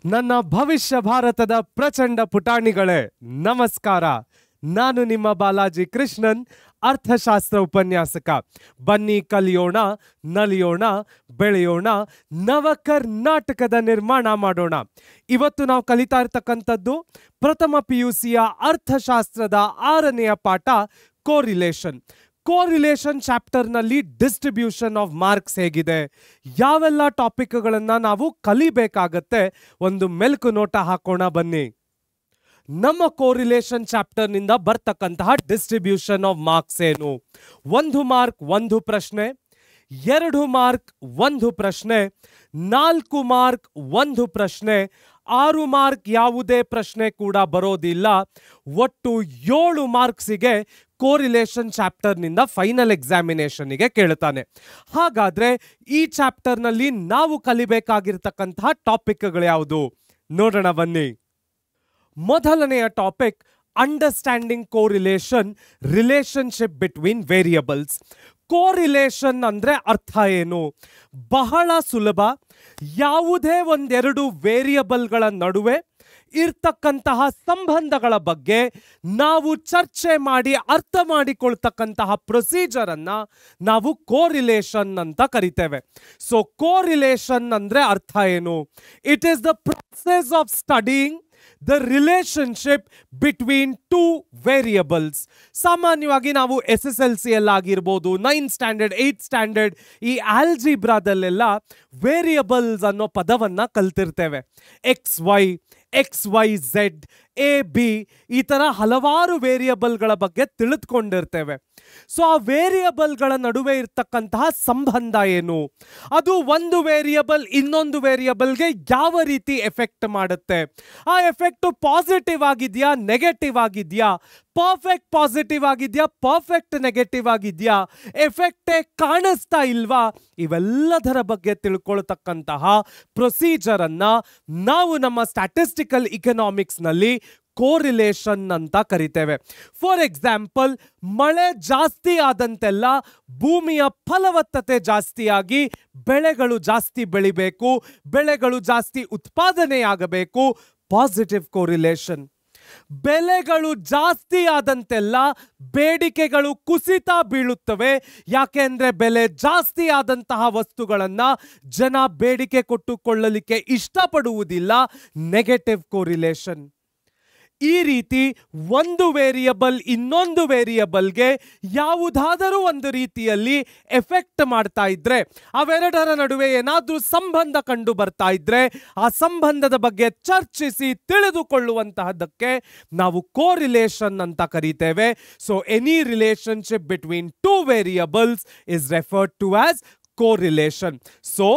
ನನ್ನ ಭವಿಷ್ಯ ಭಾರತದ ಪ್ರಚಂಡ ಪುಟಾಣಿಗಳೇ ನಮಸ್ಕಾರ. ನಾನು ನಿಮ್ಮ ಬಾಲಾಜಿ ಕೃಷ್ಣನ್, ಅರ್ಥಶಾಸ್ತ್ರ ಉಪನ್ಯಾಸಕ. ಬನ್ನಿ ಕಲಿಯೋಣ, ನಲಿಯೋಣ, ಬೆಳೆಯೋಣ, ನವ ಕರ್ನಾಟಕದ ನಿರ್ಮಾಣ ಮಾಡೋಣ. ಇವತ್ತು ನಾವು ಕಲಿತಾ ಇರ್ತಕ್ಕಂಥದ್ದು ಪ್ರಥಮ PUCಯ ಅರ್ಥಶಾಸ್ತ್ರದ 6ನೆಯ ಪಾಠ ಕೋರಿಲೇಷನ್. ಕೋರಿಲೇಷನ್ ಚಾಪ್ಟರ್ನಲ್ಲಿ ಡಿಸ್ಟ್ರಿಬ್ಯೂಷನ್ ಆಫ್ ಮಾರ್ಕ್ಸ್ ಹೇಗಿದೆ, ಯಾವೆಲ್ಲ ಟಾಪಿಕ್ಗಳನ್ನು ನಾವು ಕಲಿಬೇಕಾಗತ್ತೆ, ಒಂದು ಮೆಲುಕು ನೋಟ ಹಾಕೋಣ ಬನ್ನಿ. ನಮ್ಮ ಕೋರಿಲೇಷನ್ ಚಾಪ್ಟರ್ನಿಂದ ಬರ್ತಕ್ಕಂತಹ ಡಿಸ್ಟ್ರಿಬ್ಯೂಷನ್ ಆಫ್ ಮಾರ್ಕ್ಸ್ ಏನು? 1 ಮಾರ್ಕ್ 1 ಪ್ರಶ್ನೆ, 2 ಮಾರ್ಕ್ 1 ಪ್ರಶ್ನೆ, 4 ಮಾರ್ಕ್ 1 ಪ್ರಶ್ನೆ, 6 ಮಾರ್ಕ್ ಯಾವುದೇ ಪ್ರಶ್ನೆ ಕೂಡ ಬರೋದಿಲ್ಲ. ಒಟ್ಟು 7 ಮಾರ್ಕ್ಸಿಗೆ ಕೋರಿಲೇಷನ್ ಚಾಪ್ಟರ್ನಿಂದ ಫೈನಲ್ ಎಕ್ಸಾಮಿನೇಷನ್ಗೆ ಕೇಳ್ತಾನೆ. ಹಾಗಾದ್ರೆ ಈ ಚಾಪ್ಟರ್ನಲ್ಲಿ ನಾವು ಕಲಿಬೇಕಾಗಿರ್ತಕ್ಕಂತಹ ಟಾಪಿಕ್ಗಳು ಯಾವುದು ನೋಡೋಣ ಬನ್ನಿ. ಮೊದಲನೆಯ topic understanding correlation, relationship between variables. Correlation ಅಂದ್ರೆ ಅರ್ಥ ಏನು? ಬಹಳ ಸುಲಭ. ಯಾವುದೇ ಒಂದೆರಡು ವೇರಿಯಬಲ್ಗಳ ನಡುವೆ ಇರ್ತಕ್ಕಂತಹ ಸಂಬಂಧಗಳ ಬಗ್ಗೆ ನಾವು ಚರ್ಚೆ ಮಾಡಿ ಅರ್ಥ ಮಾಡಿಕೊಳ್ತಕ್ಕಂತಹ ಪ್ರೊಸೀಜರ್ ಅನ್ನ ನಾವು ಕೋರಿಲೇಷನ್ ಅಂತ ಕರಿತೇವೆ. ಸೊ ಕೋರಿಲೇಷನ್ ಅಂದ್ರೆ ಅರ್ಥ ಏನು? It is the process of studying the relationship between two variables. ಸಾಮಾನ್ಯವಾಗಿ ನಾವು SSLC ಆಗಿರ್ಬೋದು, 9th ಸ್ಟ್ಯಾಂಡರ್ಡ್ 8th ಸ್ಟ್ಯಾಂಡರ್ಡ್ ಈ ಆಲ್ಜಿಬ್ರಾದಲ್ಲೆಲ್ಲ ವೇರಿಯಬಲ್ಸ್ ಅನ್ನೋ ಪದವನ್ನ ಕಲ್ತಿರ್ತೇವೆ. XY Z AB ಈ ತರ ಹಲವಾರು ವೇರಿಯಬಲ್ಗಳ ಬಗ್ಗೆ ತಿಳಿದುಕೊಂಡಿರ್ತೇವೆ. ಸೊ ಆ ವೇರಿಯಬಲ್ಗಳ ನಡುವೆ ಇರ್ತಕ್ಕಂತಹ ಸಂಬಂಧ ಏನು? ಅದು ಒಂದು ವೇರಿಯಬಲ್ ಇನ್ನೊಂದು ವೇರಿಯಬಲ್ಗೆ ಯಾವ ರೀತಿ ಎಫೆಕ್ಟ್ ಮಾಡುತ್ತೆ? ಆ ಎಫೆಕ್ಟ್ ಪಾಸಿಟಿವ್ ಆಗಿದೆಯಾ, ನೆಗೆಟಿವ್ ಆಗಿದೆಯಾ, ಪರ್ಫೆಕ್ಟ್ ಪಾಸಿಟಿವ್ ಆಗಿದೆಯಾ, ಪರ್ಫೆಕ್ಟ್ ನೆಗೆಟಿವ್ ಆಗಿದೆಯಾ, ಎಫೆಕ್ಟೇ ಕಾಣಿಸ್ತಾ ಇಲ್ವಾ? ಇವೆಲ್ಲದರ ಬಗ್ಗೆ ತಿಳ್ಕೊಳ್ತಕ್ಕಂತಹ ಪ್ರೊಸೀಜರ್ ಅನ್ನ ನಾವು ನಮ್ಮ ಸ್ಟ್ಯಾಟಿಸ್ಟಿಕಲ್ ಇಕನಾಮಿಕ್ಸ್ ನಲ್ಲಿ ಕೋರಿಲೇಷನ್ ಅಂತ ಕರಿತೇವೆ. ಫಾರ್ ಎಕ್ಸಾಂಪಲ್, ಮಳೆ ಜಾಸ್ತಿ ಆದಂತೆಲ್ಲ ಭೂಮಿಯ ಫಲವತ್ತತೆ ಜಾಸ್ತಿಯಾಗಿ ಬೆಳೆಗಳು ಜಾಸ್ತಿ ಬೆಳಿಬೇಕು, ಬೆಳೆಗಳು ಜಾಸ್ತಿ ಉತ್ಪಾದನೆಯಾಗಬೇಕು, ಪಾಸಿಟಿವ್ ಕೋರಿಲೇಷನ್. ಬೆಲೆಗಳು ಜಾಸ್ತಿ ಆದಂತೆಲ್ಲ ಬೇಡಿಕೆಗಳು ಕುಸಿತ ಬೀಳುತ್ತವೆ. ಯಾಕೆಂದ್ರೆ ಬೆಲೆ ಜಾಸ್ತಿ ಆದಂತಹ ವಸ್ತುಗಳನ್ನ ಜನ ಬೇಡಿಕೆ ಕೊಟ್ಟುಕೊಳ್ಳಲಿಕ್ಕೆ ಇಷ್ಟಪಡುವುದಿಲ್ಲ, ನೆಗೆಟಿವ್ ಕೋರಿಲೇಷನ್. ಈ ರೀತಿ ಒಂದು ವೇರಿಯಬಲ್ ಇನ್ನೊಂದು ವೇರಿಯಬಲ್ಗೆ ಯಾವುದಾದರೂ ಒಂದು ರೀತಿಯಲ್ಲಿ ಎಫೆಕ್ಟ್ ಮಾಡ್ತಾ ಇದ್ರೆ, ಅವೆರಡರ ನಡುವೆ ಏನಾದ್ರೂ ಸಂಬಂಧ ಕಂಡು ಬರ್ತಾ ಇದ್ರೆ ಆ ಸಂಬಂಧದ ಬಗ್ಗೆ ಚರ್ಚಿಸಿ ತಿಳಿದುಕೊಳ್ಳುವಂತಹದಕ್ಕೆ ನಾವು ಕೋರಿಲೇಷನ್ ಅಂತ ಕರೀತೇವೆ. So any relationship between two variables is referred to as correlation. So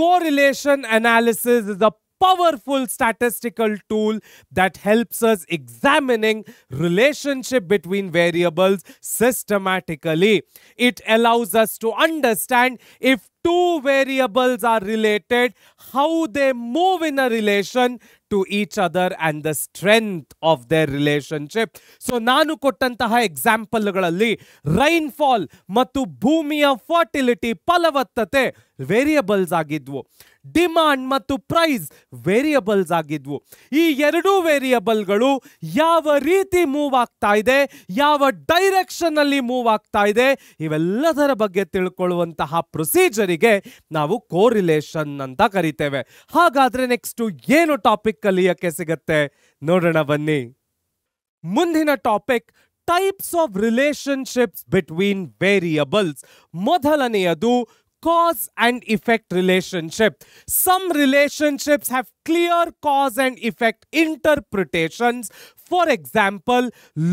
correlation analysis is a powerful statistical tool that helps us examining relationship between variables systematically. It allows us to understand if two variables are related, how they move in a relation to each other and the strength of their relationship. So ನಾನು ಕೊಟ್ಟಂತಹ ಎಕ್ಸಾಂಪಲ್ಗಳಲ್ಲಿ rainfall ಮತ್ತು ಭೂಮಿಯ fertility, ಫಲವತ್ತತೆ variables ಆಗಿದ್ವು. Demand ಮತ್ತು price variables ಆಗಿದ್ವು. ಈ ಎರಡೂ ವೇರಿಯಬಲ್ಗಳು ಯಾವ ರೀತಿ ಮೂವ್ ಆಗ್ತಾ ಇದೆ, ಯಾವ ಡೈರೆಕ್ಷನ್ ಅಲ್ಲಿ ಮೂವ್ ಆಗ್ತಾ ಇದೆ, ಇವೆಲ್ಲದರ ಬಗ್ಗೆ ತಿಳ್ಕೊಳ್ಳುವಂತಹ ಪ್ರೊಸೀಜರಿಗೆ ನಾವು ಕೋರಿಲೇಷನ್ ಅಂತ ಕರಿತೇವೆ. ಹಾಗಾದ್ರೆ ನೆಕ್ಸ್ಟ್ ಏನು ಟಾಪಿಕ್ ಕಲಿಯಕ್ಕೆ ಸಿಗತ್ತೆ ನೋಡೋಣ ಬನ್ನಿ. ಮುಂದಿನ topic types of relationships between variables. ಮೊದಲನೆಯದು cause and effect relationship. Some relationships have clear cause and effect interpretations. For example,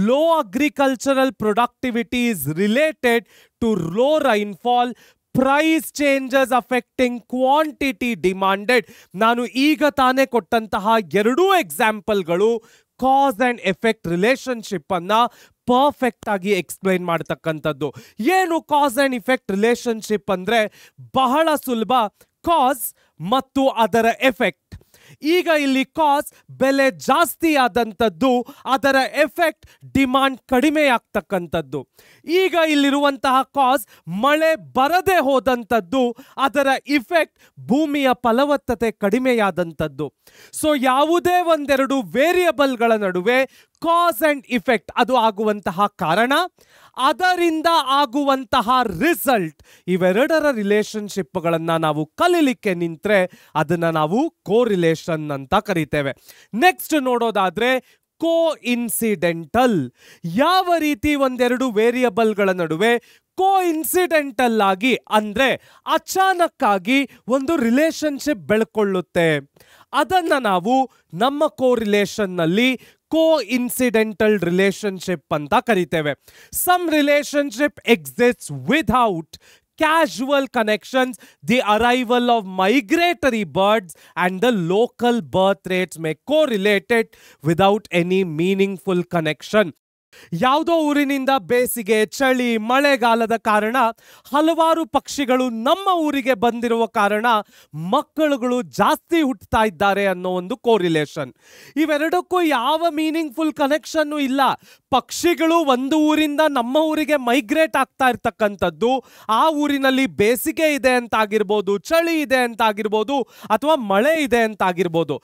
low agricultural productivity is related to low rainfall. Price changes affecting quantity demanded. ನಾನು ಈಗ ತಾನೇ ಕೊಟ್ಟಂತಹ ಎರಡೂ ಎಕ್ಸಾಂಪಲ್ಗಳು cause and effect relationship ಅನ್ನ perfect ಆಗಿ explain ಮಾಡತಕ್ಕಂಥದ್ದು. ಏನು cause and effect relationship ಅಂದ್ರೆ ಬಹಳ ಸುಲಭ. ಕಾಸ್ ಮತ್ತು ಅದರ ಎಫೆಕ್ಟ್ ಈಗ ಇಲ್ಲಿ ಕಾಸ್ ಬೆಲೆ ಜಾಸ್ತಿ ಆದಂಥದ್ದು, ಅದರ ಎಫೆಕ್ಟ್ ಡಿಮಾಂಡ್ ಕಡಿಮೆ ಆಗ್ತಕ್ಕಂಥದ್ದು. ಈಗ ಇಲ್ಲಿರುವಂತಹ ಕಾಸ್ ಮಳೆ ಬರದೆ ಹೋದಂಥದ್ದು, ಅದರ ಇಫೆಕ್ಟ್ ಭೂಮಿಯ ಫಲವತ್ತತೆ ಕಡಿಮೆಯಾದಂಥದ್ದು. ಸೊ ಯಾವುದೇ ಒಂದೆರಡು ವೇರಿಯಬಲ್ಗಳ ನಡುವೆ ಕಾಸ್ ಅಂಡ್ ಇಫೆಕ್ಟ್ ಅದು ಆಗುವಂತಹ ಕಾರಣ, ಅದರಿಂದ ಆಗುವಂತಹ ರಿಸಲ್ಟ್, ಇವೆರಡರ ರಿಲೇಶನ್ಶಿಪ್ಗಳನ್ನು ನಾವು ಕಲಿಲಿಕ್ಕೆ ನಿಂತ್ರೆ ಅದನ್ನು ನಾವು ಕೋರಿಲೇಷನ್ ಅಂತ ಕರಿತೇವೆ. ನೆಕ್ಸ್ಟ್ ನೋಡೋದಾದ್ರೆ ಕೋ ಇನ್ಸಿಡೆಂಟಲ್. ಯಾವ ರೀತಿ ಒಂದೆರಡು ವೇರಿಯಬಲ್ಗಳ ನಡುವೆ ಕೋ ಇನ್ಸಿಡೆಂಟಲ್ ಆಗಿ ಅಂದ್ರೆ ಅಚಾನಕ್ಕಾಗಿ ಒಂದು ರಿಲೇಶನ್ಶಿಪ್ ಬೆಳ್ಕೊಳ್ಳುತ್ತೆ, ಅದನ್ನ ನಾವು ನಮ್ಮ ಕೋರಿಲೇಷನ್ ನಲ್ಲಿ ಕೋ ಇನ್ಸಿಡೆಂಟಲ್ ರಿಲೇಶನ್ಶಿಪ್ ಅಂತ ಕರಿತೇವೆ. Some relationship exists without casual connections. The arrival of migratory birds and the local birth rates may correlate it without any meaningful connection. ಯಾವುದೋ ಊರಿನಿಂದ ಬೇಸಿಗೆ, ಚಳಿ, ಮಳೆಗಾಲದ ಕಾರಣ ಹಲವಾರು ಪಕ್ಷಿಗಳು ನಮ್ಮ ಊರಿಗೆ ಬಂದಿರುವ ಕಾರಣ ಮಕ್ಕಳುಗಳು ಜಾಸ್ತಿ ಹುಟ್ಟುತ್ತಾ ಇದ್ದಾರೆ ಅನ್ನೋ ಒಂದು ಕೋರಿಲೇಷನ್. ಇವೆರಡಕ್ಕೂ ಯಾವ ಮೀನಿಂಗ್ಫುಲ್ ಕನೆಕ್ಷನ್ ಇಲ್ಲ. ಪಕ್ಷಿಗಳು ಒಂದು ಊರಿಂದ ನಮ್ಮ ಊರಿಗೆ ಮೈಗ್ರೇಟ್ ಆಗ್ತಾ ಇರ್ತಕ್ಕಂಥದ್ದು ಆ ಊರಿನಲ್ಲಿ ಬೇಸಿಗೆ ಇದೆ ಅಂತ ಆಗಿರ್ಬೋದು, ಚಳಿ ಇದೆ ಅಂತ ಆಗಿರ್ಬೋದು, ಅಥವಾ ಮಳೆ ಇದೆ ಅಂತ ಆಗಿರ್ಬೋದು.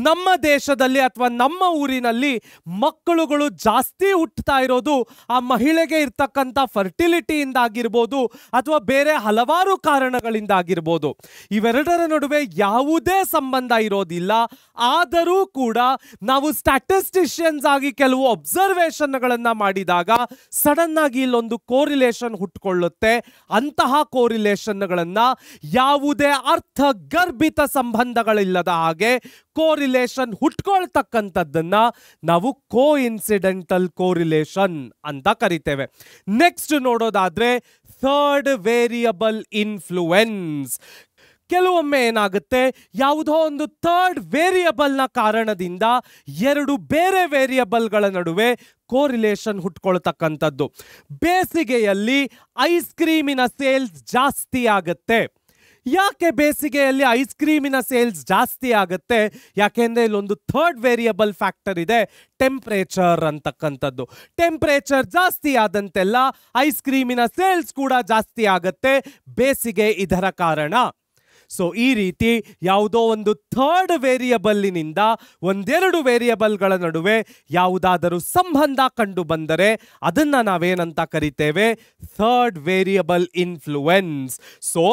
ನಮ್ಮ ದೇಶದಲ್ಲಿ ಅಥವಾ ನಮ್ಮ ಊರಿನಲ್ಲಿ ಮಕ್ಕಳುಗಳು ಜಾಸ್ತಿ ಹುಟ್ಟುತ್ತಾ ಇರೋದು ಆ ಮಹಿಳೆಗೆ ಇರ್ತಕ್ಕಂಥ ಫರ್ಟಿಲಿಟಿಯಿಂದ ಆಗಿರ್ಬೋದು ಅಥವಾ ಬೇರೆ ಹಲವಾರು ಕಾರಣಗಳಿಂದ ಆಗಿರ್ಬೋದು. ಇವೆರಡರ ನಡುವೆ ಯಾವುದೇ ಸಂಬಂಧ ಇರೋದಿಲ್ಲ. ಆದರೂ ಕೂಡ ನಾವು ಸ್ಟ್ಯಾಟಿಸ್ಟಿಷಿಯನ್ಸ್ ಆಗಿ ಕೆಲವು ಅಬ್ಸರ್ವೇಷನ್ ಗಳನ್ನ ಮಾಡಿದಾಗ ಸಡನ್ ಆಗಿ ಇಲ್ಲೊಂದು ಕೋರಿಲೇಷನ್ ಹುಟ್ಟುಕೊಳ್ಳುತ್ತೆ. ಅಂತಹ ಕೋರಿಲೇಷನ್ ಗಳನ್ನ ಯಾವುದೇ ಅರ್ಥಗರ್ಭಿತ ಸಂಬಂಧಗಳಿಲ್ಲದ ಹಾಗೆ ಕೋರಿಲೇಷನ್ ಹುಟ್ಕೊಳ್ತಕ್ಕಂಥದ್ದನ್ನ ನಾವು ಕೋ ಇನ್ಸಿಡೆಂಟಲ್ ಕೋರಿಲೇಷನ್ ಅಂತ ಕರಿತೇವೆ. ನೆಕ್ಸ್ಟ್ ನೋಡೋದಾದ್ರೆ ಥರ್ಡ್ ವೇರಿಯಬಲ್ ಇನ್ಫ್ಲುಯೆನ್ಸ್. ಕೆಲವೊಮ್ಮೆ ಏನಾಗುತ್ತೆ, ಯಾವುದೋ ಒಂದು ಥರ್ಡ್ ವೇರಿಯಬಲ್ನ ಕಾರಣದಿಂದ ಎರಡು ಬೇರೆ ವೇರಿಯಬಲ್ಗಳ ನಡುವೆ ಕೋರಿಲೇಷನ್ ಹುಟ್ಕೊಳ್ತಕ್ಕಂಥದ್ದು. ಬೇಸಿಗೆಯಲ್ಲಿ ಐಸ್ ಕ್ರೀಮಿನ ಸೇಲ್ಸ್ ಜಾಸ್ತಿ ಆಗುತ್ತೆ. ಯಾಕೆ ಬೇಸಿಗೆಯಲ್ಲಿ ಐಸ್ ಕ್ರೀಮಿನ ಸೇಲ್ಸ್ ಜಾಸ್ತಿ ಆಗುತ್ತೆ? ಯಾಕೆಂದ್ರೆ ಇಲ್ಲೊಂದು ಥರ್ಡ್ ವೇರಿಯಬಲ್ ಫ್ಯಾಕ್ಟರ್ ಇದೆ, ಟೆಂಪರೇಚರ್ ಅಂತಕ್ಕಂಥದ್ದು. ಟೆಂಪರೇಚರ್ ಜಾಸ್ತಿ ಆದಂತೆಲ್ಲ ಐಸ್ ಕ್ರೀಮಿನ ಸೇಲ್ಸ್ ಕೂಡ ಜಾಸ್ತಿ ಆಗುತ್ತೆ, ಬೇಸಿಗೆ ಇದರ ಕಾರಣ. ಸೊ ಈ ರೀತಿ ಯಾವುದೋ ಒಂದು ಥರ್ಡ್ ವೇರಿಯಬಲ್ನಿಂದ ಒಂದೆರಡು ವೇರಿಯಬಲ್ಗಳ ನಡುವೆ ಯಾವುದಾದರೂ ಸಂಬಂಧ ಕಂಡು ಬಂದರೆ ಅದನ್ನ ನಾವೇನಂತ ಕರಿತೇವೆ? Third variable influence. So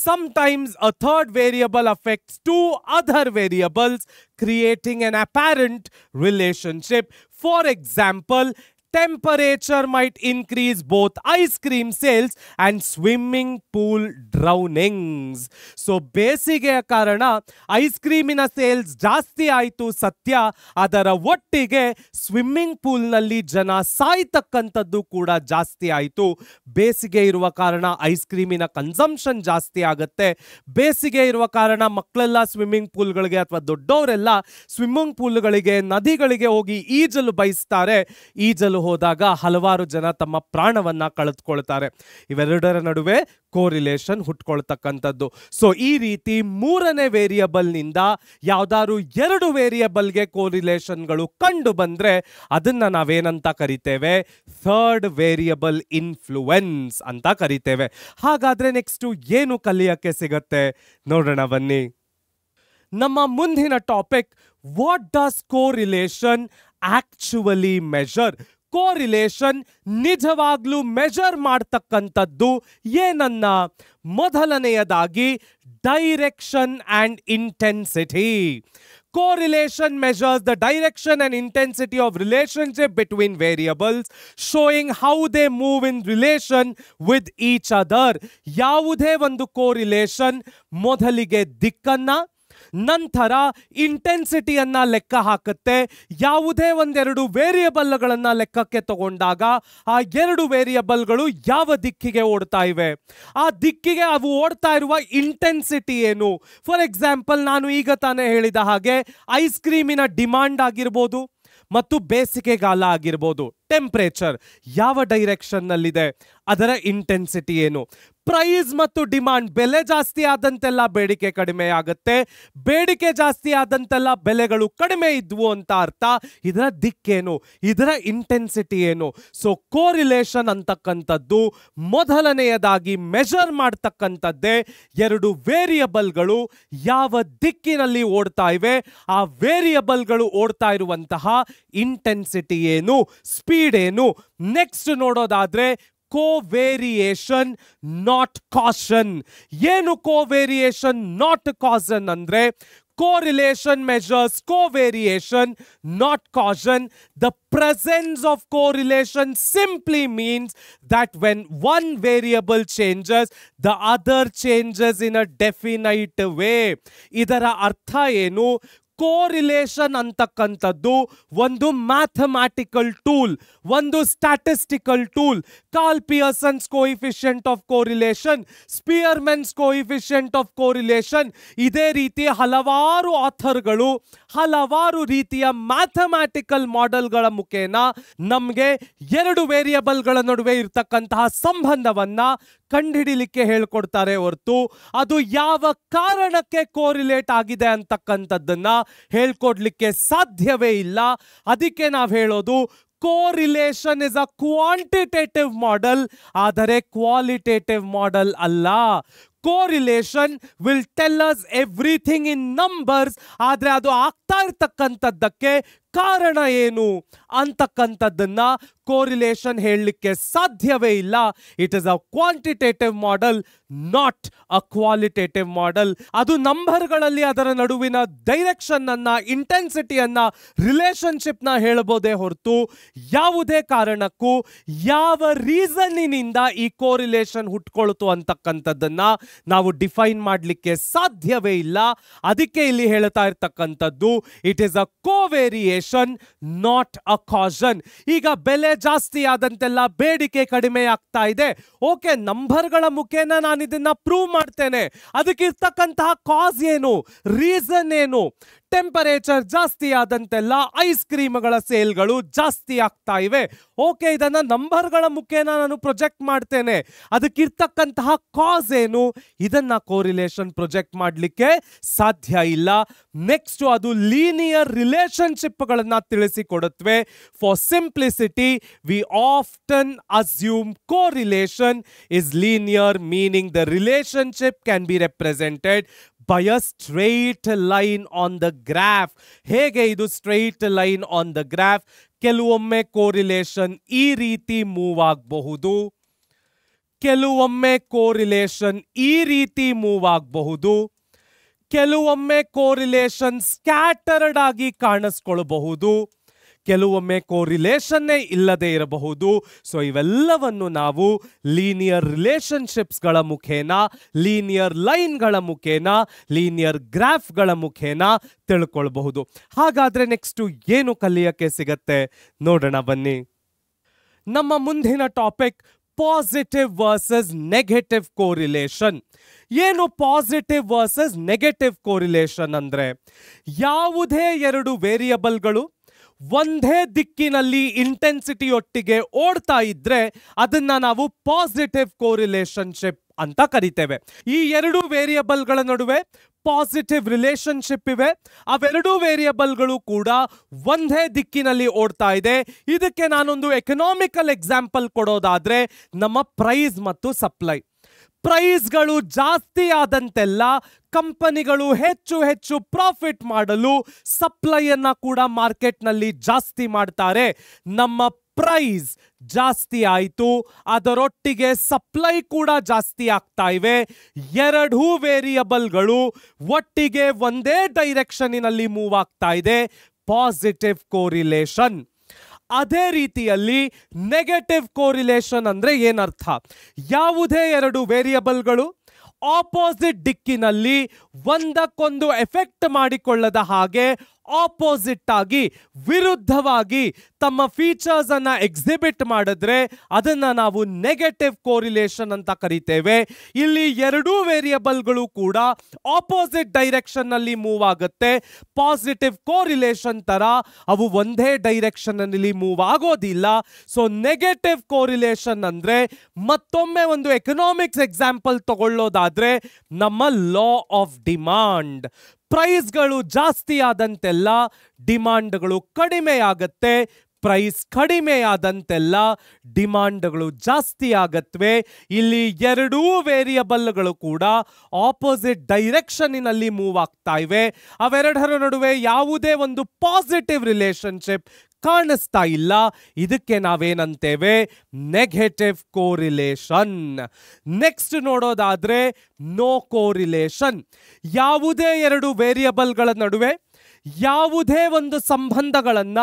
sometimes a third variable affects two other variables, creating an apparent relationship. For example, temperature might increase both ice cream sales and swimming pool drownings. So ಬೇಸಿಗೆಯ ಕಾರಣ ಐಸ್ ಕ್ರೀಮಿನ ಸೇಲ್ಸ್ ಜಾಸ್ತಿ ಆಯಿತು ಸತ್ಯ, ಅದರ ಒಟ್ಟಿಗೆ swimming ಪೂಲ್ನಲ್ಲಿ ಜನ ಸಾಯ್ತಕ್ಕಂಥದ್ದು ಕೂಡ ಜಾಸ್ತಿ ಆಯಿತು. ಬೇಸಿಗೆ ಇರುವ ಕಾರಣ ಐಸ್ ಕ್ರೀಮಿನ ಕನ್ಸಂಪ್ಷನ್ ಜಾಸ್ತಿ ಆಗುತ್ತೆ. ಬೇಸಿಗೆ ಇರುವ ಕಾರಣ ಮಕ್ಕಳೆಲ್ಲ ಸ್ವಿಮ್ಮಿಂಗ್ ಪೂಲ್ಗಳಿಗೆ ಅಥವಾ ದೊಡ್ಡವರೆಲ್ಲ ಸ್ವಿಮ್ಮಿಂಗ್ ಪೂಲ್ಗಳಿಗೆ, ನದಿಗಳಿಗೆ ಹೋಗಿ ಈಜಲು ಬಯಸ್ತಾರೆ. ಈಜಲು ಹೋದಾಗ ಹಲವಾರು ಜನ ತಮ್ಮ ಪ್ರಾಣವನ್ನ ಕಳೆದುಕೊಳ್ತಾರೆ. ಇವೆರಡರ ನಡುವೆ ಕೋರಿಲೇಷನ್ ಹುಟ್ಕೊಳ್ತಕ್ಕಂಥದ್ದು. ಸೊ ಈ ರೀತಿ ಮೂರನೇ ವೇರಿಯಬಲ್ ನಿಂದ ಯಾವ್ದಾದ್ರು ಎರಡು ವೇರಿಯಬಲ್ಗೆ ಕೋರಿಲೇಷನ್ಗಳು ಕಂಡು ಬಂದ್ರೆ ಅದನ್ನ ನಾವೇನಂತ ಕರಿತೇವೆ? ಥರ್ಡ್ ವೇರಿಯಬಲ್ ಇನ್ಫ್ಲುಯೆನ್ಸ್ ಅಂತ ಕರಿತೇವೆ. ಹಾಗಾದ್ರೆ ನೆಕ್ಸ್ಟ್ ಏನು ಕಲಿಯಕ್ಕೆ ಸಿಗತ್ತೆ ನೋಡೋಣ ಬನ್ನಿ. ನಮ್ಮ ಮುಂದಿನ topic, what does correlation actually measure? Correlation ನಿಜವಾಗ್ಲೂ ಮೆಜರ್ ಮಾಡ್ತಕ್ಕಂಥದ್ದು ಏನನ್ನ? ಮೊದಲನೆಯದಾಗಿ direction and intensity. Correlation measures the direction and intensity of relationship between variables, showing how they move in relation with each other. ಯಾವುದೇ ಒಂದು ಕೋರಿಲೇಷನ್ ಮೊದಲಿಗೆ ದಿಕ್ಕನ್ನ, ನಂತರ ಇಂಟೆನ್ಸಿಟಿಯನ್ನ ಲೆಕ್ಕ ಹಾಕುತ್ತೆ. ಯಾವುದೇ ಒಂದೆರಡು ವೇರಿಯಬಲ್ಗಳನ್ನ ಲೆಕ್ಕಕ್ಕೆ ತಗೊಂಡಾಗ ಆ ಎರಡು ವೇರಿಯಬಲ್ಗಳು ಯಾವ ದಿಕ್ಕಿಗೆ ಓಡ್ತಾ ಇವೆ, ಆ ದಿಕ್ಕಿಗೆ ಅವು ಓಡ್ತಾ ಇರುವ ಇಂಟೆನ್ಸಿಟಿ ಏನು. ಫಾರ್ ಎಕ್ಸಾಂಪಲ್, ನಾನು ಈಗ ತಾನೇ ಹೇಳಿದ ಹಾಗೆ ಐಸ್ ಕ್ರೀಮಿನ ಡಿಮಾಂಡ್ ಆಗಿರ್ಬೋದು ಮತ್ತು ಬೇಸಿಗೆಗಾಲ ಆಗಿರ್ಬೋದು. ಟೆಂಪರೇಚರ್ ಯಾವ ಡೈರೆಕ್ಷನ್ ನಲ್ಲಿದೆ, ಅದರ ಇಂಟೆನ್ಸಿಟಿ ಏನು. ಪ್ರೈಸ್ ಮತ್ತು ಡಿಮಾಂಡ್, ಬೆಲೆ ಜಾಸ್ತಿ ಆದಂತೆಲ್ಲ ಬೇಡಿಕೆ ಕಡಿಮೆ ಆಗುತ್ತೆ, ಬೇಡಿಕೆ ಜಾಸ್ತಿ ಆದಂತೆಲ್ಲ ಬೆಲೆಗಳು ಕಡಿಮೆ ಇದ್ವು ಅಂತ ಅರ್ಥ. ಇದರ ದಿಕ್ಕೇನು, ಇದರ ಇಂಟೆನ್ಸಿಟಿ ಏನು? ಸೊ ಕೋರಿಲೇಷನ್ ಅಂತಕ್ಕಂಥದ್ದು ಮೊದಲನೆಯದಾಗಿ ಮೆಜರ್ ಮಾಡ್ತಕ್ಕಂಥದ್ದೇ ಎರಡು ವೇರಿಯಬಲ್ಗಳು ಯಾವ ದಿಕ್ಕಿನಲ್ಲಿ ಓಡ್ತಾ ಇವೆ, ಆ ವೇರಿಯಬಲ್ಗಳು ಓಡ್ತಾ ಇರುವಂತಹ ಇಂಟೆನ್ಸಿಟಿ ಏನು, ಸ್ಪೀಡ್ ಏನು. ನೆಕ್ಸ್ಟ್ ನೋಡೋದಾದ್ರೆ ಕೋವೇರಿಯೇಷನ್ ನಾಟ್ ಕಾಷನ್. ಏನು ಕೋವೇರಿಯೇಷನ್ ನಾಟ್ ಕಾಷನ್ ಅಂದ್ರೆ, correlation measures covariation not caution. The presence of correlation simply means that when one variable changes the other changes in a definite way. ಇದರ ಅರ್ಥ ಏನು? ಕೋರಿಲೇಷನ್ ಅಂತಕ್ಕಂಥದ್ದು ಒಂದು ಮ್ಯಾಥಮ್ಯಾಟಿಕಲ್ ಟೂಲ್, ಒಂದು statistical tool. Karl Pearson's coefficient of correlation, Spearman's coefficient of correlation, ಇದೇ ರೀತಿ ಹಲವಾರು ಆಥರ್ಗಳು ಹಲವಾರು ರೀತಿಯ ಮ್ಯಾಥಮ್ಯಾಟಿಕಲ್ ಮಾಡೆಲ್ಗಳ ಮುಖೇನ ನಮಗೆ ಎರಡು ವೇರಿಯಬಲ್ಗಳ ನಡುವೆ ಇರತಕ್ಕಂತಹ ಸಂಬಂಧವನ್ನ ಕಂಡುಹಿಡಿಲಿಕ್ಕೆ ಹೇಳ್ಕೊಡ್ತಾರೆ ಹೊರತು ಅದು ಯಾವ ಕಾರಣಕ್ಕೆ ಕೋರಿಲೇಟ್ ಆಗಿದೆ ಅಂತಕ್ಕಂಥದ್ದನ್ನ ಹೇಳ್ಕೊಡ್ಲಿಕ್ಕೆ ಸಾಧ್ಯವೇ ಇಲ್ಲ. ಅದಕ್ಕೆ ನಾವು ಹೇಳೋದು correlation is a quantitative model, ಆದರೆ ಕ್ವಾಲಿಟೇಟಿವ್ ಮಾಡೆಲ್ ಅಲ್ಲ. Correlation will tell us everything in numbers, ಆದರೆ ಅದು ಆಗ್ತಾ ಇರ್ತಕ್ಕಂಥದ್ದಕ್ಕೆ ಕಾರಣ ಏನು ಅಂತಕ್ಕಂಥದ್ದನ್ನ ಕೋರಿಲೇಷನ್ ಹೇಳಲಿಕ್ಕೆ ಸಾಧ್ಯವೇ ಇಲ್ಲ. It is a quantitative model, not a qualitative model. ಅದು ನಂಬರ್ಗಳಲ್ಲಿ ಅದರ ನಡುವಿನ ಡೈರೆಕ್ಷನ್ ಅನ್ನ, ಇಂಟೆನ್ಸಿಟಿಯನ್ನ, ರಿಲೇಶನ್ಶಿಪ್ ನ ಹೇಳಬಹುದೇ ಹೊರತು ಯಾವುದೇ ಕಾರಣಕ್ಕೂ ಯಾವ ರೀಸನ್ನಿನಿಂದ ಈ ಕೋರಿಲೇಷನ್ ಹುಟ್ಕೊಳ್ತು ಅಂತಕ್ಕಂಥದ್ದನ್ನ ನಾವು ಡಿಫೈನ್ ಮಾಡಲಿಕ್ಕೆ ಸಾಧ್ಯವೇ ಇಲ್ಲ. ಅದಕ್ಕೆ ಇಲ್ಲಿ ಹೇಳ್ತಾ ಇರ್ತಕ್ಕಂಥದ್ದು it is a covariation not a causation. ಈಗ ಬೆಲೆ ಜಾಸ್ತಿ ಆದಂತೆಲ್ಲ ಬೇಡಿಕೆ ಕಡಿಮೆ ಆಗ್ತಾ ಇದೆ. ಓಕೆ, ನಂಬರ್ಗಳ ಮುಖೇನ ನಾನು ಇದನ್ನ ಪ್ರೂವ್ ಮಾಡ್ತೇನೆ. ಅದಕ್ಕಿರ್ತಕ್ಕಂತಹ ಕಾಸ್ ಏನು, ರೀಸನ್ ಏನು? ಟೆಂಪರೇಚರ್ ಜಾಸ್ತಿ ಆದಂತೆಲ್ಲ ಐಸ್ ಕ್ರೀಮ್ಗಳ ಸೇಲ್ಗಳು ಜಾಸ್ತಿ ಆಗ್ತಾ ಇವೆ. ಓಕೆ, ಇದನ್ನ ನಂಬರ್ಗಳ ಮುಖೇನ ನಾನು ಪ್ರೊಜೆಕ್ಟ್ ಮಾಡ್ತೇನೆ. ಅದಕ್ಕಿರ್ತಕ್ಕಂತಹ ಕಾಸ್ ಏನು? ಇದನ್ನ ಕೋರಿಲೇಷನ್ ಪ್ರೊಜೆಕ್ಟ್ ಮಾಡಲಿಕ್ಕೆ ಸಾಧ್ಯ ಇಲ್ಲ. ನೆಕ್ಸ್ಟ್ ಅದು ಲೀನಿಯರ್ ರಿಲೇಶನ್ಶಿಪ್ಗಳನ್ನ ತಿಳಿಸಿಕೊಡುತ್ತವೆ. For simplicity we often assume correlation is linear, meaning the relationship can be represented by a straight line on the graph. ಹೇಗೆ ಇದು straight line on the graph? ಕೆಲವೊಮ್ಮೆ ಕೋರಿಲೇಷನ್ ಈ ರೀತಿ ಮೂವ್ ಆಗಬಹುದು, ಕೆಲವೊಮ್ಮೆ ಕೋರಿಲೇಷನ್ ಈ ರೀತಿ ಮೂವ್ ಆಗಬಹುದು, ಕೆಲವೊಮ್ಮೆ ಕೋರಿಲೇಷನ್ ಸ್ಕ್ಯಾಟರ್ಡ್ ಆಗಿ ಕಾಣಿಸ್ಕೊಳ್ಬಹುದು, ಕೆಲವೊಮ್ಮೆ ಕೋರಿಲೇಷನ್ನೇ ಇಲ್ಲದೆ ಇರಬಹುದು. ಸೊ ಇವೆಲ್ಲವನ್ನು ನಾವು ಲೀನಿಯರ್ ರಿಲೇಶನ್ಶಿಪ್ಸ್ಗಳ ಮುಖೇನ, ಲೀನಿಯರ್ ಲೈನ್ಗಳ ಮುಖೇನ, ಲೀನಿಯರ್ ಗ್ರಾಫ್ಗಳ ಮುಖೇನ ತಿಳ್ಕೊಳ್ಬಹುದು. ಹಾಗಾದ್ರೆ ನೆಕ್ಸ್ಟ್ ಏನು ಕಲಿಯಕ್ಕೆ ಸಿಗತ್ತೆ ನೋಡೋಣ ಬನ್ನಿ. ನಮ್ಮ ಮುಂದಿನ topic positive versus negative correlation. ಏನು ಪಾಸಿಟಿವ್ ವರ್ಸಸ್ ನೆಗೆಟಿವ್ ಕೋರಿಲೇಷನ್ ಅಂದ್ರೆ, ಯಾವುದೇ ಎರಡು ವೇರಿಯಬಲ್ಗಳು ಒಂದೇ ದಿಕ್ಕಿನಲ್ಲಿ ಇಂಟೆನ್ಸಿಟಿ ಒಟ್ಟಿಗೆ ಓಡ್ತಾ ಇದ್ರೆ ಅದನ್ನ ನಾವು ಪಾಸಿಟಿವ್ ಕೋರಿಲೇಶನ್ಶಿಪ್ ಅಂತ ಕರಿತೇವೆ. ಈ ಎರಡು ವೇರಿಯಬಲ್ಗಳ ನಡುವೆ ಪಾಸಿಟಿವ್ ರಿಲೇಶನ್ಶಿಪ್ ಇವೆ. ಅವೆರಡೂ ವೇರಿಯಬಲ್ಗಳು ಕೂಡ ಒಂದೇ ದಿಕ್ಕಿನಲ್ಲಿ ಓಡ್ತಾ ಇದೆ. ಇದಕ್ಕೆ ನಾನೊಂದು ಎಕನಾಮಿಕಲ್ ಎಕ್ಸಾಂಪಲ್ ಕೊಡೋದಾದ್ರೆ, ನಮ್ಮ ಪ್ರೈಸ್ ಮತ್ತು ಸಪ್ಲೈ. ಪ್ರೈಸ್ಗಳು ಜಾಸ್ತಿ ಆದಂತೆಲ್ಲ ಕಂಪನಿಗಳು ಹೆಚ್ಚು ಹೆಚ್ಚು ಪ್ರಾಫಿಟ್ ಮಾಡಲು ಸಪ್ಲೈಯನ್ನ ಕೂಡ ಮಾರ್ಕೆಟ್ನಲ್ಲಿ ಜಾಸ್ತಿ ಮಾಡ್ತಾರೆ. ನಮ್ಮ ಪ್ರೈಸ್ ಜಾಸ್ತಿ ಆಯಿತು, ಅದರೊಟ್ಟಿಗೆ ಸಪ್ಲೈ ಕೂಡ ಜಾಸ್ತಿ ಆಗ್ತಾ ಇವೆ. ಎರಡೂ ವೇರಿಯಬಲ್ಗಳು ಒಟ್ಟಿಗೆ ಒಂದೇ ಡೈರೆಕ್ಷನ್ನಲ್ಲಿ ಮೂವ್ ಆಗ್ತಾ ಇದೆ. Positive correlation. ಅದೇ ರೀತಿಯಲ್ಲಿ ನೆಗೆಟಿವ್ ಕೋರಿಲೇಷನ್ ಅಂದ್ರೆ ಏನರ್ಥ? ಯಾವುದೇ ಎರಡು ವೇರಿಯಬಲ್ಗಳು ಆಪೋಸಿಟ್ ದಿಕ್ಕಿನಲ್ಲಿ ಒಂದಕ್ಕೊಂದು ಎಫೆಕ್ಟ್ ಮಾಡಿಕೊಳ್ಳದ ಹಾಗೆ ಆಪೋಸಿಟ್ ಆಗಿ ವಿರುದ್ಧವಾಗಿ ತಮ್ಮ ಫೀಚರ್ಸ್ ಅನ್ನ ಎಕ್ಸಿಬಿಟ್ ಮಾಡಿದ್ರೆ ಅದನ್ನ ನಾವು ನೆಗೆಟಿವ್ ಕೋರಿಲೇಷನ್ ಅಂತ ಕರಿತೇವೆ. ಇಲ್ಲಿ ಎರಡೂ ವೇರಿಯಬಲ್ಗಳು ಕೂಡ ಆಪೋಸಿಟ್ ಡೈರೆಕ್ಷನ್ ನಲ್ಲಿ ಮೂವ್ ಆಗುತ್ತೆ. ಪಾಸಿಟಿವ್ ಕೋರಿಲೇಷನ್ ತರ ಅವು ಒಂದೇ ಡೈರೆಕ್ಷನ್ ನಲ್ಲಿ ಮೂವ್ ಆಗೋದಿಲ್ಲ. ಸೊ ನೆಗೆಟಿವ್ ಕೋರಿಲೇಷನ್ ಅಂದ್ರೆ ಮತ್ತೊಮ್ಮೆ ಒಂದು ಎಕನಾಮಿಕ್ಸ್ ಎಕ್ಸಾಂಪಲ್ ತಗೊಳ್ಳೋದಾದ್ರೆ ನಮ್ಮ ಲಾ ಆಫ್ ಡಿಮಾಂಡ್. ಪ್ರೈಸ್ಗಳು ಜಾಸ್ತಿ ಆದಂತೆಲ್ಲ ಡಿಮಾಂಡ್ಗಳು ಕಡಿಮೆ ಆಗತ್ತೆ, ಪ್ರೈಸ್ ಕಡಿಮೆ ಆದಂತೆಲ್ಲ ಡಿಮಾಂಡ್ಗಳು ಜಾಸ್ತಿ ಆಗತ್ವೆ. ಇಲ್ಲಿ ಎರಡೂ ವೇರಿಯಬಲ್ಗಳು ಕೂಡ ಆಪೋಸಿಟ್ ಡೈರೆಕ್ಷನ್ನಲ್ಲಿ ಮೂವ್ ಆಗ್ತಾ ಇವೆ. ಅವೆರಡರ ನಡುವೆ ಯಾವುದೇ ಒಂದು ಪಾಸಿಟಿವ್ ರಿಲೇಶನ್ಶಿಪ್ ಕಾಣಿಸ್ತಾ ಇಲ್ಲ. ಇದಕ್ಕೆ ನಾವೇನಂತೇವೆ? Negative correlation. ನೆಕ್ಸ್ಟ್ ನೋಡೋದಾದ್ರೆ ನೋ ಕೋರಿಲೇಷನ್. ಯಾವುದೇ ಎರಡು ವೇರಿಯಬಲ್ಗಳ ನಡುವೆ ಯಾವುದೇ ಒಂದು ಸಂಬಂಧಗಳನ್ನ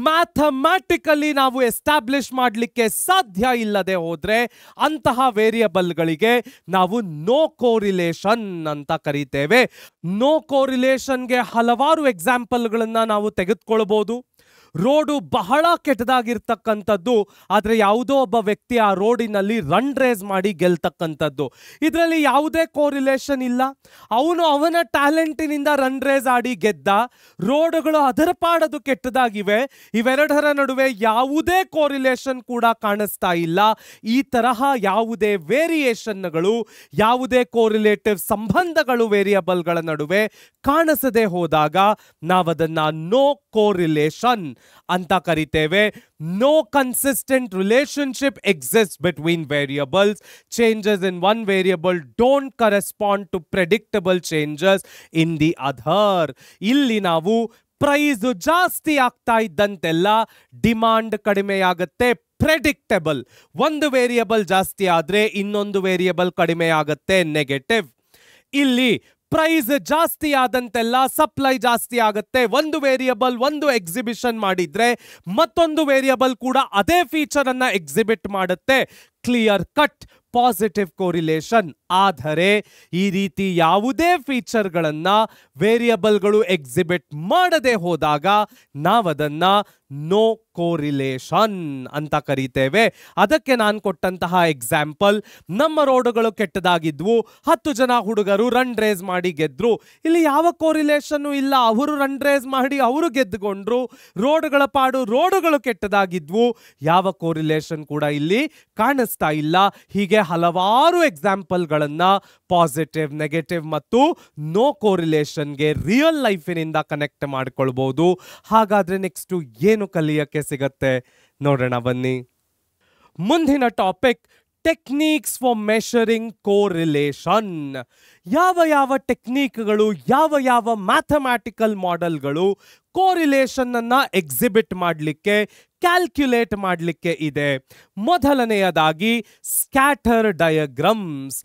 ಮ್ಯಾಥಮ್ಯಾಟಿಕಲಿ ನಾವು ಎಸ್ಟಾಬ್ಲಿಷ್ ಮಾಡಲಿಕ್ಕೆ ಸಾಧ್ಯ ಇಲ್ಲದೆ ಹೋದ್ರೆ ಅಂತಹ ವೇರಿಯಬಲ್ಗಳಿಗೆ ನಾವು ನೋ ಕೋರಿಲೇಷನ್ ಅಂತ ಕರೀತೇವೆ. ನೋ ಕೋರಿಲೇಷನ್ಗೆ ಹಲವಾರು ಎಕ್ಸಾಂಪಲ್ಗಳನ್ನ ನಾವು ತೆಗೆದುಕೊಳ್ಬಹುದು. ರೋಡು ಬಹಳ ಕೆಟ್ಟದಾಗಿರ್ತಕ್ಕಂಥದ್ದು, ಆದರೆ ಯಾವುದೋ ಒಬ್ಬ ವ್ಯಕ್ತಿ ಆ ರೋಡಿನಲ್ಲಿ ರನ್ ರೇಸ್ ಮಾಡಿ ಗೆಲ್ತಕ್ಕಂಥದ್ದು. ಇದರಲ್ಲಿ ಯಾವುದೇ ಕೋರಿಲೇಷನ್ ಇಲ್ಲ. ಅವನು ಅವನ ಟ್ಯಾಲೆಂಟಿನಿಂದ ರನ್ ರೇಸ್ ಆಡಿ ಗೆದ್ದ. ರೋಡುಗಳು ಅದರ ಪಾಡದು ಕೆಟ್ಟದಾಗಿವೆ. ಇವೆರಡರ ನಡುವೆ ಯಾವುದೇ ಕೋರಿಲೇಷನ್ ಕೂಡ ಕಾಣಿಸ್ತಾ ಇಲ್ಲ. ಈ ತರಹ ಯಾವುದೇ ವೇರಿಯೇಷನ್ಗಳು, ಯಾವುದೇ ಕೋರಿಲೇಟಿವ್ ಸಂಬಂಧಗಳು ವೇರಿಯಬಲ್ಗಳ ನಡುವೆ ಕಾಣಿಸದೆ ಹೋದಾಗ ನಾವದನ್ನ ನೋ ಕೋರಿಲೇಷನ್ ಅಂತ ಕರಿತೇವೆ. No consistent relationship exist between variables. Changes in one variable don't correspond to predictable changes in the other. ಇಲ್ಲಿ ನಾವು ಪ್ರೈಸ್ ಜಾಸ್ತಿ ಆಗ್ತಾ ಇದ್ದಂತೆಲ್ಲ ಡಿಮಾಂಡ್ ಕಡಿಮೆಯಾಗುತ್ತೆ. ಪ್ರೆಡಿಕ್ಟಬಲ್. ಒಂದು ವೇರಿಯಬಲ್ ಜಾಸ್ತಿ ಆದ್ರೆ ಇನ್ನೊಂದು ವೇರಿಯಬಲ್ ಕಡಿಮೆ ಆಗುತ್ತೆ, ನೆಗೆಟಿವ್. ಇಲ್ಲಿ ಪ್ರೈಸ್ ಜಾಸ್ತಿ ಆದಂತೆಲ್ಲ ಸಪ್ಲೈ ಜಾಸ್ತಿ ಆಗುತ್ತೆ. ಒಂದು ವೇರಿಯಬಲ್ ಒಂದು ಎಕ್ಸಿಬಿಷನ್ ಮಾಡಿದ್ರೆ ಮತ್ತೊಂದು ವೇರಿಯಬಲ್ ಕೂಡ ಅದೇ ಫೀಚರ್ ಅನ್ನ ಎಕ್ಸಿಬಿಟ್ ಮಾಡುತ್ತೆ. Clear cut positive correlation. ಆದರೆ ಈ ರೀತಿ ಯಾವುದೇ ಫೀಚರ್ಗಳನ್ನ ವೇರಿಯಬಲ್ಗಳು ಎಕ್ಸಿಬಿಟ್ ಮಾಡದೆ ಹೋದಾಗ ನಾವದನ್ನ ನೋ ಕೋರಿಲೇಷನ್ ಅಂತ ಕರೀತೇವೆ. ಅದಕ್ಕೆ ನಾನು ಕೊಟ್ಟಂತಹ ಎಕ್ಸಾಂಪಲ್, ನಮ್ಮ ರೋಡುಗಳು ಕೆಟ್ಟದಾಗಿದ್ವು, 10 ಜನ ಹುಡುಗರು ರನ್ ರೇಸ್ ಮಾಡಿ ಗೆದ್ರು. ಇಲ್ಲಿ ಯಾವ ಕೋರಿಲೇಷನ್ ಇಲ್ಲ. ಅವರು ರನ್ ರೇಸ್ ಮಾಡಿ ಅವರು ಗೆದ್ದುಕೊಂಡ್ರು. ರೋಡುಗಳ ಪಾಡು ರೋಡುಗಳು ಕೆಟ್ಟದಾಗಿದ್ವು. ಯಾವ ಕೋರಿಲೇಷನ್ ಕೂಡ ಇಲ್ಲಿ ಕಾಣಿಸ್ತಾ ಇಲ್ಲ. ಹೀಗೆ ಹಲವಾರು ಎಕ್ಸಾಂಪಲ್ಗಳನ್ನ ಪಾಸಿಟಿವ್, ನೆಗೆಟಿವ್ ಮತ್ತು ನೋ ಕೋರಿಲೇಷನ್ಗೆ ರಿಯಲ್ ಲೈಫಿನಿಂದ ಕನೆಕ್ಟ್ ಮಾಡ್ಕೊಳ್ಬಹುದು. ಹಾಗಾದ್ರೆ ನೆಕ್ಸ್ಟ್ ಏನು ಕಲಿಯಕ್ಕೆ ಸಿಗತ್ತೆ ನೋಡೋಣ ಬನ್ನಿ. ಮುಂದಿನ topic techniques for measuring correlation. ಯಾವ ಯಾವ ಟೆಕ್ನಿಕ್ಗಳು, ಯಾವ ಯಾವ ಮ್ಯಾಥಮ್ಯಾಟಿಕಲ್ ಮಾಡೆಲ್ಗಳು ಕೋರಿಲೇಷನ್ ಅನ್ನ ಎಕ್ಸಿಬಿಟ್ ಮಾಡಲಿಕ್ಕೆ, ಕ್ಯಾಲ್ಕ್ಯುಲೇಟ್ ಮಾಡಲಿಕ್ಕೆ ಇದೆ? ಮೊದಲನೆಯದಾಗಿ ಸ್ಕ್ಯಾಟರ್ ಡಯಾಗ್ರಾಮ್ಸ್.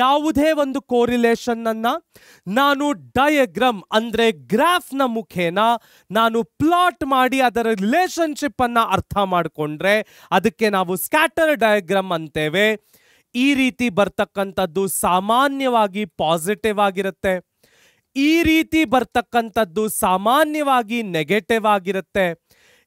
ಯಾವುದೇ ಒಂದು ಕೋರಿಲೇಷನ್ ಅನ್ನ ನಾನು ಡಯಾಗ್ರಾಮ್ ಅಂದ್ರೆ ಗ್ರಾಫ್ನ ಮುಖೇನ ನಾನು ಪ್ಲಾಟ್ ಮಾಡಿ ಅದರ ರಿಲೇಶನ್ಶಿಪ್ ಅನ್ನ ಅರ್ಥ ಮಾಡಿಕೊಂಡ್ರೆ ಅದಕ್ಕೆ ನಾವು ಸ್ಕ್ಯಾಟರ್ ಡಯಾಗ್ರಾಮ್ ಅಂತೇವೆ. ಈ ರೀತಿ ಬರ್ತಕ್ಕಂಥದ್ದು ಸಾಮಾನ್ಯವಾಗಿ ಪಾಸಿಟಿವ್ ಆಗಿರುತ್ತೆ. ಈ ರೀತಿ ಬರ್ತಕ್ಕಂಥದ್ದು ಸಾಮಾನ್ಯವಾಗಿ ನೆಗೆಟಿವ್ ಆಗಿರುತ್ತೆ.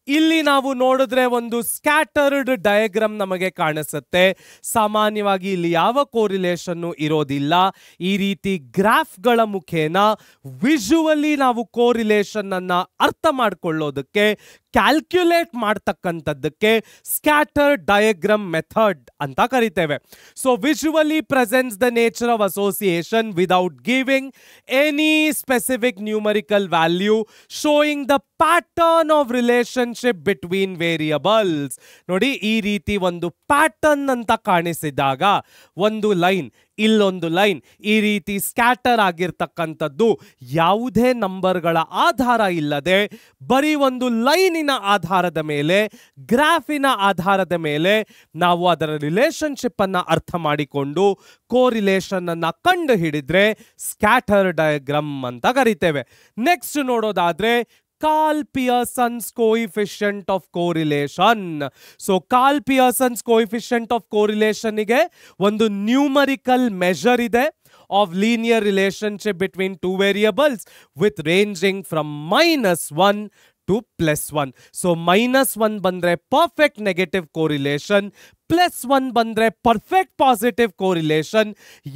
ಇಲ್ಲಿ ನಾವು ನೋಡಿದ್ರೆ ಒಂದು ಸ್ಕ್ಯಾಟರ್ಡ್ ಡಯಾಗ್ರಾಮ್ ನಮಗೆ ಕಾಣಿಸುತ್ತೆ. ಸಾಮಾನ್ಯವಾಗಿ ಇಲ್ಲಿ ಯಾವ ಕೋರಿಲೇಷನ್ ಇರೋದಿಲ್ಲ. ಈ ರೀತಿ ಗ್ರಾಫ್ಗಳ ಮುಖೇನ ವಿಜುವಲಿ ನಾವು ಕೋರಿಲೇಷನ್ ಅನ್ನ ಅರ್ಥ ಮಾಡಿಕೊಳ್ಳೋದಕ್ಕೆ, ಕ್ಯಾಲ್ಕ್ಯುಲೇಟ್ ಮಾಡ್ತಕ್ಕಂಥದ್ದಕ್ಕೆ ಸ್ಕ್ಯಾಟರ್ ಡಯಾಗ್ರಾಮ್ ಮೆಥಡ್ ಅಂತ ಕರಿತೇವೆ. So visually presents the nature of association without giving any specific numerical value, showing the pattern of relationship between variables. ನೋಡಿ, ಈ ರೀತಿ ಒಂದು ಪ್ಯಾಟರ್ನ್ ಅಂತ ಕಾಣಿಸಿದಾಗ ಒಂದು ಲೈನ್, ಇಲ್ಲೊಂದು ಲೈನ್, ಈ ರೀತಿ ಸ್ಕ್ಯಾಟರ್ ಆಗಿರ್ತಕ್ಕಂಥದ್ದು ಯಾವುದೇ ನಂಬರ್ಗಳ ಆಧಾರ ಇಲ್ಲದೆ ಬರೀ ಒಂದು ಲೈನಿನ ಆಧಾರದ ಮೇಲೆ, ಗ್ರಾಫಿನ ಆಧಾರದ ಮೇಲೆ ನಾವು ಅದರ ರಿಲೇಶನ್ಶಿಪ್ ಅನ್ನ ಅರ್ಥ ಮಾಡಿಕೊಂಡು ಕೋರಿಲೇಷನ್ ಅನ್ನ ಕಂಡು ಹಿಡಿದ್ರೆ ಸ್ಕ್ಯಾಟರ್ ಡಯಾಗ್ರಾಮ್ ಅಂತ ಕರಿತೇವೆ. ನೆಕ್ಸ್ಟ್ ನೋಡೋದಾದ್ರೆ Karl Pearson's coefficient of correlation. So Karl Pearson's coefficient of correlation ಗೆ ಒಂದು ನ್ಯೂಮರಿಕಲ್ ಮೆಜರ್ ಇದೆ. of linear relationship between two variables with ranging from -1 to +1. So -1 ಬಂದ್ರೆ perfect negative correlation, +1 ಬಂದ್ರೆ perfect positive correlation.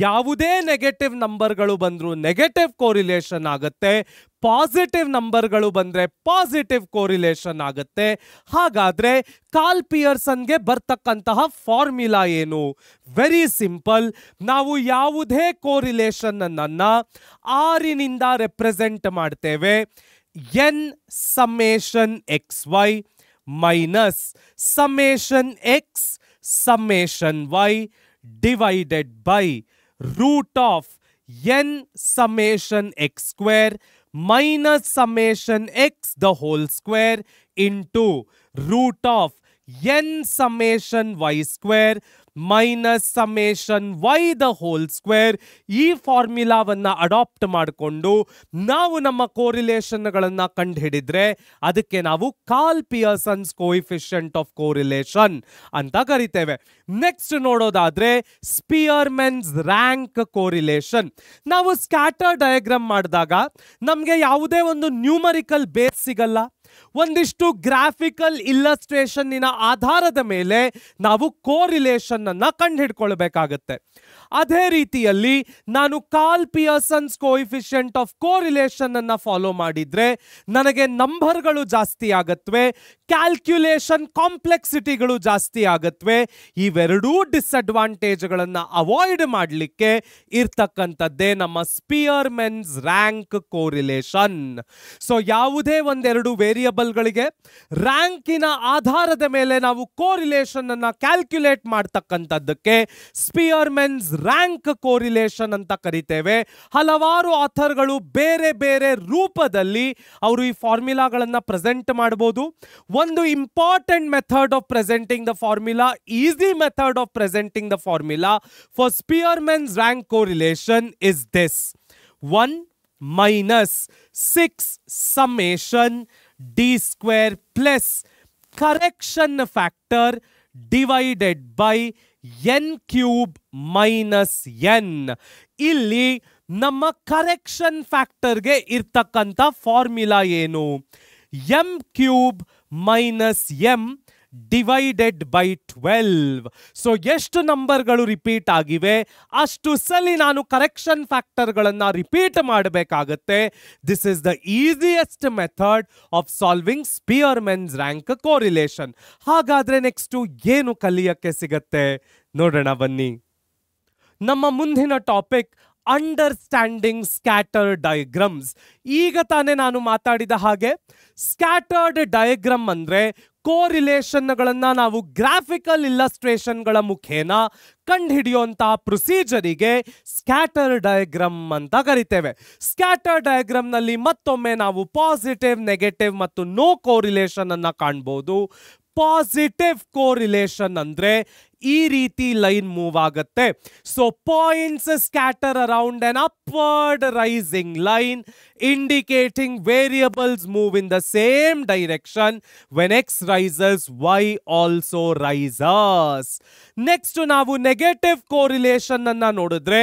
ಯಾವುದೇ negative ನಂಬರ್ಗಳು ಬಂದ್ರು negative correlation ಆಗುತ್ತೆ, positive ನಂಬರ್ಗಳು ಬಂದ್ರೆ positive correlation ಆಗುತ್ತೆ. ಹಾಗಾದ್ರೆ ಕಾರ್ಲ್ ಪಿಯರ್ಸನ್ಗೆ ಬರ್ತಕ್ಕಂತಹ ಫಾರ್ಮ್ಯುಲಾ ಏನು? Very simple. ನಾವು ಯಾವುದೇ ಕೋರಿಲೇಷನ್ ಅನ್ನ R ನಿಂದ ರೆಪ್ರೆಸೆಂಟ್ ಮಾಡ್ತೇವೆ. n summation xy minus summation x summation y divided by root of n summation x square minus summation x the whole square into root of n summation y square minus summation y the whole square. ಈ ಫಾರ್ಮುಲಾವನ್ನ adapt ಮಾಡಿಕೊಂಡು ನಾವು ನಮ್ಮ ಕೋರಿಲೇಷನ್ಗಳನ್ನ ಕಂಡುಹಿಡಿದ್ರೆ ಅದಕ್ಕೆ ನಾವು Karl Pearson's coefficient of correlation ಅಂತ ಕರಿತೇವೆ. Next ನೋಡೋದಾದ್ರೆ ಸ್ಪಿಯರ್ಮನ್ಸ್ ರ್ಯಾಂಕ್ ಕೋರಿಲೇಷನ್. ನಾವು ಸ್ಕ್ಯಾಟರ್ ಡಯಾಗ್ರಾಮ್ ಮಾಡಿದಾಗ ನಮಗೆ ಯಾವುದೇ ಒಂದು ನ್ಯೂಮರಿಕಲ್ ಬೇಸ್ ಸಿಗಲ್ಲ, ಒಂದಿಷ್ಟು ಗ್ರಾಫಿಕಲ್ ಇಲ್ಲಸ್ಟ್ರೇಷನ್ನಿನ ಆಧಾರದ ಮೇಲೆ ನಾವು ಕೋರಿಲೇಷನ್ ಅನ್ನ ಕಂಡುಹಿಡ್ಕೊಳ್ಬೇಕಾಗತ್ತೆ. ಅದೇ ರೀತಿಯಲ್ಲಿ ನಾನು Karl Pearson's coefficient of correlation ಅನ್ನ ಫಾಲೋ ಮಾಡಿದ್ರೆ ನನಗೆ ನಂಬರ್ಗಳು ಜಾಸ್ತಿ ಆಗತ್ವೆ, ಕ್ಯಾಲ್ಕ್ಯುಲೇಷನ್ ಕಾಂಪ್ಲೆಕ್ಸಿಟಿಗಳು ಜಾಸ್ತಿ ಆಗತ್ವೆ. ಇವೆರಡೂ ಡಿಸ್ಅಡ್ವಾಂಟೇಜ್ಗಳನ್ನ ಅವಾಯ್ಡ್ ಮಾಡಲಿಕ್ಕೆ ಇರ್ತಕ್ಕಂಥದ್ದೇ ನಮ್ಮ ಸ್ಪಿಯರ್ಮನ್ಸ್ ರ್ಯಾಂಕ್ ಕೋರಿಲೇಷನ್. ಸೊ ಯಾವುದೇ ಒಂದೆರಡು ವೇರಿಯಬಲ್ಗಳಿಗೆ ರ್ಯಾಂಕಿನ ಆಧಾರದ ಮೇಲೆ ನಾವು ಕೋರಿಲೇಷನ್ ಅನ್ನ ಕ್ಯಾಲ್ಕ್ಯುಲೇಟ್ ಮಾಡ್ತಕ್ಕಂಥದ್ದಕ್ಕೆ ಸ್ಪಿಯರ್ಮನ್ಸ್ ರ್ಯಾಂಕ್ ಕೋರಿಲೇಷನ್ ಅಂತ ಕರಿತೇವೆ. ಹಲವಾರು ಆಥರ್ಗಳು ಬೇರೆ ಬೇರೆ ರೂಪದಲ್ಲಿ ಅವರು ಈ ಫಾರ್ಮುಲಾಗಳನ್ನ ಪ್ರೆಸೆಂಟ್ ಮಾಡಬಹುದು. ಒಂದು important method of presenting the formula, easy method of presenting the formula for Spearman's rank correlation is this: 1 minus 6 summation d square plus correction factor divided by n cube minus n. ಇಲ್ಲಿ ನಮ್ಮ correction ಫ್ಯಾಕ್ಟರ್ಗೆ ಇರ್ತಕ್ಕಂಥ formula ಏನು? m cube minus m divided by 12. So ಎಷ್ಟು ನಂಬರ್ಗಳು repeat ಆಗಿವೆ ಅಷ್ಟು ಸಲ ನಾನು ಕರೆಕ್ಷನ್ ಫ್ಯಾಕ್ಟರ್ಗಳನ್ನ ರಿಪೀಟ್ ಮಾಡಬೇಕಾಗತ್ತೆ. This is the easiest method of solving Spearman's rank correlation. ಹಾಗಾದ್ರೆ ನೆಕ್ಸ್ಟ್ ಏನು ಕಲಿಯಕ್ಕೆ ಸಿಗತ್ತೆ ನೋಡೋಣ ಬನ್ನಿ. ನಮ್ಮ ಮುಂದಿನ ಟಾಪಿಕ್ ಅಂಡರ್ಸ್ಟ್ಯಾಂಡಿಂಗ್ ಸ್ಕ್ಯಾಟರ್ ಡಯಾಗ್ರಾಮ್ಸ್. ಈಗ ತಾನೇ ನಾನು ಮಾತಾಡಿದ ಹಾಗೆ ಸ್ಕ್ಯಾಟರ್ಡ್ ಡಯಾಗ್ರಾಮ್ ಅಂದ್ರೆ ಕೋರಿಲೇಷನ್ಗಳನ್ನ ನಾವು ಗ್ರಾಫಿಕಲ್ ಇಲ್ಲಸ್ಟ್ರೇಷನ್ಗಳ ಮುಖೇನ ಕಂಡುಹಿಡಿಯುವಂತಹ ಪ್ರೊಸೀಜರಿಗೆ ಸ್ಕ್ಯಾಟರ್ ಡಯಾಗ್ರಾಮ್ ಅಂತ ಕರಿತೇವೆ. ಸ್ಕ್ಯಾಟರ್ ಡಯಾಗ್ರಾಮ್ ನಲ್ಲಿ ಮತ್ತೊಮ್ಮೆ ನಾವು ಪಾಸಿಟಿವ್, ನೆಗೆಟಿವ್ ಮತ್ತು ನೋ ಕೋರಿಲೇಷನ್ ಅನ್ನ ಕಾಣಬಹುದು. ಪಾಸಿಟಿವ್ ಕೋರಿಲೇಷನ್ ಅಂದ್ರೆ ಈ ರೀತಿ ಲೈನ್ ಮೂವ್ ಆಗುತ್ತೆ. So points scatter around an upward rising line indicating variables move in the same direction. When x rises, y also rises. Next ನಾವು ನೆಗೆಟಿವ್ ಕೋರಿಲೇಷನ್ ಅನ್ನ ನೋಡಿದ್ರೆ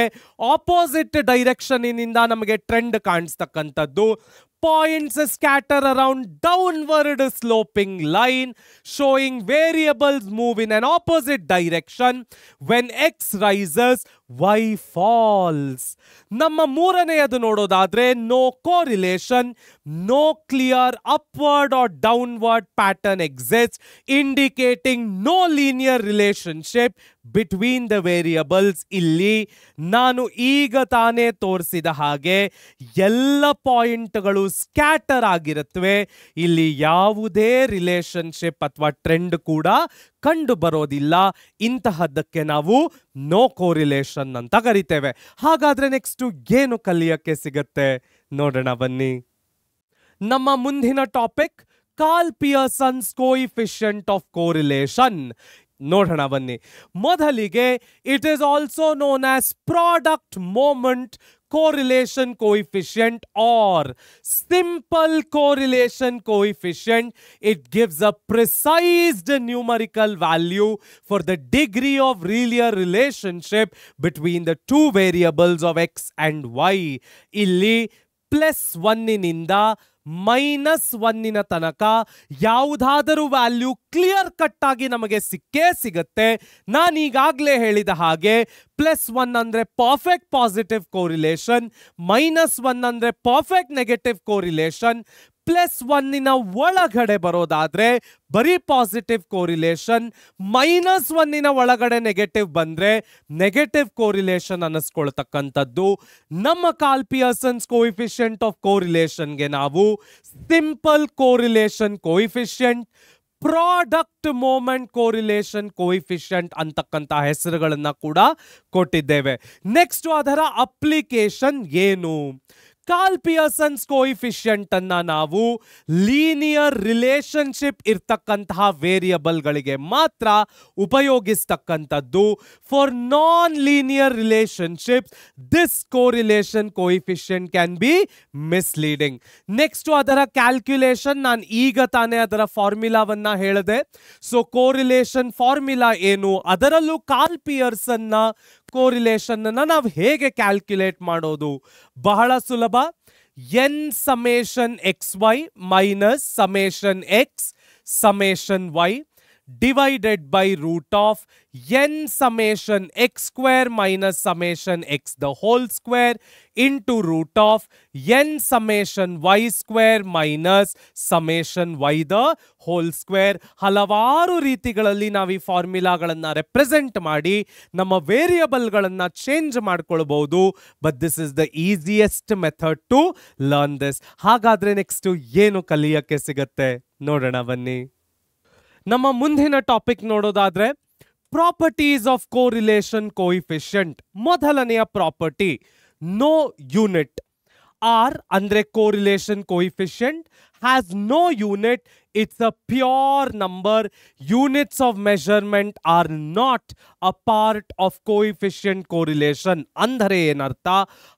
ಆಪೋಸಿಟ್ ಡೈರೆಕ್ಷನ್ ನಿಂದ ನಮಗೆ trend ಕಾಣಿಸ್ತಕ್ಕಂಥದ್ದು. Points scatter around downward sloping line showing variables move in an opposite direction. When x rises, y falls. ನಮ್ಮ ಮೂರನೆಯದು ನೋಡೋದಾದ್ರೆ no correlation, no clear upward or downward pattern exist indicating no linear relationship between the variables. ಇಲ್ಲಿ ನಾನು ಈಗ ತಾನೇ ತೋರಿಸಿದ ಹಾಗೆ ಎಲ್ಲ ಪಾಯಿಂಟ್ಗಳು ಸ್ಕ್ಯಾಟರ್ ಆಗಿರುತ್ತವೆ. ಇಲ್ಲಿ ಯಾವುದೇ ರಿಲೇಶನ್ಶಿಪ್ ಅಥವಾ ಟ್ರೆಂಡ್ ಕೂಡ ಕಂಡು ಬರೋದಿಲ್ಲ. ಇಂತಹದ್ದಕ್ಕೆ ನಾವು ನೋ ಕೋರಿಲೇಷನ್ ಅಂತ ಕರಿತೇವೆ. ಹಾಗಾದ್ರೆ ನೆಕ್ಸ್ಟ್ ಏನು ಕಲಿಯಕ್ಕೆ ಸಿಗತ್ತೆ ನೋಡೋಣ ಬನ್ನಿ. ನಮ್ಮ ಮುಂದಿನ topic Karl Pearson's coefficient of correlation. ನೋಡೋಣ ಬನ್ನಿ. ಮೊದಲಿಗೆ it is also known as product moment correlation coefficient or simple correlation coefficient. It gives a precise numerical value for the degree of linear relationship between the two variables of x and y. ಇಲ್ಲಿ +1 ನಿಂದ -1 ತನಕ ಯಾವುದಾದರೂ value clear cut ಆಗಿ ನಮಗೆ ಸಿಕ್ಕೇ ಸಿಗುತ್ತೆ. ನಾನು ಈಗಾಗಲೇ ಹೇಳಿದ ಹಾಗೆ +1 ಅಂದ್ರೆ ಪರ್ಫೆಕ್ಟ್ ಪಾಸಿಟಿವ್ ಕೋರಿಲೇಷನ್, -1 ಅಂದ್ರೆ ಪರ್ಫೆಕ್ಟ್ ನೆಗೆಟಿವ್ ಕೋರಿಲೇಷನ್. +1 ಒಳಗಡೆ ಬರೋದಾದ್ರೆ ಬರೀ ಪಾಸಿಟಿವ್ ಕೋರಿಲೇಷನ್, -1 ಒಳಗಡೆ ನೆಗೆಟಿವ್ ಬಂದ್ರೆ ನೆಗೆಟಿವ್ ಕೋರಿಲೇಷನ್ ಅನ್ನಿಸ್ಕೊಳ್ತಕ್ಕಂಥದ್ದು. ನಮ್ಮ ಕಾರ್ಲ್ ಪಿಯರ್ಸನ್ಸ್ ಕೋಎಫಿಷಿಯಂಟ್ ಆಫ್ ಕೋರಿಲೇಷನ್ಗೆ ನಾವು simple correlation coefficient, product moment correlation coefficient ಅಂತಕ್ಕಂಥ ಹೆಸರುಗಳನ್ನ ಕೂಡ ಕೊಟ್ಟಿದ್ದೇವೆ. ನೆಕ್ಸ್ಟ್ ಅದರ ಅಪ್ಲಿಕೇಶನ್ ಏನು? ಕಾರ್ಲ್ ಪಿಯರ್ಸನ್ಸ್ ಕೋಎಫಿಷಿಯಂಟ್ ಅನ್ನ ನಾವು ಲೀನಿಯರ್ ರಿಲೇಶನ್ಶಿಪ್ ಇರ್ತಕ್ಕಂತಹ ವೇರಿಯಬಲ್ಗಳಿಗೆ ಮಾತ್ರ ಉಪಯೋಗಿಸ್ತಕ್ಕಂಥದ್ದು. For non linear relationship this correlation coefficient can be misleading. Next ಅದರ ಕ್ಯಾಲ್ಕ್ಯುಲೇಷನ್, ನಾನು ಈಗ ತಾನೇ ಅದರ ಫಾರ್ಮುಲಾವನ್ನ ಹೇಳಿದೆ. ಸೊ ಕೋರಿಲೇಷನ್ ಫಾರ್ಮುಲಾ ಏನು, ಅದರಲ್ಲೂ ಕಾರ್ಲ್ ಪಿಯರ್ಸನ್ ನ ಕೋರಿಲೇಷನ್ ಅನ್ನ ನಾವು ಹೇಗೆ ಕ್ಯಾಲ್ಕ್ಯುಲೇಟ್ ಮಾಡೋದು? ಬಹಳ ಸುಲಭ. n summation xy minus summation x summation y divided by root of n summation x square minus summation x the whole square into root of n summation y square minus summation y the whole square. ಹಲವಾರು ರೀತಿಗಳಲ್ಲಿ ನಾವು ಈ ಫಾರ್ಮುಲಾಗಳನ್ನು represent ಮಾಡಿ ನಮ್ಮ ವೇರಿಯಬಲ್ಗಳನ್ನು change ಮಾಡ್ಕೊಳ್ಬಹುದು. But this is the easiest method to learn this. ಹಾಗಾದ್ರೆ next ಏನು ಕಲಿಯಕ್ಕೆ ಸಿಗತ್ತೆ ನೋಡೋಣ ಬನ್ನಿ. ನಮ್ಮ ಮುಂದಿನ ಟಾಪಿಕ್ ನೋಡೋದಾದ್ರೆ ಪ್ರಾಪರ್ಟೀಸ್ ಆಫ್ ಕೋರಿಲೇಷನ್ ಕೋಎಫಿಷಿಯಂಟ್. ಮೊದಲನೆಯ ಪ್ರಾಪರ್ಟಿ, ನೋ ಯೂನಿಟ್. ಆರ್ ಅಂದ್ರೆ correlation coefficient has no unit. It's a pure number. Units of measurement are not a part of coefficient correlation. ಅಂದರೆ ಏನರ್ಥ?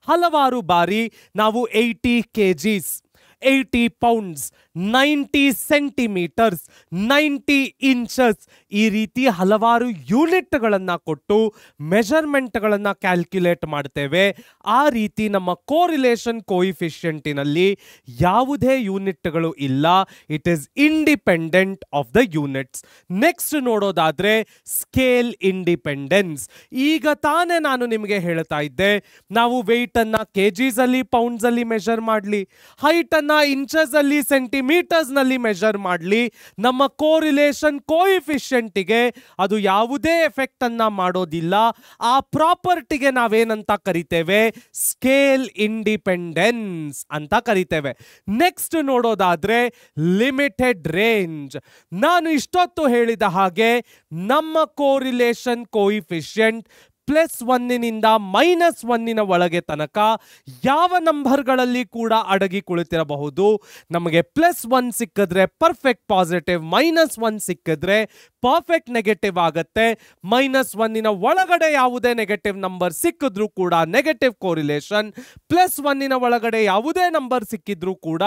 ಹಲವಾರು ಬಾರಿ ನಾವು 80 kgs, 80 pounds, 90 centimeters, 90 inches ಈ ರೀತಿ ಹಲವಾರು ಯೂನಿಟ್ಗಳನ್ನು ಕೊಟ್ಟು ಮೆಜರ್ಮೆಂಟ್ಗಳನ್ನು ಕ್ಯಾಲ್ಕ್ಯುಲೇಟ್ ಮಾಡ್ತೇವೆ. ಆ ರೀತಿ ನಮ್ಮ ಕೋರಿಲೇಷನ್ ಕೋಎಫಿಷಿಯಂಟಿನಲ್ಲಿ ಯಾವುದೇ ಯೂನಿಟ್ಗಳು ಇಲ್ಲ. It is independent of the units. Next ನೋಡೋದಾದ್ರೆ ಸ್ಕೇಲ್ ಇಂಡಿಪೆಂಡೆನ್ಸ್. ಈಗ ತಾನೇ ನಾನು ನಿಮಗೆ ಹೇಳ್ತಾ ಇದ್ದೆ, ನಾವು ವೆಯ್ಟ್ ಅನ್ನ ಕೆಜಿಸ್ ಅಲ್ಲಿ, ಪೌಂಡ್ಸ್ ಅಲ್ಲಿ ಮೆಜರ್ ಮಾಡಲಿ, ಹೈಟ್ ಅನ್ನ ಇಂಚಸ್ ಅಲ್ಲಿ, ಸೆಂಟಿಮೀಟರ್ಸ್ ನಲ್ಲಿ ಮೆಜರ್ ಮಾಡಲಿ, ನಮ್ಮ ಕೋರಿಲೇಷನ್ ಕೋಎಫಿಷಿಯಂಟಿಗೆ ಅದು ಯಾವುದೇ ಎಫೆಕ್ಟ್ ಅನ್ನ ಮಾಡೋದಿಲ್ಲ. ಆ ಪ್ರಾಪರ್ಟಿಗೆ ನಾವೇನಂತ ಕರಿತೇವೆ? ಸ್ಕೇಲ್ ಇಂಡಿಪೆಂಡೆನ್ಸ್ ಅಂತ ಕರಿತೇವೆ. ನೆಕ್ಸ್ಟ್ ನೋಡೋದಾದ್ರೆ ಲಿಮಿಟೆಡ್ ರೇಂಜ್. ನಾನು ಇಷ್ಟೊತ್ತು ಹೇಳಿದ ಹಾಗೆ ನಮ್ಮ ಕೋರಿಲೇಷನ್ ಕೋಎಫಿಷಿಯಂಟ್ +1 ನಿಂದ -1 ಒಳಗೆ ತನಕ ಯಾವ ನಂಬರ್ಗಳಲ್ಲಿ ಕೂಡ ಅಡಗಿ ಕುಳಿತಿರಬಹುದು. ನಮಗೆ +1 ಸಿಕ್ಕಿದ್ರೆ ಪರ್ಫೆಕ್ಟ್ ಪಾಸಿಟಿವ್, -1 ಸಿಕ್ಕಿದ್ರೆ ಪರ್ಫೆಕ್ಟ್ ನೆಗೆಟಿವ್ ಆಗುತ್ತೆ. -1 ಒಳಗಡೆ ಯಾವುದೇ ನೆಗೆಟಿವ್ ನಂಬರ್ ಸಿಕ್ಕಿದ್ರೂ ಕೂಡ ನೆಗೆಟಿವ್ ಕೋರಿಲೇಷನ್, +1 ಒಳಗಡೆ ಯಾವುದೇ ನಂಬರ್ ಸಿಕ್ಕಿದ್ರೂ ಕೂಡ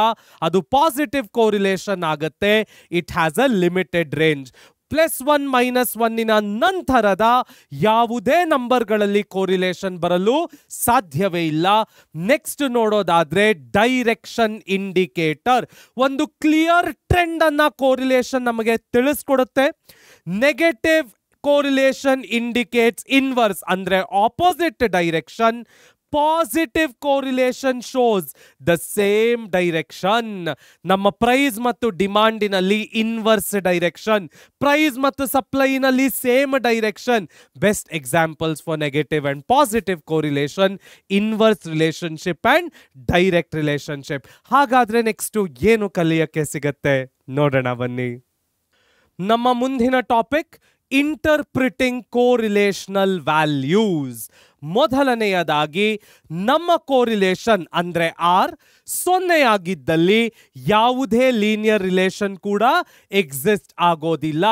ಅದು ಪಾಸಿಟಿವ್ ಕೋರಿಲೇಷನ್ ಆಗುತ್ತೆ. It has a limited range. +1 -1 ನಂತರದ ಯಾವುದೇ ನಂಬರ್ಗಳಲ್ಲಿ ಕೋರಿಲೇಷನ್ ಬರಲು ಸಾಧ್ಯವೇ ಇಲ್ಲ. ನೆಕ್ಸ್ಟ್ ನೋಡೋದಾದ್ರೆ ಡೈರೆಕ್ಷನ್ ಇಂಡಿಕೇಟರ್. ಒಂದು ಕ್ಲಿಯರ್ ಟ್ರೆಂಡ್ ಅನ್ನ ಕೋರಿಲೇಷನ್ ನಮಗೆ ತಿಳಿಸ್ಕೊಡುತ್ತೆ. ನೆಗೆಟಿವ್ ಕೋರಿಲೇಷನ್ ಇಂಡಿಕೇಟ್ಸ್ ಇನ್ವರ್ಸ್ ಅಂದ್ರೆ opposite direction. Positive correlation shows the same direction. ನಮ್ಮ ಪ್ರೈಸ್ ಮತ್ತು ಡಿಮಾಂಡಿನಲ್ಲಿ ಇನ್ವರ್ಸ್ ಡೈರೆಕ್ಷನ್, ಪ್ರೈಸ್ ಮತ್ತು ಸಪ್ಲೈನಲ್ಲಿ same direction. Best examples for negative and positive correlation, inverse relationship and direct relationship. ಹಾಗಾದ್ರೆ next ಏನು ಕಲಿಯಕ್ಕೆ ಸಿಗತ್ತೆ ನೋಡೋಣ ಬನ್ನಿ. ನಮ್ಮ ಮುಂದಿನ ಟಾಪಿಕ್ ಇಂಟರ್ಪ್ರಿಟಿಂಗ್ ಕೋರಿಲೇಷನಲ್ ವ್ಯಾಲ್ಯೂಸ್. ಮೊದಲನೆಯದಾಗಿ ನಮ್ಮ ಕೋರಿಲೇಷನ್ ಅಂದ್ರೆ ಆರ್ 0 ಆಗಿದ್ದಲ್ಲಿ ಯಾವುದೇ ಲೀನಿಯರ್ ರಿಲೇಷನ್ ಕೂಡ ಎಕ್ಸಿಸ್ಟ್ ಆಗೋದಿಲ್ಲ.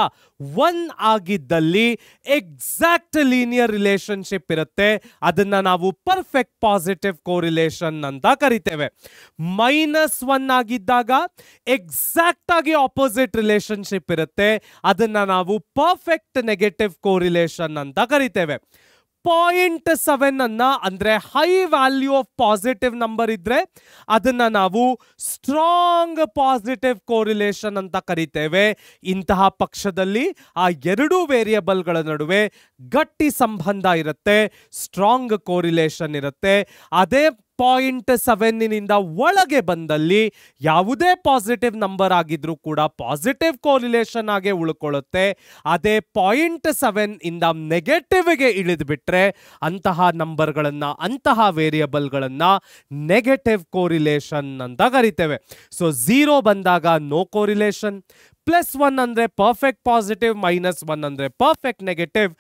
1 ಆಗಿದ್ದಲ್ಲಿ ಎಕ್ಸಾಕ್ಟ್ ಲೀನಿಯರ್ ರಿಲೇಶನ್ಶಿಪ್ ಇರುತ್ತೆ, ಅದನ್ನ ನಾವು ಪರ್ಫೆಕ್ಟ್ ಪಾಸಿಟಿವ್ ಕೋರಿಲೇಷನ್ ಅಂತ ಕರಿತೇವೆ. -1 ಆಗಿದ್ದಾಗ ಎಕ್ಸಾಕ್ಟ್ ಆಗಿ ಆಪೋಸಿಟ್ ರಿಲೇಶನ್ಶಿಪ್ ಇರುತ್ತೆ, ಅದನ್ನ ನಾವು ಪರ್ಫೆಕ್ಟ್ ನೆಗೆಟಿವ್ ಕೋರಿಲೇಷನ್ ಅಂತ ಕರಿತೇವೆ. 0.7 ಅನ್ನ ಅಂದ್ರೆ high value of positive number ಇದ್ರೆ ಅದನ್ನ ನಾವು ಸ್ಟ್ರಾಂಗ್ ಪಾಸಿಟಿವ್ ಕೋರಿಲೇಷನ್ ಅಂತ ಕರಿತೇವೆ. ಇಂತಹ ಪಕ್ಷದಲ್ಲಿ ಆ ಎರಡೂ ವೇರಿಯಬಲ್ಗಳ ನಡುವೆ ಗಟ್ಟಿ ಸಂಬಂಧ ಇರುತ್ತೆ, ಸ್ಟ್ರಾಂಗ್ ಕೋರಿಲೇಷನ್ ಇರುತ್ತೆ. ಅದೇ 0.7 ಒಳಗೆ ಬಂದಲ್ಲಿ ಯಾವುದೇ ಪಾಸಿಟಿವ್ ನಂಬರ್ ಆಗಿದ್ರೂ ಕೂಡ ಪಾಸಿಟಿವ್ ಕೋರಿಲೇಷನ್ ಆಗಿ ಉಳ್ಕೊಳ್ಳುತ್ತೆ. ಅದೇ 0.7 ನೆಗೆಟಿವ್ಗೆ ಇಳಿದು ಬಿಟ್ರೆ ಅಂತಹ ನಂಬರ್ಗಳನ್ನ, ಅಂತಹ ವೇರಿಯಬಲ್ಗಳನ್ನ ನೆಗೆಟಿವ್ ಕೋರಿಲೇಷನ್ ಅಂತ ಕರಿತೇವೆ. ಸೊ 0 ಬಂದಾಗ ನೋ ಕೋರಿಲೇಷನ್, +1 ಅಂದ್ರೆ ಪರ್ಫೆಕ್ಟ್ ಪಾಸಿಟಿವ್, -1 ಅಂದ್ರೆ ಪರ್ಫೆಕ್ಟ್ ನೆಗೆಟಿವ್.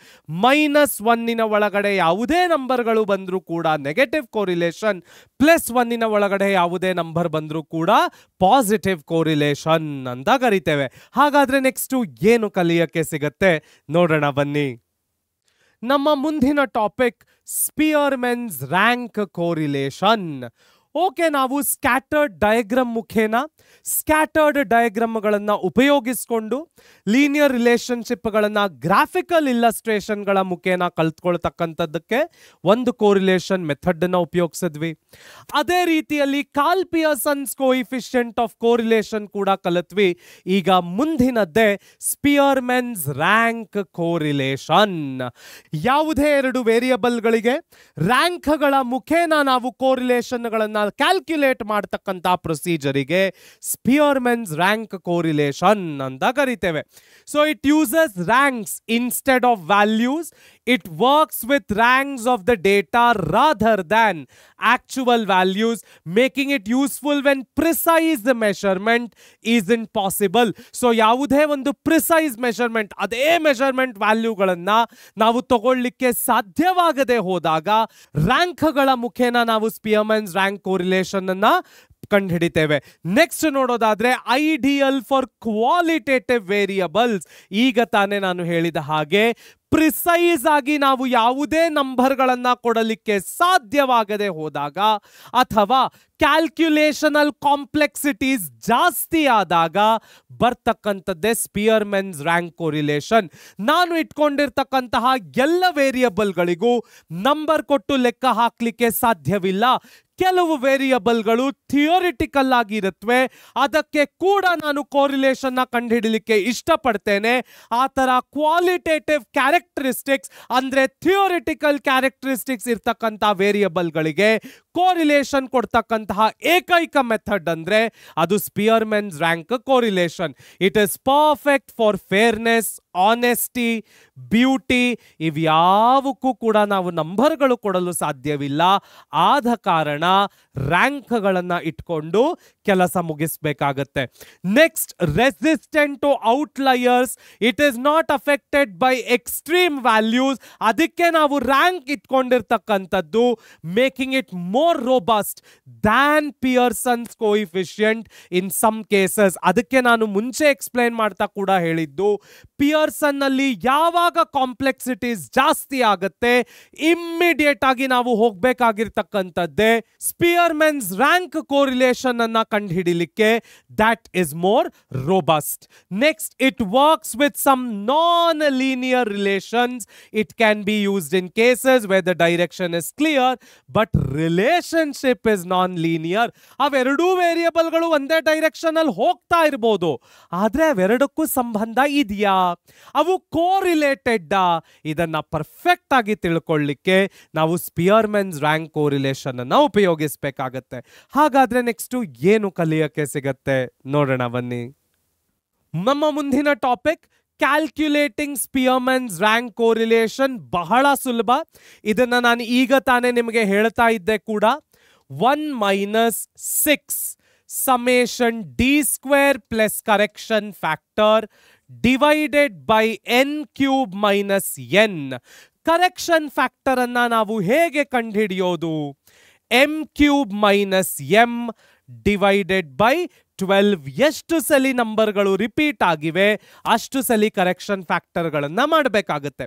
-1 ಒಳಗಡೆ ಯಾವುದೇ ನಂಬರ್ಗಳು ಬಂದರೂ ಕೂಡ ನೆಗೆಟಿವ್ ಕೋರಿಲೇಷನ್, +1 ಒಳಗಡೆ ಯಾವುದೇ ನಂಬರ್ ಬಂದರೂ ಕೂಡ ಪಾಸಿಟಿವ್ ಕೋರಿಲೇಷನ್ ಅಂತ ಕರಿತೇವೆ. ಹಾಗಾದ್ರೆ ನೆಕ್ಸ್ಟ್ ಏನು ಕಲಿಯಕ್ಕೆ ಸಿಗತ್ತೆ ನೋಡೋಣ ಬನ್ನಿ. ನಮ್ಮ ಮುಂದಿನ ಟಾಪಿಕ್ ಸ್ಪಿಯರ್ಮನ್ಸ್ ರ್ಯಾಂಕ್ ಕೋರಿಲೇಷನ್. ಓಕೆ, ನಾವು ಸ್ಕ್ಯಾಟರ್ಡ್ ಡಯಾಗ್ರಾಮ್ ಮುಖೇನ ಸ್ಕ್ಯಾಟರ್ಡ್ ಡಯಾಗ್ರಾಮ್ಗಳನ್ನು ಉಪಯೋಗಿಸಿಕೊಂಡು ಲೀನಿಯರ್ ರಿಲೇಶನ್ಶಿಪ್ಗಳನ್ನು ಗ್ರಾಫಿಕಲ್ ಇಲ್ಲಸ್ಟ್ರೇಷನ್ಗಳ ಮುಖೇನ ಕಲ್ತ್ಕೊಳ್ತಕ್ಕಂಥದ್ದಕ್ಕೆ ಒಂದು ಕೋರಿಲೇಷನ್ ಮೆಥಡನ್ನು ಉಪಯೋಗಿಸಿದ್ವಿ. ಅದೇ ರೀತಿಯಲ್ಲಿ Karl Pearson's coefficient of correlation ಕೂಡ ಕಲಿತ್ವಿ. ಈಗ ಮುಂದಿನದ್ದೇ ಸ್ಪಿಯರ್ಮನ್ಸ್ ರ್ಯಾಂಕ್ ಕೋರಿಲೇಷನ್. ಯಾವುದೇ ಎರಡು ವೇರಿಯಬಲ್ಗಳಿಗೆ ರ್ಯಾಂಕ್ಗಳ ಮುಖೇನ ನಾವು ಕೋರಿಲೇಷನ್ಗಳನ್ನು ಕ್ಯಾಲ್ಕ್ಯುಲೇಟ್ ಮಾಡತಕ್ಕಂತ ಪ್ರೊಸೀಜರಿಗೆ ಸ್ಪಿಯರ್ಮನ್ಸ್ ರ್ಯಾಂಕ್ ಕೋರಿಲೇಷನ್ ಅಂತ ಕರಿತೇವೆ. So it uses ranks instead of values. It works with ranks of the data rather than actual values, making it useful when precise measurement is in possible. So ಯಾವುದೇ ಒಂದು precise measurement, ಅದೇ measurement ವ್ಯಾಲ್ಯೂಗಳನ್ನ ನಾವು ತಗೊಳ್ಳಿಕ್ಕೆ ಸಾಧ್ಯವಾಗದೆ ಹೋದಾಗ ರ್ಯಾಂಕ್ಗಳ ಮುಖೇನ ನಾವು Spearman's rank correlation ಅನ್ನ ಕಂಡುಹಿಡಿತೇವೆ. ನೆಕ್ಸ್ಟ್ ನೋಡೋದಾದ್ರೆ ಐಡಿಯಲ್ ಫಾರ್ ಕ್ವಾಲಿಟೇಟಿವ್ ವೇರಿಯಬಲ್ಸ್. ಈಗ ತಾನೇ ನಾನು ಹೇಳಿದ ಹಾಗೆ ಪ್ರಿಸೈಸ್ ಆಗಿ ನಾವು ಯಾವುದೇ ನಂಬರ್ಗಳನ್ನ ಕೊಡಲಿಕ್ಕೆ ಸಾಧ್ಯವಾಗದೆ ಹೋದಾಗ ಅಥವಾ ಕ್ಯಾಲ್ಕ್ಯುಲೇಷನಲ್ ಕಾಂಪ್ಲೆಕ್ಸಿಟೀಸ್ ಜಾಸ್ತಿ ಆದಾಗ ಬರ್ತಕ್ಕಂಥದ್ದೇ ಸ್ಪಿಯರ್ಮನ್ಸ್ ರ್ಯಾಂಕ್ ಕೋರಿಲೇಷನ್. ನಾನು ಇಟ್ಕೊಂಡಿರ್ತಕ್ಕಂತಹ ಎಲ್ಲ ವೇರಿಯಬಲ್ಗಳಿಗೂ ನಂಬರ್ ಕೊಟ್ಟು ಲೆಕ್ಕ ಹಾಕ್ಲಿಕ್ಕೆ ಸಾಧ್ಯವಿಲ್ಲ. ಕೆಲವು ವೇರಿಯಬಲ್ಗಳು ಥಿಯೋರಿಟಿಕಲ್ ಆಗಿರುತ್ತವೆ, ಅದಕ್ಕೆ ಕೂಡ ನಾನು ಕೋರಿಲೇಷನ್ ಕಂಡುಹಿಡಲಿಕ್ಕೆ ಇಷ್ಟಪಡ್ತೇನೆ. ಆ ತರ ಕ್ವಾಲಿಟೇಟಿವ್ ಕ್ಯಾರೆಕ್ಟರಿಸ್ಟಿಕ್ಸ್ ಅಂದ್ರೆ ಥಿಯೋರಿಟಿಕಲ್ ಕ್ಯಾರೆಕ್ಟರಿಸ್ಟಿಕ್ಸ್ ಇರ್ತಕ್ಕಂಥ ವೇರಿಯಬಲ್ಗಳಿಗೆ ಕೋರಿಲೇಷನ್ ಕೊಡ್ತಕ್ಕಂತಹ ಏಕೈಕ ಮೆಥಡ್ ಅಂದ್ರೆ ಅದು Spearman's rank correlation. It is perfect for fairness, honesty, beauty. ಇವ್ಯಾವಕ್ಕೂ ಕೂಡ ನಾವು ನಂಬರ್ಗಳು ಕೊಡಲು ಸಾಧ್ಯವಿಲ್ಲ. ಆದ ಕಾರಣ ರ್ಯಾಂಕ್ಗಳನ್ನ ಇಟ್ಕೊಂಡು ಕೆಲಸ ಮುಗಿಸಬೇಕಾಗತ್ತೆ. Next, resistant to outliers. It is not affected by extreme values. ಅದಕ್ಕೆ ನಾವು ರ್ಯಾಂಕ್ ಇಟ್ಕೊಂಡಿರ್ತಕ್ಕಂಥದ್ದು, making it more robust than Pearson's coefficient in some cases. ಅದಕ್ಕೆ ನಾನು ಮುಂಚೆ ಎಕ್ಸ್ಪ್ಲೈನ್ ಮಾಡ್ತಾ ಕೂಡ ಹೇಳಿದ್ದು, ಪಿಯರ್ಸನ್ ನಲ್ಲಿ ಯಾವಾಗ ಕಾಂಪ್ಲೆಕ್ಸಿಟೀಸ್ ಜಾಸ್ತಿ ಆಗುತ್ತೆ ಇಮ್ಮಿಡಿಯೇಟ್ ಆಗಿ ನಾವು ಹೋಗ್ಬೇಕಾಗಿರ್ತಕ್ಕಂಥದ್ದೇ ಸ್ಪಿಯರ್ಮನ್ಸ್ ರ್ಯಾಂಕ್ ಕೋರಿಲೇಷನ್ ಅನ್ನ ಕಂಡುಹಿಡಿಲಿಕ್ಕೆ. That is more robust. Next, it works with some non linear relations. It can be used in cases where the direction is clear but relationship is non linear. ಅವೆರಡೂ ವೇರಿಯಬಲ್ಗಳು ಒಂದೇ direction ಅಲ್ಲಿ ಹೋಗ್ತಾ ಇರಬಹುದು, ಆದ್ರೆ ಅವೆರಡಕ್ಕೂ ಸಂಬಂಧ ಇದೆಯಾ, ಅವು ಕೋರಿಲೇಟೆಡ್. ಇದನ್ನ ಪರ್ಫೆಕ್ಟ್ ಆಗಿ ತಿಳ್ಕೊಳ್ಳಿಕ್ಕೆ ನಾವು ಸ್ಪಿಯರ್ಮನ್ಸ್ ರ್ಯಾಂಕ್ ಕೋರಿಲೇಷನ್ ಅನ್ನ ಉಪಯೋಗಿಸಬೇಕಾಗತ್ತೆ. ಹಾಗಾದ್ರೆ ನೆಕ್ಸ್ಟ್ ಏನು ಕಲಿಯಕ್ಕೆ ಸಿಗತ್ತೆ ನೋಡೋಣ ಬನ್ನಿ. ನಮ್ಮ ಮುಂದಿನ ಟಾಪಿಕ್ ಕ್ಯಾಲ್ಕ್ಯುಲೇಟಿಂಗ್ ಸ್ಪಿಯರ್ಮನ್ಸ್ ರ್ಯಾಂಕ್ ಕೋರಿಲೇಷನ್. ಬಹಳ ಸುಲಭ. ಇದನ್ನ ನಾನು ಈಗ ತಾನೇ ನಿಮಗೆ ಹೇಳ್ತಾ ಇದ್ದೆ ಕೂಡ. 1 - 6 summation d² plus correction factor divided by n³ - n. Correction factor ಅನ್ನ ನಾವು ಹೇಗೆ ಕಂಡುಹಿಡಿಯೋದು? m³ - m ಡಿವೈಡೆಡ್ ಬೈ 12 ಎಷ್ಟು ಸಲಿ ನಂಬರ್ಗಳು ರಿಪೀಟ್ ಆಗಿವೆ ಅಷ್ಟು ಸಲಿ ಕರೆಕ್ಷನ್ ಫ್ಯಾಕ್ಟರ್ಗಳನ್ನ ಮಾಡಬೇಕಾಗುತ್ತೆ.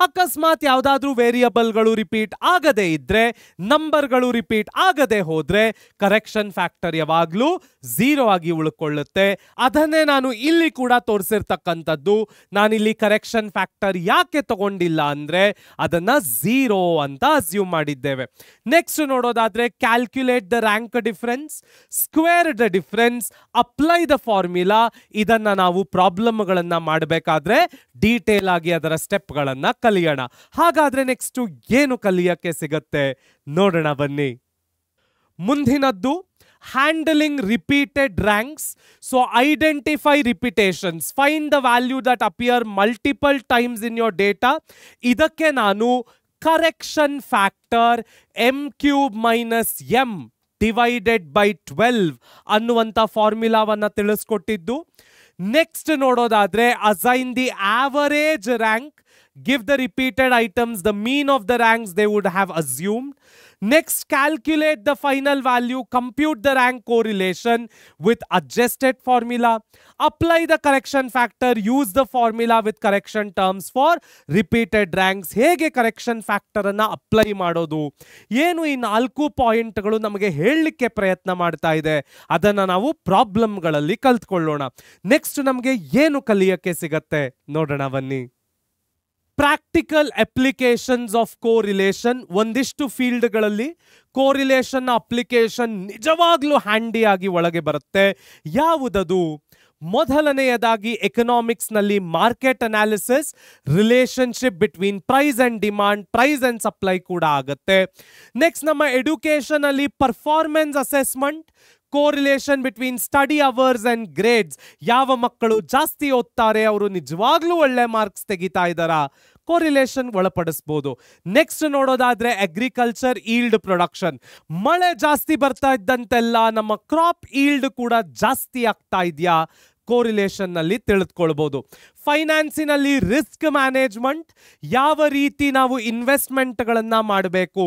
ಅಕಸ್ಮಾತ್ ಯಾವುದಾದ್ರೂ ವೇರಿಯಬಲ್ಗಳು ರಿಪೀಟ್ ಆಗದೆ ಇದ್ರೆ, ನಂಬರ್ಗಳು ರಿಪೀಟ್ ಆಗದೆ ಹೋದ್ರೆ ಕರೆಕ್ಷನ್ ಫ್ಯಾಕ್ಟರ್ ಯಾವಾಗ್ಲೂ 0 ಆಗಿ ಉಳ್ಕೊಳ್ಳುತ್ತೆ. ಅದನ್ನೇ ನಾನು ಇಲ್ಲಿ ಕೂಡ ತೋರಿಸಿರ್ತಕ್ಕಂಥದ್ದು. ನಾನಿಲ್ಲಿ ಕರೆಕ್ಷನ್ ಫ್ಯಾಕ್ಟರ್ ಯಾಕೆ ತಗೊಂಡಿಲ್ಲ ಅಂದ್ರೆ ಅದನ್ನ 0 ಅಂತ ಅಸ್ಯೂಮ್ ಮಾಡಿದ್ದೇವೆ. ನೆಕ್ಸ್ಟ್ ನೋಡೋದಾದ್ರೆ calculate the rank difference, square the difference, apply the formula. ಇದನ್ನ ನಾವು ಪ್ರಾಬ್ಲಮ್ಗಳನ್ನ ಮಾಡಬೇಕಾದ್ರೆ ಡೀಟೇಲ್ ಆಗಿ ಅದರ ಸ್ಟೆಪ್ಗಳನ್ನ ಕಲಿಯೋಣ. ಹಾಗಾದ್ರೆ ನೆಕ್ಸ್ಟ್ ಏನು ಕಲಿಯಕ್ಕೆ ಸಿಗತ್ತೆ ನೋಡೋಣ ಬನ್ನಿ. ಮುಂದಿನದ್ದು handling repeated ranks. So identify repetitions, find the value that appear multiple times in your data. ಇದಕ್ಕೆ ನಾನು correction factor m³ - m divided by 12 ಅನ್ನುವಂಥ ಫಾರ್ಮುಲಾವನ್ನ ತಿಳಿಸ್ಕೊಟ್ಟಿದ್ದು. ನೆಕ್ಸ್ಟ್ ನೋಡೋದಾದ್ರೆ assign the average rank, give the repeated items the mean of the ranks they would have assumed. Next, calculate the final value, compute the rank correlation with adjusted formula, apply the correction factor, use the formula with correction terms for repeated ranks. ಹೇಗೆ correction factor ಅನ್ನ apply ಮಾಡೋದು, ಏನು ಈ 4 ಪಾಯಿಂಟ್ಗಳು ನಮಗೆ ಹೇಳಲಿಕ್ಕೆ ಪ್ರಯತ್ನ ಮಾಡ್ತಾ ಇದೆ, ಅದನ್ನ ನಾವು ಪ್ರಾಬ್ಲಮ್ಗಳಲ್ಲಿ ಕಲ್ತ್ಕೊಳ್ಳೋಣ. ನೆಕ್ಸ್ಟ್ ನಮಗೆ ಏನು ಕಲಿಯಕ್ಕೆ ಸಿಗತ್ತೆ ನೋಡೋಣ ಬನ್ನಿ. Practical applications of correlation. ಒಂದಿಷ್ಟು ಫೀಲ್ಡ್ಗಳಲ್ಲಿ ಕೋರಿಲೇಷನ್ ಅಪ್ಲಿಕೇಶನ್ ನಿಜವಾಗ್ಲೂ ಹ್ಯಾಂಡಿಯಾಗಿ ಒಳಗೆ ಬರುತ್ತೆ. ಯಾವುದದು? ಮೊದಲನೆಯದಾಗಿ ಎಕನಾಮಿಕ್ಸ್ ನಲ್ಲಿ market analysis, relationship between price and demand, price and supply ಕೂಡ ಆಗುತ್ತೆ. ನೆಕ್ಸ್ಟ್ ನಮ್ಮ ಎಡ್ಯುಕೇಶನ್ ಅಲ್ಲಿ performance assessment, correlation between study hours and grades. ಯಾವ ಮಕ್ಕಳು ಜಾಸ್ತಿ ಓದ್ತಾರೆ ಅವರು ನಿಜವಾಗ್ಲೂ ಒಳ್ಳೆ ಮಾರ್ಕ್ಸ್ ತೆಗಿತಾ ಇದ್ದಾರಾ, ಕೋರಿಲೇಷನ್ ಒಳಪಡಿಸಬಹುದು. ನೆಕ್ಸ್ಟ್ ನೋಡೋದಾದ್ರೆ ಅಗ್ರಿಕಲ್ಚರ್ ಈಲ್ಡ್ ಪ್ರೊಡಕ್ಷನ್. ಮಳೆ ಜಾಸ್ತಿ ಬರ್ತಾ ಇದ್ದಂತೆಲ್ಲ ನಮ್ಮ ಕ್ರಾಪ್ ಈಲ್ಡ್ ಕೂಡ ಜಾಸ್ತಿ ಆಗ್ತಾ ಇದೆಯಾ, ಕೋರಿಲೇಷನ್ ನಲ್ಲಿ ತಿಳಿದುಕೊಳ್ಳಬಹುದು. ಫೈನಾನ್ಸಿನಲ್ಲಿ ರಿಸ್ಕ್ ಮ್ಯಾನೇಜ್ಮೆಂಟ್, ಯಾವ ರೀತಿ ನಾವು ಇನ್ವೆಸ್ಟ್ಮೆಂಟ್ ಗಳನ್ನ ಮಾಡಬೇಕು,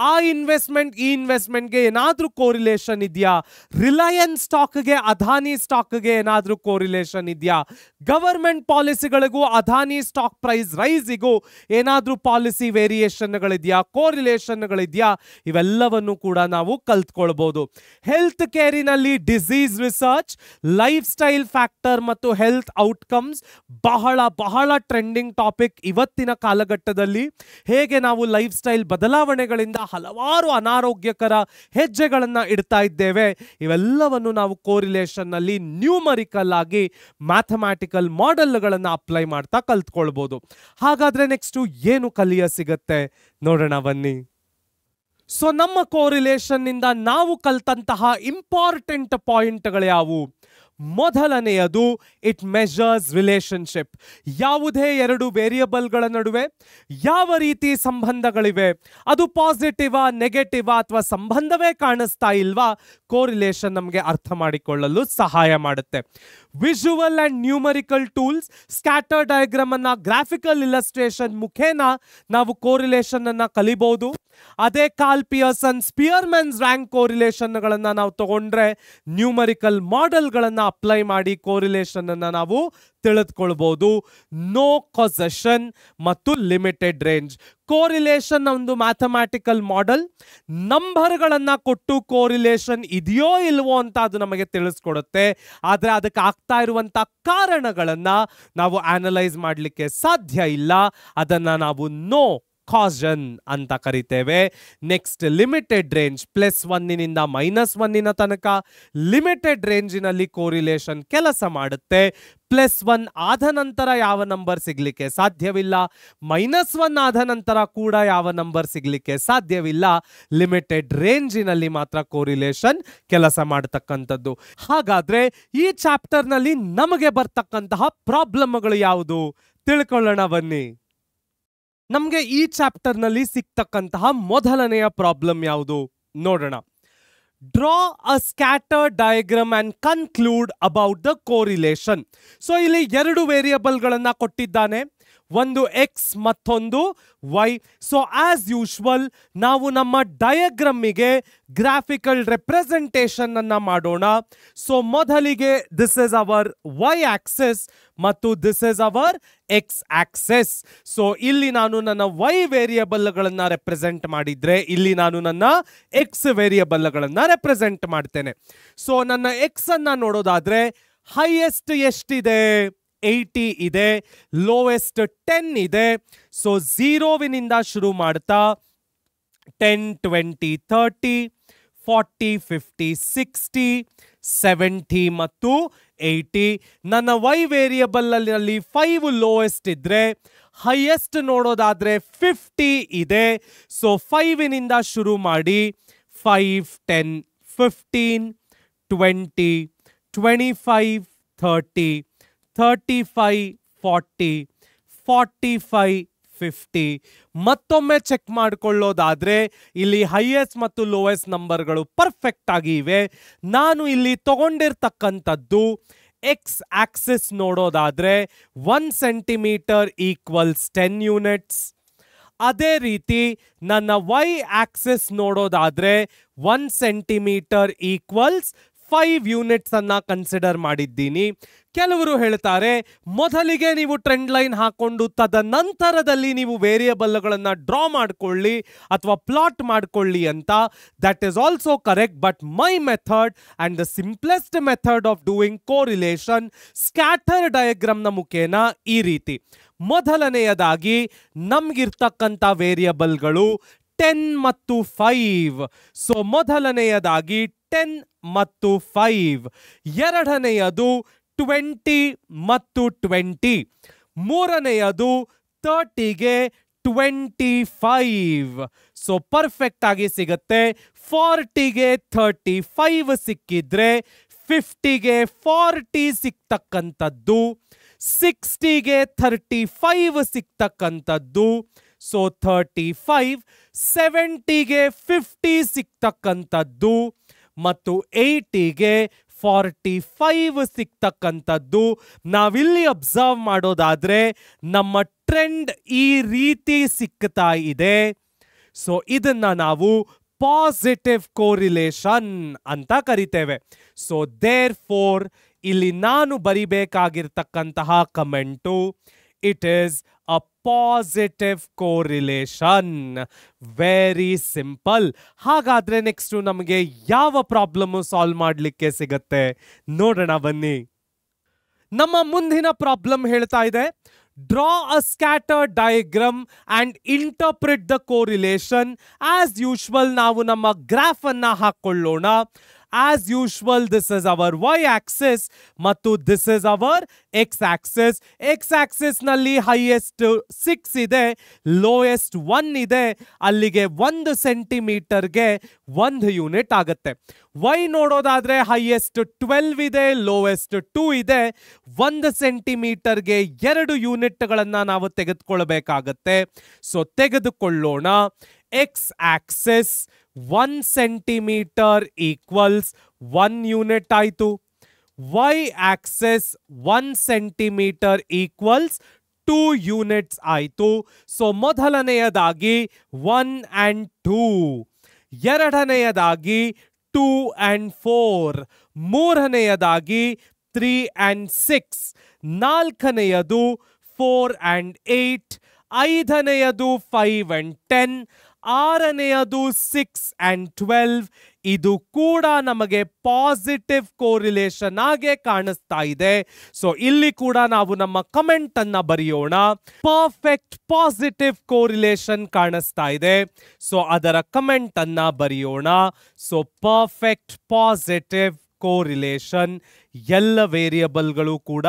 ಆ ಇನ್ವೆಸ್ಟ್ಮೆಂಟ್ ಈ ಇನ್ವೆಸ್ಟ್ಮೆಂಟ್ಗೆ ಏನಾದ್ರೂ ಕೋರಿಲೇಷನ್ ಇದೆಯಾ, ರಿಲಯನ್ಸ್ ಸ್ಟಾಕ್ಗೆ ಅದಾನಿ ಸ್ಟಾಕ್ಗೆ ಏನಾದ್ರೂ ಕೋರಿಲೇಷನ್ ಇದೆಯಾ, ಗವರ್ಮೆಂಟ್ ಪಾಲಿಸಿಗಳಿಗೂ ಅದಾನಿ ಸ್ಟಾಕ್ ಪ್ರೈಸ್ ರೈಸಿಗೂ ಏನಾದ್ರೂ ಪಾಲಿಸಿ ವೇರಿಯೇಷನ್ಗಳಿದೆಯಾ, ಕೋರಿಲೇಷನ್ಗಳಿದೆಯಾ, ಇವೆಲ್ಲವನ್ನು ಕೂಡ ನಾವು ಕಲ್ತ್ಕೊಳ್ಬಹುದು. ಹೆಲ್ತ್ ಕೇರಿನಲ್ಲಿ disease research, life style factor ಮತ್ತು ಹೆಲ್ತ್ ಔಟ್ಕಮ್ಸ್ ಬಹಳ ಬಹಳ ಟ್ರೆಂಡಿಂಗ್ ಟಾಪಿಕ್ ಇವತ್ತಿನ ಕಾಲಘಟ್ಟದಲ್ಲಿ. ಹೇಗೆ ನಾವು ಲೈಫ್ ಸ್ಟೈಲ್ ಬದಲಾವಣೆಗಳಿಂದ ಹಲವಾರು ಅನಾರೋಗ್ಯಕರ ಹೆಜ್ಜೆಗಳನ್ನು ಇಡ್ತಾ ಇದ್ದೇವೆ, ಇವೆಲ್ಲವನ್ನು ನಾವು ಕೋರಿಲೇಷನ್ ನಲ್ಲಿ ನ್ಯೂಮರಿಕಲ್ ಆಗಿ ಮ್ಯಾಥಮ್ಯಾಟಿಕಲ್ ಮಾಡೆಲ್ಗಳನ್ನು ಅಪ್ಲೈ ಮಾಡ್ತಾ ಕಲ್ತ್ಕೊಳ್ಬಹುದು. ಹಾಗಾದ್ರೆ ನೆಕ್ಸ್ಟ್ ಏನು ಕಲಿಯ ಸಿಗತ್ತೆ ನೋಡೋಣ ಬನ್ನಿ. ಸೊ ನಮ್ಮ ಕೋರಿಲೇಷನ್ ನಿಂದ ನಾವು ಕಲ್ತಂತಹ ಇಂಪಾರ್ಟೆಂಟ್ ಪಾಯಿಂಟ್ಗಳು ಯಾವುವು? ಮೊದಲನೆಯದು ಇಟ್ ಮೆಜರ್ಸ್ ರಿಲೇಶನ್ಶಿಪ್. ಯಾವುದೇ ಎರಡು ವೇರಿಯಬಲ್ಗಳ ನಡುವೆ ಯಾವ ರೀತಿ ಸಂಬಂಧಗಳಿವೆ, ಅದು ಪಾಸಿಟಿವಾ ನೆಗೆಟಿವಾ ಅಥವಾ ಸಂಬಂಧವೇ ಕಾಣಿಸ್ತಾ ಇಲ್ವಾ, ಕೋರಿಲೇಷನ್ ನಮಗೆ ಅರ್ಥ ಮಾಡಿಕೊಳ್ಳಲು ಸಹಾಯ ಮಾಡುತ್ತೆ. Visual and numerical tools, scatter diagram ಅನ್ನ ಗ್ರಾಫಿಕಲ್ ಇಲಸ್ಟ್ರೇಷನ್ ಮುಖೇನ ನಾವು ಕೋರಿಲೇಷನ್ ಅನ್ನ ಕಲಿಬಹುದು. ಅದೇ ಕಾರ್ಲ್ ಪಿಯರ್ಸನ್ ಸ್ಪಿಯರ್ಮನ್ಸ್ ರ್ಯಾಂಕ್ ಕೋರಿಲೇಷನ್ ಗಳನ್ನ ನಾವು ತಗೊಂಡ್ರೆ ನ್ಯೂಮರಿಕಲ್ ಮಾಡೆಲ್ ಗಳನ್ನ ಅಪ್ಲೈ ಮಾಡಿ ಕೋರಿಲೇಷನ್ ಅನ್ನ ನಾವು ತಿಳಿದುಕೊಳ್ಳಬಹುದು. ನೋ ಕಾಸೇಷನ್ ಮತ್ತು ಲಿಮಿಟೆಡ್ ರೇಂಜ್. ಕೋರಿಲೇಷನ್ ಒಂದು ಮ್ಯಾಥಮ್ಯಾಟಿಕಲ್ ಮಾಡೆಲ್, ನಂಬರ್ಗಳನ್ನ ಕೊಟ್ಟು ಕೋರಿಲೇಷನ್ ಇದೆಯೋ ಇಲ್ವೋ ಅಂತ ಅದು ನಮಗೆ ತಿಳಿಸ್ಕೊಡುತ್ತೆ. ಆದ್ರೆ ಅದಕ್ಕೆ ಆಗ್ತಾ ಇರುವಂತ ಕಾರಣಗಳನ್ನ ನಾವು ಅನಲೈಸ್ ಮಾಡಲಿಕ್ಕೆ ಸಾಧ್ಯ ಇಲ್ಲ. ಅದನ್ನ ನಾವು ನೋ ಕಾಸನ್ ಅಂತ ಕರಿತೇವೆ. ನೆಕ್ಸ್ಟ್ ಲಿಮಿಟೆಡ್ ರೇಂಜ್, +1 ನಿಂದ -1 ತನಕ ಲಿಮಿಟೆಡ್ ರೇಂಜಿನಲ್ಲಿ ಕೋರಿಲೇಷನ್ ಕೆಲಸ ಮಾಡುತ್ತೆ. +1 ಆದ ನಂತರ ಯಾವ ನಂಬರ್ ಸಿಗ್ಲಿಕ್ಕೆ ಸಾಧ್ಯವಿಲ್ಲ, -1 ಆದ ನಂತರ ಕೂಡ ಯಾವ ನಂಬರ್ ಸಿಗ್ಲಿಕ್ಕೆ ಸಾಧ್ಯವಿಲ್ಲ. ಲಿಮಿಟೆಡ್ ರೇಂಜಿನಲ್ಲಿ ಮಾತ್ರ ಕೋರಿಲೇಷನ್ ಕೆಲಸ ಮಾಡತಕ್ಕಂಥದ್ದು. ಹಾಗಾದ್ರೆ ಈ ಚಾಪ್ಟರ್ ನಲ್ಲಿ ನಮಗೆ ಬರ್ತಕ್ಕಂತಹ ಪ್ರಾಬ್ಲಮ್ಗಳು ಯಾವುದು ತಿಳ್ಕೊಳ್ಳೋಣ ಬನ್ನಿ. ನಮಗೆ ಈ ಚಾಪ್ಟರ್ ನಲ್ಲಿ ಸಿಕ್ತಕ್ಕಂತಹ ಮೊದಲನೆಯ ಪ್ರಾಬ್ಲಮ್ ಯಾವುದು ನೋಡೋಣ. Draw a scatter diagram and conclude about the correlation. So ಇಲ್ಲಿ 2 ವೇರಿಯಬಲ್ಗಳನ್ನ ಕೊಟ್ಟಿದ್ದಾನೆ. ಒಂದು ಎಕ್ಸ್ ಮತ್ತೊಂದು ವೈ. ಸೊ ಆಸ್ ಯೂಶುವಲ್ ನಾವು ನಮ್ಮ ಡಯಾಗ್ರಾಮಿಗೆ ಗ್ರಾಫಿಕಲ್ ರೆಪ್ರೆಸೆಂಟೇಷನ್ ಅನ್ನ ಮಾಡೋಣ. ಸೊ ಮೊದಲಿಗೆ this is our Y axis ಮತ್ತು this is our X axis. So ಇಲ್ಲಿ ನಾನು ನನ್ನ ವೈ ವೇರಿಯಬಲ್ಗಳನ್ನ ರೆಪ್ರೆಸೆಂಟ್ ಮಾಡಿದ್ರೆ ಇಲ್ಲಿ ನಾನು ನನ್ನ ಎಕ್ಸ್ ವೇರಿಯಬಲ್ಗಳನ್ನ ರೆಪ್ರೆಸೆಂಟ್ ಮಾಡ್ತೇನೆ. ಸೊ ನನ್ನ ಎಕ್ಸ್ ಅನ್ನ ನೋಡೋದಾದ್ರೆ ಹೈಯೆಸ್ಟ್ ಎಷ್ಟಿದೆ? 80 ಇದೆ. ಲೋವೆಸ್ಟ್ 10 ಇದೆ. ಸೊ 0ವಿನಿಂದ ಶುರು ಮಾಡ್ತಾ 10, 20, 30, 40, 50, 60, 70 ಮತ್ತು 80. ನನ್ನ ವೈ ವೇರಿಯಬಲ್ ಅಲ್ಲಿ 5 ಲೋಯೆಸ್ಟ್ ಇದ್ರೆ ಹೈಯೆಸ್ಟ್ ನೋಡೋದಾದ್ರೆ 50 ಇದೆ. ಸೊ 5ನಿಂದ ಶುರು ಮಾಡಿ 5, 10, 15, 20, 25, 30, 35, 40, 45, 50. ಮತ್ತೊಮ್ಮೆ ಚೆಕ್ ಮಾಡಿಕೊಳ್ಳೋದಾದ್ರೆ ಇಲ್ಲಿ ಹೈಯೆಸ್ಟ್ ಮತ್ತು ಲೋಯೆಸ್ಟ್ ನಂಬರ್ಗಳು ಪರ್ಫೆಕ್ಟ್ ಆಗಿ ಇವೆ. ನಾನು ಇಲ್ಲಿ ತಗೊಂಡಿರ್ತಕ್ಕಂಥದ್ದು ಎಕ್ಸ್ ಆಕ್ಸಿಸ್ ನೋಡೋದಾದ್ರೆ 1 ಸೆಂಟಿಮೀಟರ್ ಈಕ್ವಲ್ಸ್ 10 ಯೂನಿಟ್ಸ್. ಅದೇ ರೀತಿ ನನ್ನ ವೈ ಆಕ್ಸಿಸ್ ನೋಡೋದಾದ್ರೆ 1 ಸೆಂಟಿಮೀಟರ್ ಈಕ್ವಲ್ಸ್ 5 ಯೂನಿಟ್ಸ್ ಅನ್ನ ಕನ್ಸಿಡರ್ ಮಾಡಿದ್ದೀನಿ. ಕೆಲವರು ಹೇಳ್ತಾರೆ ಮೊದಲಿಗೆ ನೀವು ಟ್ರೆಂಡ್ ಲೈನ್ ಹಾಕೊಂಡು ತದನಂತರದಲ್ಲಿ ನೀವು ವೇರಿಯಬಲ್ಗಳನ್ನ ಡ್ರಾ ಮಾಡ್ಕೊಳ್ಳಿ ಅಥವಾ ಪ್ಲಾಟ್ ಮಾಡ್ಕೊಳ್ಳಿ ಅಂತ. That is also correct, but my method and the simplest method of doing correlation scatter ಡಯಾಗ್ರಾಮ್ನ ಮುಖೇನ ಈ ರೀತಿ. ಮೊದಲನೆಯದಾಗಿ ನಮ್ಗಿರ್ತಕ್ಕಂಥ ವೇರಿಯಬಲ್ಗಳು 10 ಮತ್ತು 5. ಸೊ ಮೊದಲನೆಯದಾಗಿ 10 ಮತ್ತು 5. ಎರಡನೆಯದು 20 ಮತ್ತು 20. ಮೂರನೆಯದು 30ಗೆ 25. ಸೊ ಪರ್ಫೆಕ್ಟ್ ಆಗಿ ಸಿಗುತ್ತೆ. 40ಗೆ 35 ಸಿಕ್ಕಿದ್ರೆ 50ಗೆ 40 ಸಿಕ್ತಕ್ಕಂಥದ್ದು, 60ಗೆ 35 ಸಿಕ್ತಕ್ಕಂಥದ್ದು. ಸೊ 35, 70ಗೆ 50 ಸಿಕ್ತಕ್ಕಂಥದ್ದು ಮತ್ತು 80ಗೆ 45 ಸಿಕ್ತಕ್ಕಂಥದ್ದು. ನಾವಿಲ್ಲಿ ಅಬ್ಸರ್ವ್ ಮಾಡೋದಾದ್ರೆ ನಮ್ಮ ಟ್ರೆಂಡ್ ಈ ರೀತಿ ಸಿಕ್ತಾ ಇದೆ. ಸೊ ಇದನ್ನ ನಾವು ಪಾಸಿಟಿವ್ ಕೋರಿಲೇಷನ್ ಅಂತ ಕರಿತೇವೆ. ಸೊ ದೇರ್ ಫೋರ್ ಇಲ್ಲಿ ನಾನು ಬರಿಬೇಕಾಗಿರ್ತಕ್ಕಂತಹ comment, it is a positive correlation. Very simple. ಹಾಗಾದ್ರೆ ನೆಕ್ಸ್ಟ್ ನಮಗೆ ಯಾವ ಪ್ರಾಬ್ಲಮ್ ಸಾಲ್ವ್ ಮಾಡಲಿಕ್ಕೆ ಸಿಗತ್ತೆ ನೋಡೋಣ ಬನ್ನಿ. ನಮ್ಮ ಮುಂದಿನ ಪ್ರಾಬ್ಲಮ್ ಹೇಳ್ತಾ ಇದೆ, draw a scatter diagram and interpret the correlation. As usual ನಾವು ನಮ್ಮ ಗ್ರಾಫ್ ಅನ್ನ ಹಾಕೊಳ್ಳೋಣ. As usual, this is our y-axis ಮತ್ತು this is our x-axis. X-axis ನಲ್ಲಿ highest 6 ಇದೆ, lowest 1 ಇದೆ. ಅಲ್ಲಿಗೆ 1 ಸೆಂಟಿಮೀಟರ್ಗೆ 1 ಯೂನಿಟ್ ಆಗುತ್ತೆ. y ನೋಡೋದಾದ್ರೆ highest 12 ಇದೆ, lowest 2 ಇದೆ. 1 ಸೆಂಟಿಮೀಟರ್ಗೆ 2 ಯೂನಿಟ್ಗಳನ್ನ ನಾವು ತೆಗೆದುಕೊಳ್ಬೇಕಾಗತ್ತೆ. ಸೊ ತೆಗೆದುಕೊಳ್ಳೋಣ. x-axis 1 ಸೆಂಟಿಮೀಟರ್ ಈಕ್ವಲ್ಸ್ 1 ಯೂನಿಟ್ ಆಯಿತು. Y axis 1 centimetre equals 2 units ಆಯಿತು. ಸೊ ಮೊದಲನೆಯದಾಗಿ 1 and 2, ಎರಡನೆಯದಾಗಿ 2 and 4, ಮೂರನೆಯದಾಗಿ 3 and 6, ನಾಲ್ಕನೆಯದು 4 and 8, ಐದನೆಯದು 5 and 10, ಆರನೆಯದು 6 and 12. ಇದು ಕೂಡ ನಮಗೆ ಪಾಸಿಟಿವ್ ಕೋರಿಲೇಷನ್ ಆಗಿ ಕಾಣಿಸ್ತಾ ಇದೆ. ಸೊ ಇಲ್ಲಿ ಕೂಡ ನಾವು ನಮ್ಮ ಕಮೆಂಟ್ ಅನ್ನ ಬರೆಯೋಣ. ಪರ್ಫೆಕ್ಟ್ ಪಾಸಿಟಿವ್ ಕೋರಿಲೇಷನ್ ಕಾಣಿಸ್ತಾ ಇದೆ. ಸೊ ಅದರ ಕಮೆಂಟ್ ಅನ್ನ ಬರೆಯೋಣ. So perfect positive correlation. ಎಲ್ಲ ವೇರಿಯಬಲ್ಗಳು ಕೂಡ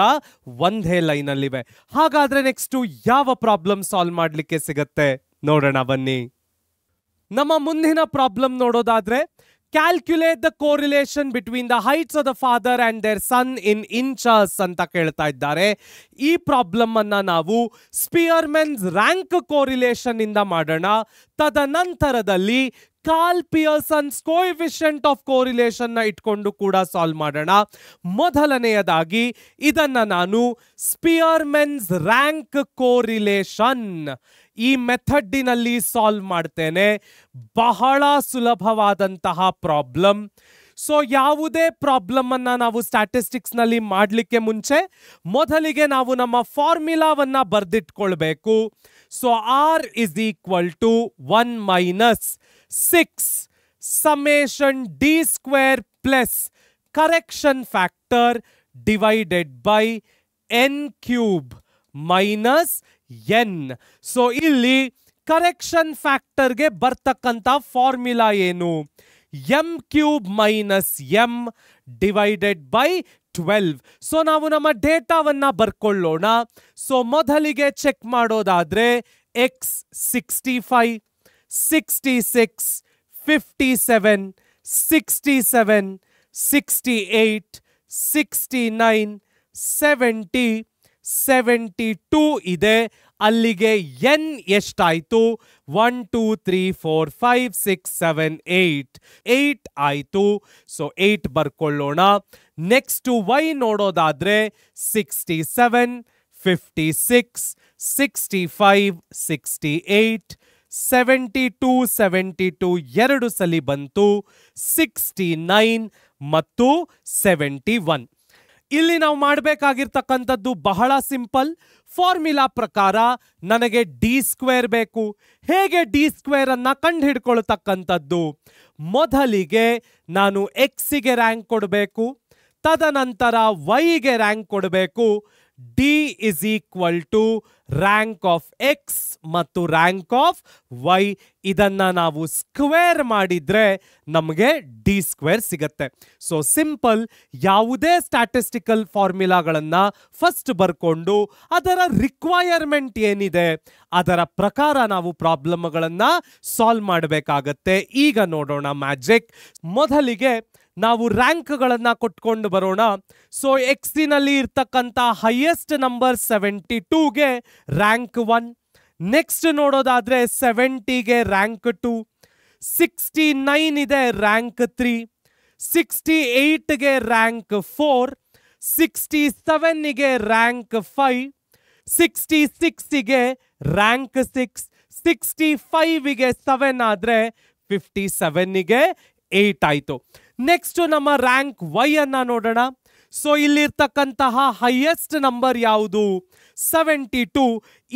ಒಂದೇ ಲೈನ್ ಅಲ್ಲಿವೆ. ಹಾಗಾದ್ರೆ ನೆಕ್ಸ್ಟ್ ಯಾವ ಪ್ರಾಬ್ಲಮ್ ಸಾಲ್ವ್ ಮಾಡ್ಲಿಕ್ಕೆ ಸಿಗತ್ತೆ ನೋಡೋಣ ಬನ್ನಿ. ನಮ್ಮ ಮುಂದಿನ ಪ್ರಾಬ್ಲಮ್ ನೋಡೋದಾದ್ರೆ, calculate the correlation between the heights of the father and their son in inches ಅಂತ ಕೇಳ್ತಾ ಇದ್ದಾರೆ. ಈ ಪ್ರಾಬ್ಲಮ್ ಅನ್ನ ನಾವು ಸ್ಪಿಯರ್ಮನ್ಸ್ ರ್ಯಾಂಕ್ ಕೋರಿಲೇಷನ್ ಇಂದ ಮಾಡೋಣ. ತದನಂತರದಲ್ಲಿ Karl Pearson's coefficient of correlation ನ ಇಟ್ಕೊಂಡು ಕೂಡ ಸಾಲ್ವ್ ಮಾಡೋಣ. ಮೊದಲನೆಯದಾಗಿ ಇದನ್ನ ನಾನು ಸ್ಪಿಯರ್ಮನ್ಸ್ ರ್ಯಾಂಕ್ ಕೋರಿಲೇಷನ್ ಈ ಮೆಥಡ್ಡಿನಲ್ಲಿ ಸಾಲ್ವ್ ಮಾಡ್ತೇನೆ. ಬಹಳ ಸುಲಭವಾದಂತಹ ಪ್ರಾಬ್ಲಮ್. ಸೊ ಯಾವುದೇ ಪ್ರಾಬ್ಲಮ್ ಅನ್ನ ನಾವು ಸ್ಟ್ಯಾಟಿಸ್ಟಿಕ್ಸ್ ನಲ್ಲಿ ಮಾಡಲಿಕ್ಕೆ ಮುಂಚೆ ಮೊದಲಿಗೆ ನಾವು ನಮ್ಮ ಫಾರ್ಮುಲಾವನ್ನ ಬರೆದಿಟ್ಕೊಳ್ಬೇಕು. So R is equal to 1 minus 6 summation D square plus correction factor divided by n cube minus n. So ಇಲ್ಲಿ ಕರೆಕ್ಷನ್ ಫ್ಯಾಕ್ಟರ್ಗೆ ಬರ್ತಕ್ಕಂಥ ಫಾರ್ಮುಲಾ ಏನು? m cube minus m divided by 12. So ನಾವು ನಮ್ಮ ಡೇಟಾವನ್ನ ಬರ್ಕೊಳ್ಳೋಣ. ಸೊ ಮೊದಲಿಗೆ ಚೆಕ್ ಮಾಡೋದಾದ್ರೆ x 65, 66, 57, 67, 68, 69, 70, 72 ಇದೆ. ಅಲ್ಲಿಗೆ n ಎಷ್ಟಾಯ್ತು? 1 2 3 4 5 6 7 8 ಆಯ್ತು. ಸೊ 8 ಬರ್ಕೊಳ್ಳೋಣ. ನೆಕ್ಸ್ಟ್ y ನೋಡೋದಾದ್ರೆ 67, 56, 65, 68, 72, 72 ಎರಡು ಸಲಿ ಬಂತು, 69 ಮತ್ತು 71. ಇಲ್ಲಿ ನಾವು ಮಾಡಬೇಕಾಗಿರ್ತಕ್ಕಂಥದ್ದು ಬಹಳ ಸಿಂಪಲ್. ಫಾರ್ಮುಲಾ ಪ್ರಕಾರ ನನಗೆ ಡಿ ಸ್ಕ್ವೇರ್ ಬೇಕು. ಹೇಗೆ ಡಿ ಸ್ಕ್ವೇರ್ ಅನ್ನ ಕಂಡು ಹಿಡ್ಕೊಳ್ತಕ್ಕಂಥದ್ದು? ಮೊದಲಿಗೆ ನಾನು ಎಕ್ಸ್ಗೆ ರ್ಯಾಂಕ್ ಕೊಡಬೇಕು, ತದನಂತರ ವೈಗೆ ರ್ಯಾಂಕ್ ಕೊಡಬೇಕು. D is equal to rank of X ಮತ್ತು ರ್ಯಾಂಕ್ ಆಫ್ ವೈ. ಇದನ್ನ ನಾವು ಸ್ಕ್ವೇರ್ ಮಾಡಿದ್ರೆ ನಮಗೆ ಡಿ ಸ್ಕ್ವೇರ್ ಸಿಗತ್ತೆ. So simple. ಯಾವುದೇ ಸ್ಟ್ಯಾಟಿಸ್ಟಿಕಲ್ ಫಾರ್ಮುಲಾಗಳನ್ನ ಫಸ್ಟ್ ಬರ್ಕೊಂಡು ಅದರ ರಿಕ್ವೈರ್ಮೆಂಟ್ ಏನಿದೆ ಅದರ ಪ್ರಕಾರ ನಾವು ಪ್ರಾಬ್ಲಮ್ಗಳನ್ನ ಸಾಲ್ವ್ ಮಾಡಬೇಕಾಗತ್ತೆ. ಈಗ ನೋಡೋಣ ಮ್ಯಾಜಿಕ್. ಮೊದಲಿಗೆ ನಾವು ರ್ಯಾಂಕ್ಗಳನ್ನ ಕೊಟ್ಕೊಂಡು ಬರೋಣ. ಸೊ ಎಕ್ಸಿನಲ್ಲಿ ಇರ್ತಕ್ಕಂಥ ಹೈಯೆಸ್ಟ್ ನಂಬರ್ 72ಗೆ ರ್ಯಾಂಕ್ 1. ನೆಕ್ಸ್ಟ್ ನೋಡೋದಾದ್ರೆ 70ಗೆ ರ್ಯಾಂಕ್ 2, 69 ಇದೆ ರ್ಯಾಂಕ್ 3, 68ಗೆ ರ್ಯಾಂಕ್ 4, 67ಗೆ ರ್ಯಾಂಕ್ 5, 66ಗೆ ರ್ಯಾಂಕ್ 6, 65ಗೆ 7 ಆದ್ರೆ 57ಗೆ 8 ಆಯ್ತು. ನೆಕ್ಸ್ಟ್ ನಮ್ಮ ರ್ಯಾಂಕ್ ವೈ ಅನ್ನ ನೋಡೋಣ. ಸೊ ಇಲ್ಲಿರ್ತಕ್ಕಂತಹ ಹೈಯೆಸ್ಟ್ ನಂಬರ್ ಯಾವುದು? 72.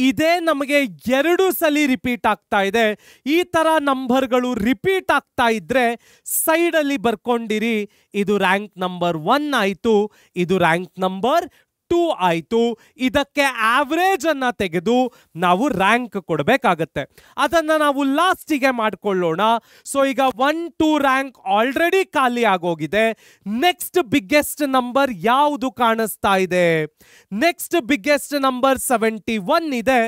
ಇದೇ ನಮಗೆ 2 ಸಲಿ ರಿಪೀಟ್ ಆಗ್ತಾ ಇದೆ. ಈ ತರ ನಂಬರ್ಗಳು ರಿಪೀಟ್ ಆಗ್ತಾ ಇದ್ರೆ ಸೈಡಲ್ಲಿ ಬರ್ಕೊಂಡಿರಿ. ಇದು ರ್ಯಾಂಕ್ ನಂಬರ್ 1 ಆಯ್ತು, ಇದು ರ್ಯಾಂಕ್ ನಂಬರ್ 2 ಆಯ್ತು. ಇದಕ್ಕೆ ಆವರೇಜ್ ಅನ್ನ ತೆಗೆದು ನಾವು ರ್ಯಾಂಕ್ ಕೊಡಬೇಕಾಗತ್ತೆ. ಅದನ್ನ ನಾವು ಲಾಸ್ಟಿಗೆ ಮಾಡ್ಕೊಳ್ಳೋಣ. ಸೊ ಈಗ 1 2 ರ್ಯಾಂಕ್ ಆಲ್ರೆಡಿ ಖಾಲಿ ಆಗೋಗಿದೆ. ನೆಕ್ಸ್ಟ್ ಬಿಗ್ಗೆಸ್ಟ್ ನಂಬರ್ ಯಾವುದು ಕಾಣಿಸ್ತಾ ಇದೆ? ನೆಕ್ಸ್ಟ್ ಬಿಗ್ಗೆಸ್ಟ್ ನಂಬರ್ 71 ಇದೆ.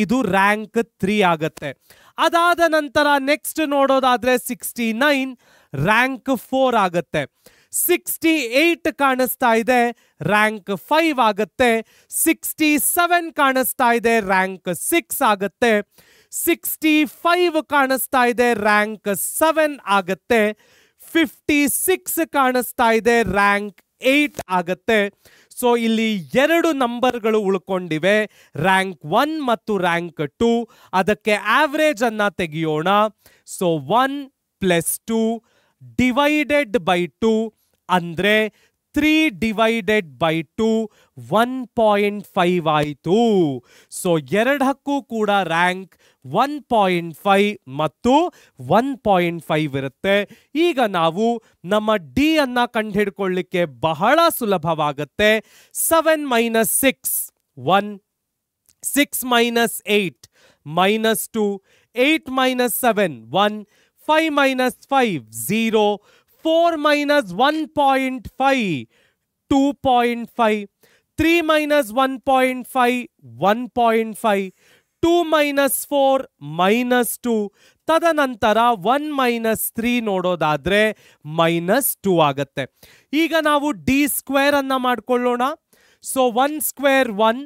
ಇದು ರ್ಯಾಂಕ್ 3 ಆಗತ್ತೆ. ಅದಾದ ನಂತರ ನೆಕ್ಸ್ಟ್ ನೋಡೋದಾದ್ರೆ 69 ರ್ಯಾಂಕ್ 4 ಆಗತ್ತೆ. 68 ಕಾಣಿಸ್ತಾ ಇದೆ, ರ್ಯಾಂಕ್ 5 ಆಗತ್ತೆ. 67 ಕಾಣಿಸ್ತಾ ಇದೆ, ರ್ಯಾಂಕ್ 6 ಆಗತ್ತೆ. 65 ಕಾಣಿಸ್ತಾ ಇದೆ, ರ್ಯಾಂಕ್ 7 ಆಗತ್ತೆ. 56 ಕಾಣಿಸ್ತಾ ಇದೆ, ರ್ಯಾಂಕ್ 8 ಆಗತ್ತೆ. ಸೊ ಇಲ್ಲಿ 2 ನಂಬರ್ಗಳು ಉಳ್ಕೊಂಡಿವೆ, ರ್ಯಾಂಕ್ 1 ಮತ್ತು ರ್ಯಾಂಕ್ 2. ಅದಕ್ಕೆ ಆವರೇಜ್ ಅನ್ನ ತೆಗೆಯೋಣ. ಸೊ 1 + 2 ಡಿವೈಡೆಡ್ ಬೈ 2 ಅಂದ್ರೆ 3 ಡಿವೈಡೆಡ್ ಬೈ 2 1.5 ಆಯಿತು. ಸೊ ಎರಡಕ್ಕೂ ಕೂಡ ರ್ಯಾಂಕ್ 1.5 ಮತ್ತು 1.5 ಇರುತ್ತೆ. ಈಗ ನಾವು ನಮ್ಮ ಡಿ ಅನ್ನ ಕಂಡುಹಿಡ್ಕೊಳ್ಳಿಕ್ಕೆ ಬಹಳ ಸುಲಭವಾಗುತ್ತೆ. 7 - 6 1, 6 - 8 -2, 8 - 7 1, 5 - 5 0, 4 - 1.5 2.5, 3 - 1.5 1.5, 2 - 4 -2. ತದನಂತರ 1 - 3 ನೋಡೋದಾದ್ರೆ -2 ಆಗತ್ತೆ. ಈಗ ನಾವು ಡಿ ಸ್ಕ್ವೇರ್ ಅನ್ನ ಮಾಡ್ಕೊಳ್ಳೋಣ. So 1 square 1,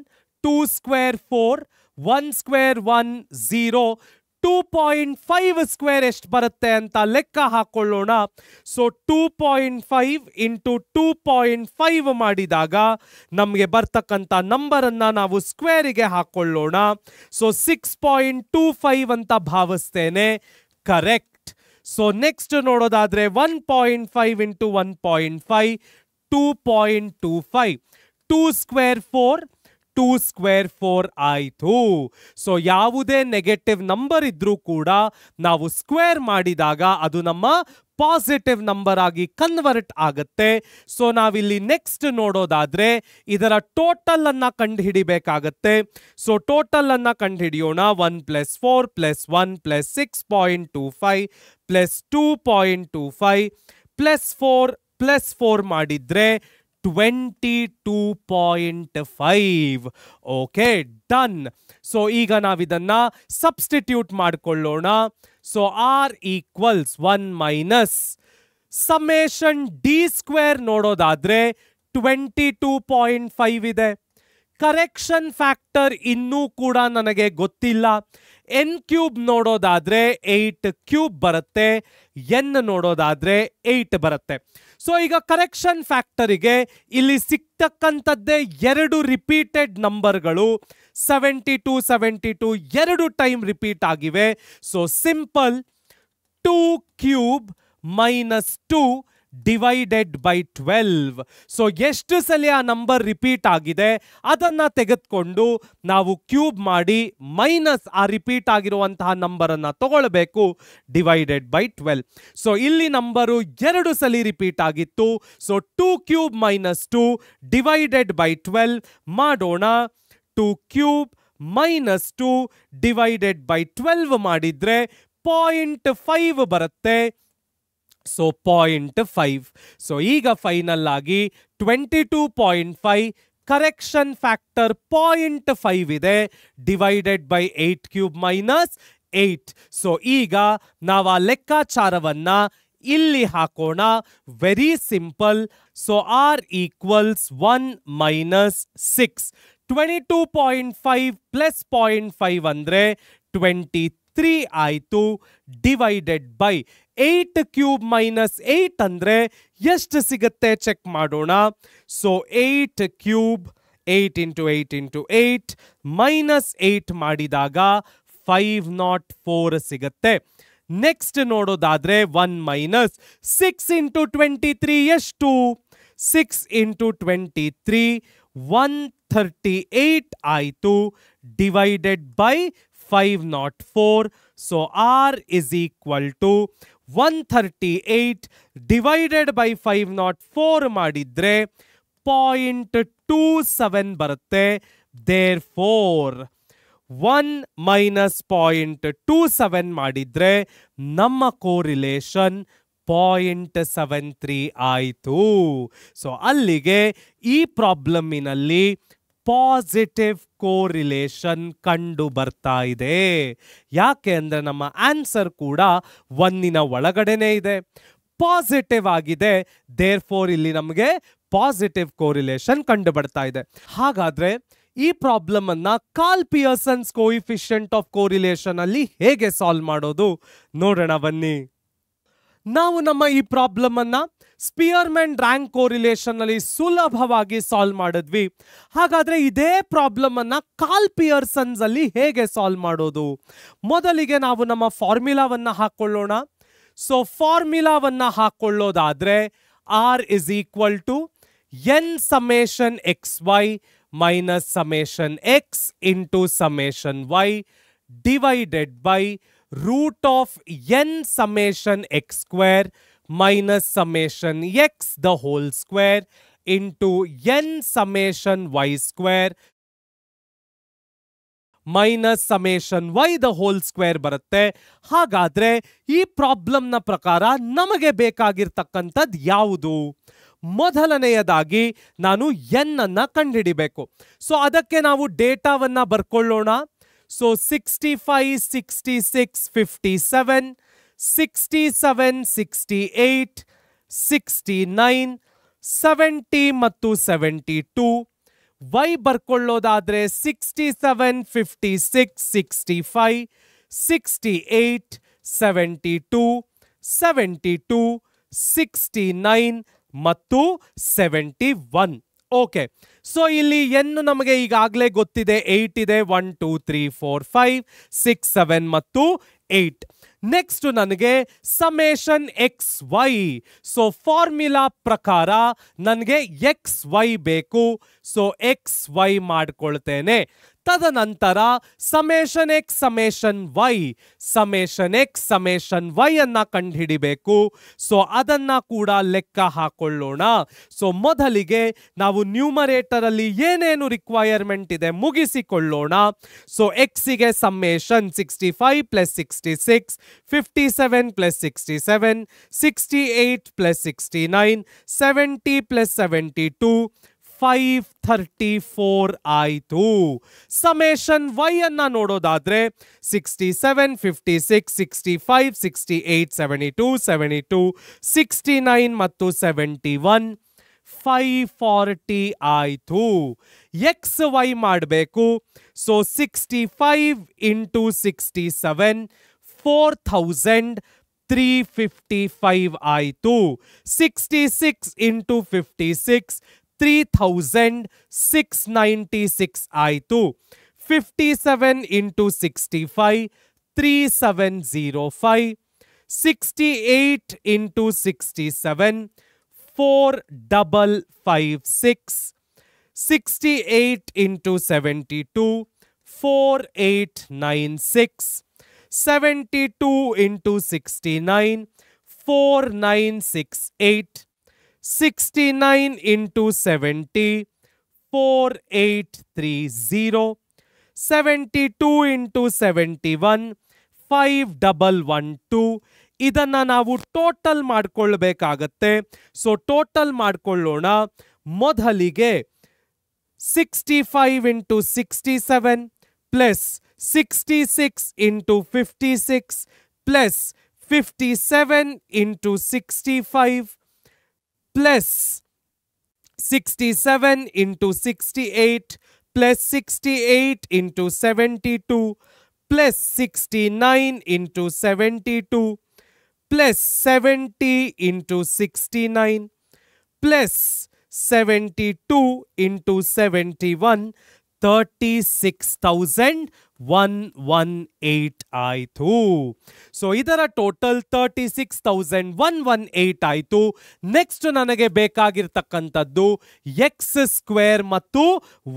2 square 4, 1 square 1 0, 2.5 square ಎಷ್ಟು ಬರುತ್ತೆ ಅಂತ ಲೆಕ್ಕ ಹಾಕೊಳ್ಳೋಣ. ಸೊ 2.5 ಇಂಟು 2.5 ಮಾಡಿದಾಗ ನಮಗೆ ಬರ್ತಕ್ಕಂಥ ನಂಬರನ್ನು ನಾವು ಸ್ಕ್ವೇರಿಗೆ ಹಾಕೊಳ್ಳೋಣ. ಸೊ 6.25 ಅಂತ ಭಾವಿಸ್ತೇನೆ. ಕರೆಕ್ಟ್. ಸೊ ನೆಕ್ಸ್ಟ್ ನೋಡೋದಾದ್ರೆ 1.5 ಇಂಟು 1.5 2.25. 2 ಸ್ಕ್ವೇರ್ 4, 2 ಸ್ಕ್ವೇರ್ 4 ಆಯಿತು. ಸೊ ಯಾವುದೇ ನೆಗೆಟಿವ್ ನಂಬರ್ ಇದ್ರೂ ಕೂಡ ನಾವು ಸ್ಕ್ವೇರ್ ಮಾಡಿದಾಗ ಅದು ನಮ್ಮ ಪಾಸಿಟಿವ್ ನಂಬರ್ ಆಗಿ ಕನ್ವರ್ಟ್ ಆಗುತ್ತೆ. ಸೊ ನಾವಿಲ್ಲಿ ನೆಕ್ಸ್ಟ್ ನೋಡೋದಾದ್ರೆ ಇದರ ಟೋಟಲ್ ಅನ್ನ ಕಂಡುಹಿಡಿಬೇಕಾಗತ್ತೆ. ಸೊ ಟೋಟಲ್ ಅನ್ನ ಕಂಡುಹಿಡಿಯೋಣ. 1 + 4 + 1 + 6.25 + 2.25 + 4 ಮಾಡಿದ್ರೆ 22.5. Okay, done. ಸೊ ಈಗ ನಾವಿದನ್ನ ಸಬ್ಸ್ಟಿಟ್ಯೂಟ್ ಮಾಡಿಕೊಳ್ಳೋಣ. So r equals 1 minus summation D square ನೋಡೋದಾದ್ರೆ 22.5 ಇದೆ. ಕರೆಕ್ಷನ್ ಫ್ಯಾಕ್ಟರ್ ಇನ್ನೂ ಕೂಡ ನನಗೆ ಗೊತ್ತಿಲ್ಲ. ಎನ್ ಕ್ಯೂಬ್ ನೋಡೋದಾದ್ರೆ 8 ಕ್ಯೂಬ್ ಬರುತ್ತೆ, ಎನ್ ನೋಡೋದಾದ್ರೆ 8 ಬರುತ್ತೆ. ಸೊ ಈಗ ಕರೆಕ್ಷನ್ ಫ್ಯಾಕ್ಟರಿಗೆ ಇಲ್ಲಿ ಸಿಕ್ತಕ್ಕಂಥದ್ದೇ 2 ರಿಪೀಟೆಡ್ ನಂಬರ್ಗಳು 72 72 2 ಟೈಮ್ ರಿಪೀಟ್ ಆಗಿವೆ. So simple 2 cube minus 2 divided by 12. So ಎಷ್ಟು ಸಲ ಆ ನಂಬರ್ ರಿಪೀಟ್ ಆಗಿದೆ ಅದನ್ನ ತೆಗೆದುಕೊಂಡು ನಾವು ಕ್ಯೂಬ್ ಮಾಡಿ ಮೈನಸ್ ಆ ರಿಪೀಟ್ ಆಗಿರುವಂತಹ ನಂಬರ್ ಅನ್ನ ತಗೊಳ್ಬೇಕು, ಡಿವೈಡೆಡ್ ಬೈ 12. ಸೊ ಇಲ್ಲಿ ನಂಬರು 2 ಸಲ ರಿಪೀಟ್ ಆಗಿತ್ತು. So 2 cube minus 2 divided by 12 ಮಾಡೋಣ. 2 ಕ್ಯೂಬ್ ಮೈನಸ್ 2 ಡಿವೈಡೆಡ್ ಬೈ 12 ಮಾಡಿದ್ರೆ 0.5 ಬರುತ್ತೆ. ಸೊ 0.5. ಸೊ ಈಗ ಫೈನಲ್ ಆಗಿ 22.5 ಕರೆಕ್ಷನ್ ಫ್ಯಾಕ್ಟರ್ 0.5 ಇದೆ, divided by 8 cube minus 8. So ಈಗ ನಾವು ಆ ಲೆಕ್ಕಾಚಾರವನ್ನ ಇಲ್ಲಿ ಹಾಕೋಣ. Very simple. So r equals 1 minus 6. 22.5 plus 0.5 ಅಂದ್ರೆ 23 ಆಯಿತು, ಡಿವೈಡೆಡ್ ಬೈ 8 ಕ್ಯೂಬ್ ಮೈನಸ್ 8 ಅಂದ್ರೆ ಎಷ್ಟು ಸಿಗುತ್ತೆ ಚೆಕ್ ಮಾಡೋಣ. So 8 cube 8 into 8 into 8 minus 8 ಮಾಡಿದಾಗ 504 ಸಿಗುತ್ತೆ. ನೆಕ್ಸ್ಟ್ ನೋಡೋದಾದ್ರೆ 1 ಮೈನಸ್ 6 ಇಂಟು 23 ಎಷ್ಟು? 6 ಇಂಟು 23 138 ಆಯಿತು, divided by 504. So r is equal to 138 divided by 504 ಮಾಡಿದ್ರೆ 0.27 ಬರುತ್ತೆ. ದೇರ್ ಫೋರ್ 1 ಮೈನಸ್ 0.27 ಮಾಡಿದ್ರೆ ನಮ್ಮ ಕೋರಿಲೇಷನ್ 0.73 ಆಯಿತು. ಸೊ ಅಲ್ಲಿಗೆ ಈ ಪ್ರಾಬ್ಲಮಿನಲ್ಲಿ ಪಾಸಿಟಿವ್ ಕೋರಿಲೇಷನ್ ಕಂಡು ಬರ್ತಾ ಇದೆ. ಯಾಕೆ ಅಂದ್ರೆ ನಮ್ಮ ಆನ್ಸರ್ ಕೂಡ 1ನ ಒಳಗಡೆನೆ ಇದೆ, ಪಾಸಿಟಿವ್ ಆಗಿದೆ. ದೇರ್ ಫೋರ್ ಇಲ್ಲಿ ನಮಗೆ ಪಾಸಿಟಿವ್ ಕೋರಿಲೇಷನ್ ಕಂಡು ಬರ್ತಾ ಇದೆ. ಹಾಗಾದ್ರೆ ಈ ಪ್ರಾಬ್ಲಮ್ ಅನ್ನ Karl Pearson's coefficient of correlation ಅಲ್ಲಿ ಹೇಗೆ ಸಾಲ್ವ್ ಮಾಡೋದು ನೋಡೋಣ ಬನ್ನಿ. ನಾವು ನಮ್ಮ ಈ ಪ್ರಾಬ್ಲಮ್ ಅನ್ನ ಸ್ಪಿಯರ್ಮನ್ ರ್ಯಾಂಕ್ ಕೋರಿಲೇಷನ್ ಅಲ್ಲಿ ಸುಲಭವಾಗಿ ಸಾಲ್ವ್ ಮಾಡಿದ್ವಿ. ಹಾಗಾದ್ರೆ ಇದೇ ಪ್ರಾಬ್ಲಮ್ ಅನ್ನ ಕಾರ್ಲ್ ಪಿಯರ್ಸನ್ಸ್ ಅಲ್ಲಿ ಹೇಗೆ ಸಾಲ್ವ್ ಮಾಡೋದು? ಮೊದಲಿಗೆ ನಾವು ನಮ್ಮ ಫಾರ್ಮುಲಾವನ್ನ ಹಾಕೊಳ್ಳೋಣ. ಸೊ ಫಾರ್ಮುಲಾವನ್ನ ಹಾಕೊಳ್ಳೋದಾದ್ರೆ R is equal to N summation X Y minus summation X into summation Y divided by root of N summation X square minus summation x the whole square into n summation y square minus summation y the whole square ಬರುತ್ತೆ. ಹಾಗಾದ್ರೆ ಈ problem ನ ಪ್ರಕಾರ ನಮಗೆ ಬೇಕಾಗಿರ್ತಕ್ಕಂಥದ್ದು ಯಾವುದು? ಮೊದಲನೆಯದಾಗಿ ನಾನು n ಅನ್ನ ಕಂಡುಹಿಡಿಬೇಕು. ಸೊ ಅದಕ್ಕೆ ನಾವು ಡೇಟಾವನ್ನ ಬರ್ಕೊಳ್ಳೋಣ. ಸೊ 65 66 57 67 68 69 70 ಮತ್ತು 72. y ಬರ್ಕೊಳ್ಳೋದಾದ್ರೆ 67 56 65 68, 72, 72, 69 ಮತ್ತು 71. ಓಕೆ, ಸೊ ಇಲ್ಲಿ ಎನ್ ನಮಗೆ ಈಗಾಗಲೇ ಗೊತ್ತಿದೆ, 8 ಇದೆ, 1 2 3 4 5 6 7 ಮತ್ತು 8. ನೆಕ್ಸ್ಟ್ ನನಗೆ summation X Y. So formula ಪ್ರಕಾರ ನನಗೆ ಎಕ್ಸ್ ವೈ ಬೇಕು. ಸೊ ಎಕ್ಸ್ ವೈ ಮಾಡ್ಕೊಳ್ತೇನೆ. ತದನಂತರ summation X summation Y, summation X summation Y ಅನ್ನ ಕಂಡುಹಿಡಿಬೇಕು. ಸೊ ಅದನ್ನ ಕೂಡ ಲೆಕ್ಕ ಹಾಕೊಳ್ಳೋಣ. ಸೊ ಮೊದಲಿಗೆ ನಾವು ನ್ಯೂಮರೇಟರ್ ಅಲ್ಲಿ ಏನೇನು ರಿಕ್ವೈರ್ಮೆಂಟ್ ಇದೆ ಮುಗಿಸಿಕೊಳ್ಳೋಣ. ಸೊ ಎಕ್ಸಿಗೆ summation 65 plus 66, 57 plus 67, 68 plus 69, 70 plus 72, 534 ಆಯಿತು. ಸಮೇಷನ್ ವೈ ಅನ್ನ ನೋಡೋದಾದ್ರೆ 67, 56, 65, 68, 72, 72, 69 ಮತ್ತು 71, 540 ಆಯಿತು. ಎಕ್ಸ್ ವೈ ಮಾಡಬೇಕು. ಸೊ 65 ಇಂಟು 67, 4355 ಆಯಿತು. 66 ಇಂಟು 56, 3696 ಆಯಿತು. 57 into 65, 3705. 68 into 67, 4556. 68 into 72, 4896. 72 into 69, 4968. 69 into 70, 4830. 72 into 71, 5112. ಇದನ್ನ ನಾವು ಟೋಟಲ್ ಮಾಡ್ಕೊಳ್ಬೇಕಾಗತ್ತೆ. ಸೊ ಟೋಟಲ್ ಮಾಡ್ಕೊಳ್ಳೋಣ. ಮೊದಲಿಗೆ 65 into 67 plus 66 into 56 plus 57 into 65 plus 67 into 68 plus 68 into 72 plus 69 into 72 plus 70 into 69 plus 72 into 71, 36,118 ಆಯಿತು. ಸೊ ಇದರ ಟೋಟಲ್ 36,118 ಆಯಿತು. ನೆಕ್ಸ್ಟ್ ನನಗೆ ಬೇಕಾಗಿರ್ತಕ್ಕಂಥದ್ದು ಎಕ್ಸ್ ಸ್ಕ್ವೇರ್ ಮತ್ತು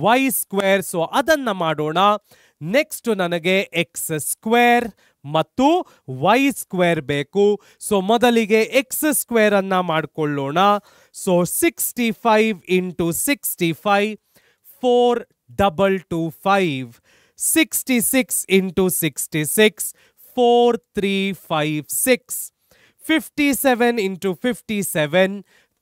ವೈ ಸ್ಕ್ವೇರ್. ಸೊ ಅದನ್ನ ಮಾಡೋಣ. ನೆಕ್ಸ್ಟ್ ನನಗೆ ಎಕ್ಸ್ ಸ್ಕ್ವೇರ್ ಮತ್ತು ವೈ ಸ್ಕ್ವೇರ್ ಬೇಕು. ಸೊ ಮೊದಲಿಗೆ ಎಕ್ಸ್ ಸ್ಕ್ವೇರ್ ಅನ್ನ ಮಾಡಿಕೊಳ್ಳೋಣ. So 65 into 65, 4225. 66 into 66, 4356. 57 into 57,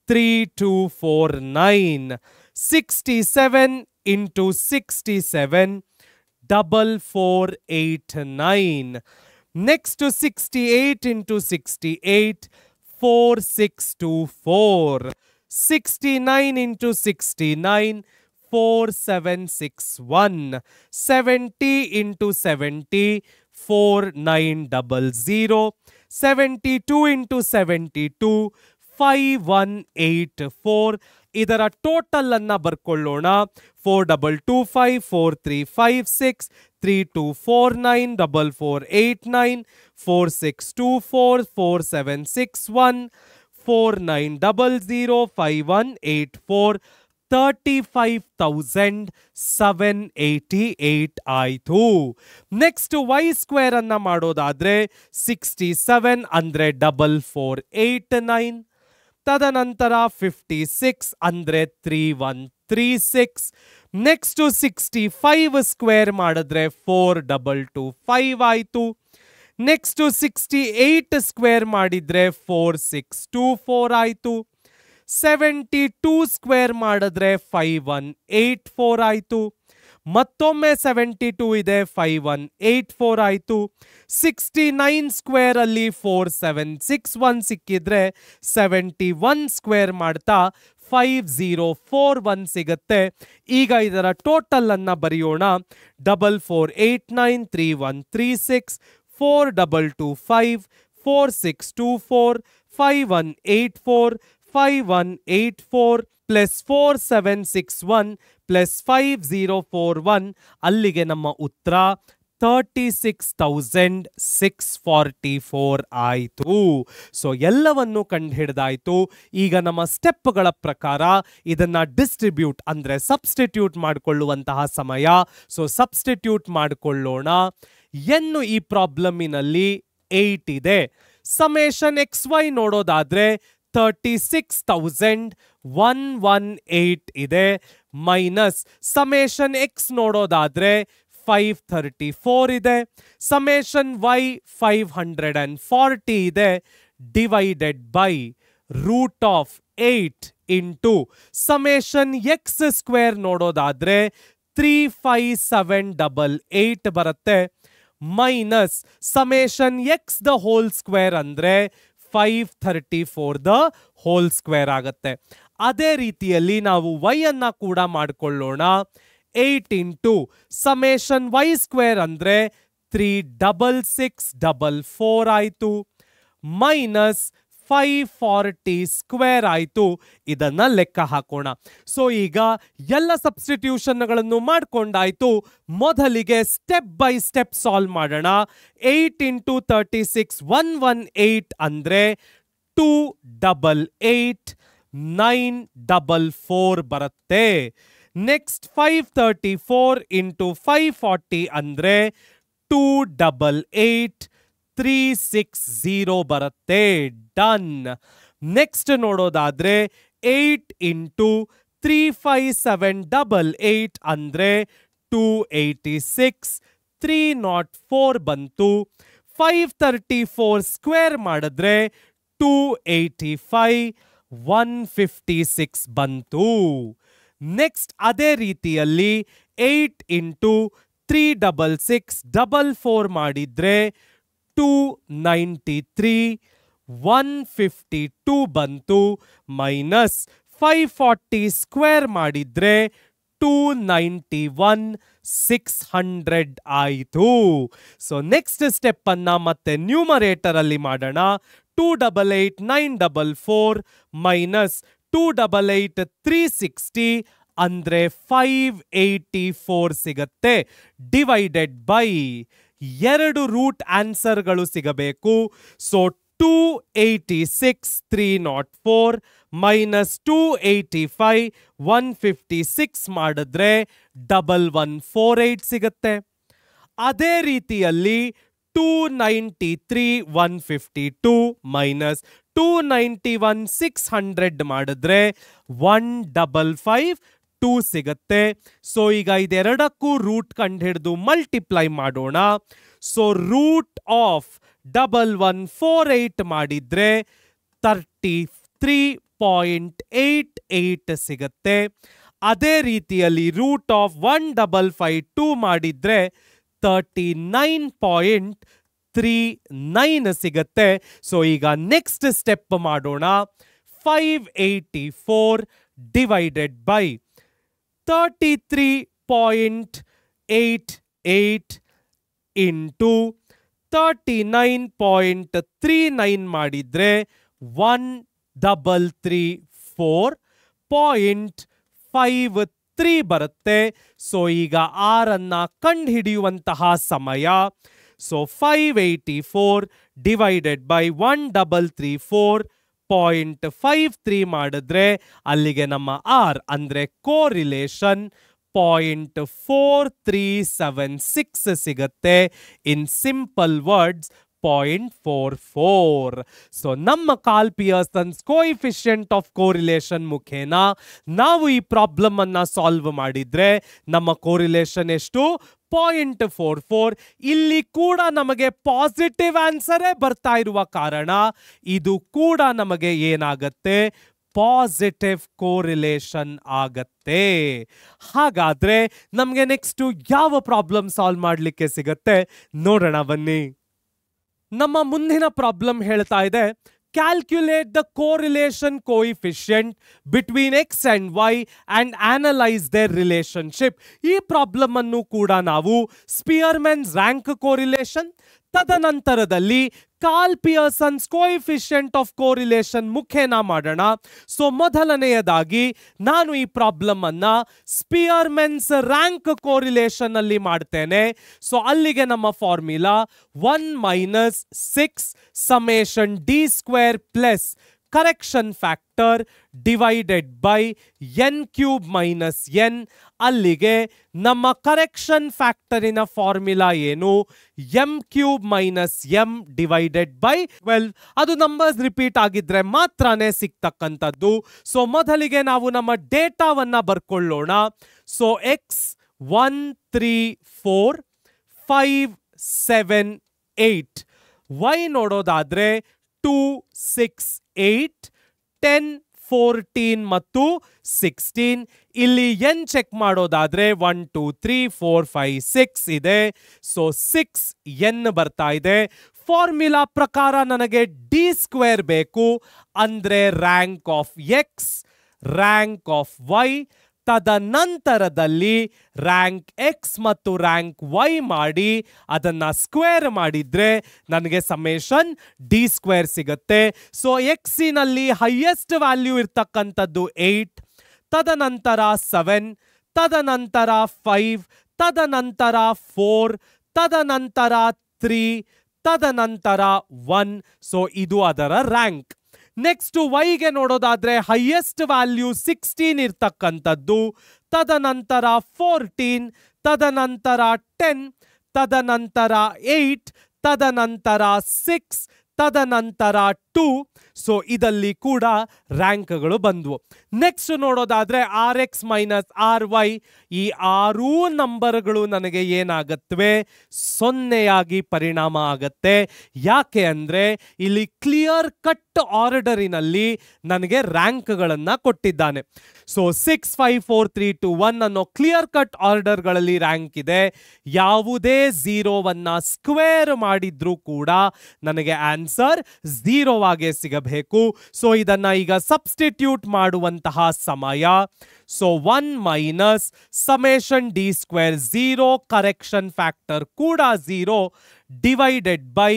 3249. 67 into 67, 4489. Next to 68 into 68, 4624. 69 into 69, 4761. 70 into 70, 4900. 72 into 72, 5184. ಇದರ ಟೋಟಲ್ ಅನ್ನ ಬರ್ಕೊಳ್ಳೋಣ. 4225, 4356, 3249, 4489, 4624, 4761, 4900, 5184, 35,788 ಆಯಿತು. ನೆಕ್ಸ್ಟ್ ವೈ ಸ್ಕ್ವೇರ್ ಅನ್ನ ಮಾಡೋದಾದ್ರೆ 67 ಅಂದ್ರೆ 4489. ತದನಂತರ 56 ಅಂದ್ರೆ 3136. ನೆಕ್ಸ್ಟ್ 65 ಸ್ಕ್ವೇರ್ ಮಾಡಿದ್ರೆ 4225 ಆಯಿತು. ನೆಕ್ಸ್ಟ್ 68 ಸ್ಕ್ವೇರ್ ಮಾಡಿದ್ರೆ 4624 ಆಯಿತು. 72 ಸ್ಕ್ವೇರ್ ಮಾಡಿದ್ರೆ 5184 ಆಯಿತು. ಮತ್ತೊಮ್ಮೆ 72 ಇದೆ, 5184 ಆಯಿತು. 69 ಸ್ಕ್ವೇರ್ ಅಲ್ಲಿ 4761 ಸಿಕ್ಕಿದ್ರೆ 71 ಸ್ಕ್ವೇರ್ ಮಾಡ್ತಾ 5041 ಸಿಗುತ್ತೆ. ಈಗ ಇದರ ಟೋಟಲ್ ಅನ್ನ ಬರೆಯೋಣ. 4489, 3136, 4225, 4624, 5184, 5184 plus 4761 plus 5041 ಅಲ್ಲಿಗೆ ನಮ್ಮ ಉತ್ತರ 36,644 ಆಯಿತು. ಸೊ ಎಲ್ಲವನ್ನು ಕಂಡುಹಿಡಿದಾಯ್ತು. ಈಗ ನಮ್ಮ ಸ್ಟೆಪ್ಗಳ ಪ್ರಕಾರ ಇದನ್ನ ಡಿಸ್ಟ್ರಿಬ್ಯೂಟ್ ಅಂದ್ರೆ ಸಬ್ಸ್ಟಿಟ್ಯೂಟ್ ಮಾಡಿಕೊಳ್ಳುವಂತಹ ಸಮಯ. ಸೊ ಸಬ್ಸ್ಟಿಟ್ಯೂಟ್ ಮಾಡಿಕೊಳ್ಳೋಣ. ಎನ್ನು ಈ ಪ್ರಾಬ್ಲಮಿನಲ್ಲಿ 8 ಇದೆ. ಸಮೇಷನ್ XY ನೋಡೋದಾದ್ರೆ 36,118 ಇದೆ. ಮೈನಸ್ ಸಮೇಷನ್ X ನೋಡೋದಾದ್ರೆ 534 ಇದೆ. ಸಮೇಷನ್ Y 540 ಇದೆ. Divided by root of 8 into summation X square ನೋಡೋದಾದ್ರೆ 35788 ಬರುತ್ತೆ. Minus summation X the whole square ಅಂದ್ರೆ 534 ದ ಹೋಲ್ ಸ್ಕ್ವೇರ್ ಆಗುತ್ತೆ. ಅದೇ ರೀತಿಯಲ್ಲಿ ನಾವು Y ಅನ್ನ ಕೂಡ ಮಾಡಿಕೊಳ್ಳೋಣ. 8 ಇಂಟು ಸಮೇಷನ್ Y ಸ್ಕ್ವೇರ್ ಅಂದ್ರೆ 36644 ಆಯಿತು. ಮೈನಸ್ 540 ಸ್ಕ್ವೇರ್ ಆಯಿತು. ಇದನ್ನ ಲೆಕ್ಕ ಹಾಕೋಣ. ಸೊ ಈಗ ಎಲ್ಲ ಸಬ್ಸ್ಟಿಟ್ಯೂಷನ್ಗಳನ್ನು ಮಾಡ್ಕೊಂಡಾಯ್ತು. ಮೊದಲಿಗೆ ಸ್ಟೆಪ್ ಬೈ ಸ್ಟೆಪ್ ಸಾಲ್ವ್ ಮಾಡೋಣ. 8 ಇಂಟು 36 118 ಅಂದ್ರೆ 288 944 ಬರುತ್ತೆ. ನೆಕ್ಸ್ಟ್ 534 ಇಂಟು 540 ಅಂದ್ರೆ 288 360 ಬರುತ್ತೆ. ಡನ್. ನೆಕ್ಸ್ಟ್ ನೋಡೋದಾದ್ರೆ 8 ಇಂಟು 35788 ಅಂದ್ರೆ 286 304 ಬಂತು. 534 ಸ್ಕ್ವೇರ್ ಮಾಡಿದ್ರೆ 285 156 ಬಂತು. ನೆಕ್ಸ್ಟ್ ಅದೇ ರೀತಿಯಲ್ಲಿ 8 ಇಂಟು 36644 ಮಾಡಿದ್ರೆ 293 152 ಬಂತು. ಮೈನಸ್ 540 ಸ್ಕ್ವೇರ್ ಮಾಡಿದ್ರೆ 291 600 ಆಯಿತು. ಸೊ ನೆಕ್ಸ್ಟ್ ಸ್ಟೆಪ್ ಅನ್ನ ಮತ್ತೆ ನ್ಯೂಮರೇಟರ್ ಅಲ್ಲಿ ಮಾಡೋಣ. 288 944 ಮೈನಸ್ 288 360 ಅಂದ್ರೆ 584 ಸಿಗತ್ತೆ. ಡಿವೈಡೆಡ್ ಬೈ ಎರಡು ರೂಟ್ ಆನ್ಸರ್ಗಳು ಸಿಗಬೇಕು. ಸೊ 286 304 ಮೈನಸ್ 285 156 ಮಾಡಿದ್ರೆ 1148 ಸಿಗತ್ತೆ. ಅದೇ ರೀತಿಯಲ್ಲಿ 293 152 ಮೈನಸ್ 291 600 ಮಾಡಿದ್ರೆ 1552 ಸಿಗತ್ತೆ. ಸೊ ಈಗ ಇದೆರಡಕ್ಕೂ ರೂಟ್ ಕಂಡುಹಿಡಿದು ಮಲ್ಟಿಪ್ಲೈ ಮಾಡೋಣ. ಸೊ ರೂಟ್ ಆಫ್ 1148 ಮಾಡಿದ್ರೆ 33.88 ಸಿಗತ್ತೆ. ಅದೇ ರೀತಿಯಲ್ಲಿ ರೂಟ್ ಆಫ್ 1552 ಮಾಡಿದ್ರೆ 39.39 ಸಿಗತ್ತೆ. ಸೊ ಈಗ ನೆಕ್ಸ್ಟ್ ಸ್ಟೆಪ್ ಮಾಡೋಣ. 584 ಡಿವೈಡೆಡ್ ಬೈ 33.88 ಇಂಟು 39.39 ಮಾಡಿದ್ರೆ 1334.53 ಬರುತ್ತೆ. ಸೊ ಈಗ R ಅನ್ನ ಕಂಡುಹಿಡಿಯುವಂತಹ ಸಮಯ. ಸೊ 584 ಡಿವೈಡೆಡ್ ಬೈ 1334.53 ಮಾಡಿದ್ರೆ ಅಲ್ಲಿಗೆ ನಮ್ಮ R ಅಂದ್ರೆ ಕೋರಿಲೇಷನ್ 0.4376 ಸಿಗತ್ತೆ. In simple words 0.44. ಸೊ ನಮ್ಮ Karl Pearson's coefficient of correlation ಮುಖೇನ ನಾವು ಈ ಪ್ರಾಬ್ಲಮ್ ಅನ್ನ ಸಾಲ್ವ್ ಮಾಡಿದ್ರೆ ನಮ್ಮ ಕೋರಿಲೇಷನ್ ಎಷ್ಟು? 0.44. ಇಲ್ಲಿ ಕೂಡ ನಮಗೆ ಪಾಸಿಟಿವ್ ಆನ್ಸರೇ ಬರ್ತಾ ಇರುವ ಕಾರಣ ಇದು ಕೂಡ ನಮಗೆ ಏನಾಗತ್ತೆ? ಪಾಸಿಟಿವ್ ಕೋರಿಲೇಷನ್ ಆಗತ್ತೆ. ಹಾಗಾದ್ರೆ ನಮಗೆ ನೆಕ್ಸ್ಟ್ ಯಾವ ಪ್ರಾಬ್ಲಮ್ ಸಾಲ್ವ್ ಮಾಡಲಿಕ್ಕೆ ಸಿಗತ್ತೆ ನೋಡೋಣ ಬನ್ನಿ. ನಮ್ಮ ಮುಂದಿನ ಪ್ರಾಬ್ಲಮ್ ಹೇಳ್ತಾ ಇದೆ, calculate the correlation coefficient between X and Y and analyse their relationship. ಈ ಪ್ರಾಬ್ಲಮ್ ಅನ್ನು ಕೂಡ ನಾವು ಸ್ಪಿಯರ್ಮನ್ಸ್ ರ್ಯಾಂಕ್ ಕೋರಿಲೇಷನ್, ತದನಂತರದಲ್ಲಿ Karl Pearson's coefficient of correlation ಮುಖೇನ ಮಾಡೋಣ. ಸೊ ಮೊದಲನೆಯದಾಗಿ ನಾನು ಈ ಪ್ರಾಬ್ಲಮ್ ಅನ್ನ ಸ್ಪಿಯರ್ಮನ್ಸ್ ರ್ಯಾಂಕ್ ಕೋರಿಲೇಷನ್ ಅಲ್ಲಿ ಮಾಡ್ತೇನೆ. ಸೊ ಅಲ್ಲಿಗೆ ನಮ್ಮ formula 1 - 6 summation D square plus correction factor divided by n cube minus n. ಅಲ್ಲಿಗೆ ನಮ್ಮ ಕರೆಕ್ಷನ್ ಫ್ಯಾಕ್ಟರಿನ ಫಾರ್ಮುಲಾ ಏನು? m cube minus m divided by 12. ಅದು ನಂಬರ್ಸ್ ರಿಪೀಟ್ ಆಗಿದ್ರೆ ಮಾತ್ರನೇ ಸಿಗ್ತಕ್ಕಂಥದ್ದು. ಸೊ ಮೊದಲಿಗೆ ನಾವು ನಮ್ಮ ಡೇಟಾವನ್ನ ಬರ್ಕೊಳ್ಳೋಣ. ಸೊ x 1 3 4 5 7 8, y ನೋಡೋದಾದ್ರೆ 2 6 8 10 14 ಮತ್ತು 16. ಇಲ್ಲಿ n ಚೆಕ್ ಮಾಡೋದಾದ್ರೆ 1 2 3 4 5 6 ಇದೆ. ಸೊ 6 n ಬರ್ತಾ ಇದೆ. ಫಾರ್ಮುಲಾ ಪ್ರಕಾರ ನನಗೆ ಡಿ ಸ್ಕ್ವೇರ್ ಬೇಕು, ಅಂದ್ರೆ rank of X, rank of Y, ತದನಂತರದಲ್ಲಿ ರ್ಯಾಂಕ್ ಎಕ್ಸ್ ಮತ್ತು ರ್ಯಾಂಕ್ ವೈ ಮಾಡಿ ಅದನ್ನ ಸ್ಕ್ವೇರ್ ಮಾಡಿದ್ರೆ ನನಗೆ ಸಮೇಷನ್ ಡಿ ಸ್ಕ್ವೇರ್ ಸಿಗುತ್ತೆ. ಸೊ ಎಕ್ಸಿನಲ್ಲಿ ಹೈಯೆಸ್ಟ್ ವ್ಯಾಲ್ಯೂ ಇರ್ತಕ್ಕಂಥದ್ದು 8, ತದನಂತರ 7, ತದನಂತರ 5, ತದನಂತರ 4, ತದನಂತರ 3, ತದನಂತರ 1. ಸೊ ಇದು ಅದರ ರ್ಯಾಂಕ್. ನೆಕ್ಸ್ಟ್ ವೈಗೆ ನೋಡೋದಾದ್ರೆ ಹೈಯೆಸ್ಟ್ ವ್ಯಾಲ್ಯೂ 16 ಇರ್ತಕ್ಕಂಥದ್ದು, ತದನಂತರ 14, ತದನಂತರ 10, ತದನಂತರ 8, ತದನಂತರ 6, ತದನಂತರ 2. ಸೊ ಇದರಲ್ಲಿ ಕೂಡ ರ್ಯಾಂಕ್ಗಳು ಬಂದ್ವು. ನೆಕ್ಸ್ಟ್ ನೋಡೋದಾದ್ರೆ r x minus r y, ಈ 6 ನಂಬರ್ಗಳು ನನಗೆ ಏನಾಗತ್ವೆ? 0 ಪರಿಣಾಮ ಆಗತ್ತೆ. ಯಾಕೆ ಅಂದ್ರೆ ಇಲ್ಲಿ ಕ್ಲಿಯರ್ ಕಟ್ ಆರ್ಡರಿನಲ್ಲಿ ನನಗೆ ರ್ಯಾಂಕ್ಗಳನ್ನ ಕೊಟ್ಟಿದ್ದಾನೆ. ಸೊ 6 5 4 3 2 1 ಅನ್ನೋ ಕ್ಲಿಯರ್ ಕಟ್ ಆರ್ಡರ್ಗಳಲ್ಲಿ ರ್ಯಾಂಕ್ ಇದೆ. ಯಾವುದೇ ಝೀರೋವನ್ನ ಸ್ಕ್ವೇರ್ ಮಾಡಿದ್ರೂ ಕೂಡ ನನಗೆ ಆನ್ಸರ್ 0 ಆಗೇ ಸಿಗಬೇಕು. ಸೊ ಇದನ್ನ ಈಗ ಸಬ್ಸ್ಟಿಟ್ಯೂಟ್ ಮಾಡುವಂತಹ ಸಮಯ. So 1 minus summation D square 0, correction factor ಕೂಡ 0, divided by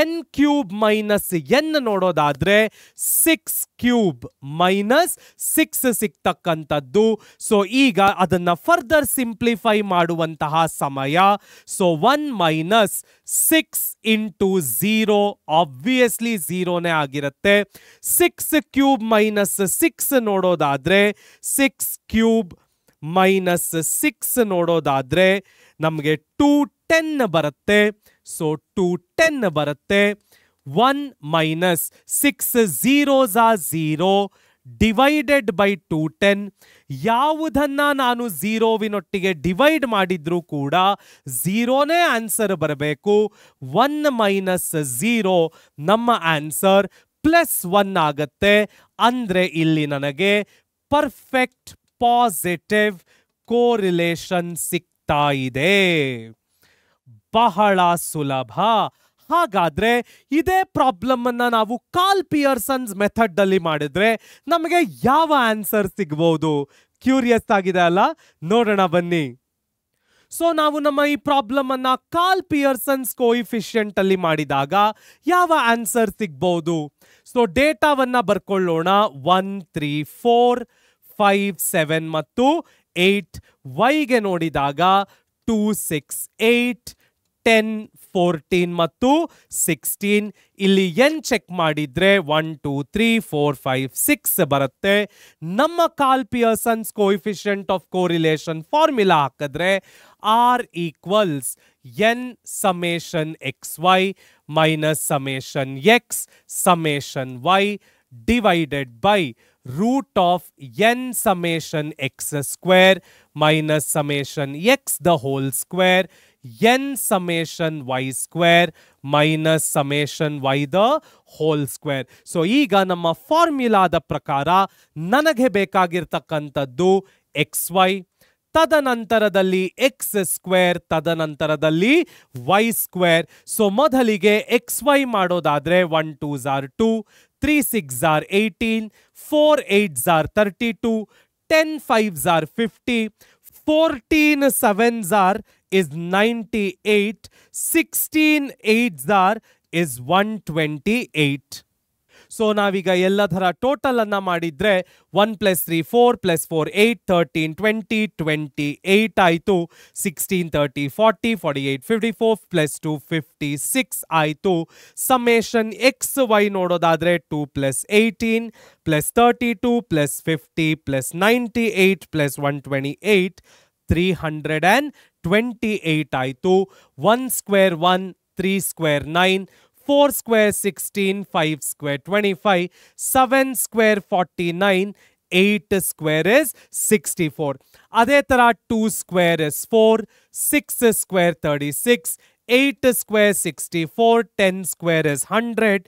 N cube minus N ನೋಡೋದಾದ್ರೆ 6 ಕ್ಯೂಬ್ ಮೈನಸ್ 6 ಸಿಗ್ತಕ್ಕಂಥದ್ದು. ಸೊ ಈಗ ಅದನ್ನ ಫರ್ದರ್ ಸಿಂಪ್ಲಿಫೈ ಮಾಡುವಂತಹ ಸಮಯ. ಸೊ 1 ಮೈನಸ್ 6 ಇಂಟು 0, ಆಬ್ವಿಯಸ್ಲಿ 0ನೇ ಆಗಿರುತ್ತೆ. 6 ಕ್ಯೂಬ್ ಮೈನಸ್ 6 ನೋಡೋದಾದ್ರೆ 6 ಕ್ಯೂಬ್ ಮೈನಸ್ 6 ನೋಡೋದಾದ್ರೆ ನಮಗೆ 210 ಬರುತ್ತೆ. ಸೊ 210 ಬರುತ್ತೆ. 1 minus 6 zeros are 0 divided by 210. ಯಾವುದನ್ನ ನಾನು ಝೀರೋವಿನೊಟ್ಟಿಗೆ ಡಿವೈಡ್ ಮಾಡಿದ್ರೂ ಕೂಡ 0ನೇ ಆನ್ಸರ್ ಬರಬೇಕು. 1 ಮೈನಸ್ 0 ನಮ್ಮ ಆನ್ಸರ್ ಪ್ಲಸ್ 1 ಆಗತ್ತೆ. ಅಂದ್ರೆ ಇಲ್ಲಿ ನನಗೆ ಪರ್ಫೆಕ್ಟ್ ಪಾಸಿಟಿವ್ ಕೋರಿಲೇಷನ್ ಸಿಗ್ತಾ ಇದೆ. ಬಹಳ ಸುಲಭ. ಹಾಗಾದ್ರೆ ಇದೇ ಪ್ರಾಬ್ಲಮ್ ಅನ್ನ ನಾವು ಕಾರ್ಲ್ ಪಿಯರ್ಸನ್ಸ್ ಮೆಥಡ್ ಅಲ್ಲಿ ಮಾಡಿದ್ರೆ ನಮಗೆ ಯಾವ ಆನ್ಸರ್ ಸಿಗಬಹುದು? ಕ್ಯೂರಿಯಸ್ ಆಗಿದೆ ಅಲ್ಲ? ನೋಡೋಣ ಬನ್ನಿ. ಸೊ ನಾವು ನಮ್ಮ ಈ ಪ್ರಾಬ್ಲಮ್ ಅನ್ನ ಕಾರ್ಲ್ ಪಿಯರ್ಸನ್ಸ್ ಕೋಎಫಿಷಿಯಂಟ್ ಅಲ್ಲಿ ಮಾಡಿದಾಗ ಯಾವ ಆನ್ಸರ್ ಸಿಗಬಹುದು? ಸೊ ಡೇಟಾವನ್ನ ಬರ್ಕೊಳ್ಳೋಣ. 1 3 4 5 7 ಮತ್ತು 8. ವೈಗೆ ನೋಡಿದಾಗ 2 6 8 10 14 ಮತ್ತು 16. ಇಲ್ಲಿ n ಚೆಕ್ ಮಾಡಿದ್ರೆ 1 2 3 4 5 6 ಬರುತ್ತೆ. ನಮ್ಮ Karl Pearson's coefficient of correlation formula ಹಾಕಿದ್ರೆ R equals N summation X Y minus summation X summation Y divided by root of n summation x square minus summation x the whole square n summation y square minus summation y the whole square. So ಈಗ ನಮ್ಮ ಫಾರ್ಮುಲಾದ ಪ್ರಕಾರ ನನಗೆ ಬೇಕಾಗಿರ್ತಕ್ಕಂಥದ್ದು X Y, ತದನಂತರದಲ್ಲಿ X square, ತದನಂತರದಲ್ಲಿ Y square. So ಮೊದಲಿಗೆ X Y ಮಾಡೋದಾದ್ರೆ 1 2s are 2, 3 6s are 18, 4 8s are 32, 10 5s are 50, 14 sevens are is 98, 16 eights are is 128. So ನಾವೀಗ ಎಲ್ಲದರ ಟೋಟಲ್ ಅನ್ನ ಮಾಡಿದ್ರೆ 1 + 3 4 + 4 8 13 20 28 ಆಯಿತು. 16 30 40 48 54 + 2 56 ಆಯಿತು. ಸಮೇಷನ್ ಎಕ್ಸ್ ವೈ ನೋಡೋದಾದ್ರೆ 2 + 18 + 32 + 50 + 98 + 128 328 ಆಯಿತು. 1 square 1, 3 square 9, 4 square 16, 5 square 25, 7 square 49, 8 square is 64. ಅದೇ ತರ 2 square is 4, 6 square 36, 8 square 64, 10 square is 100,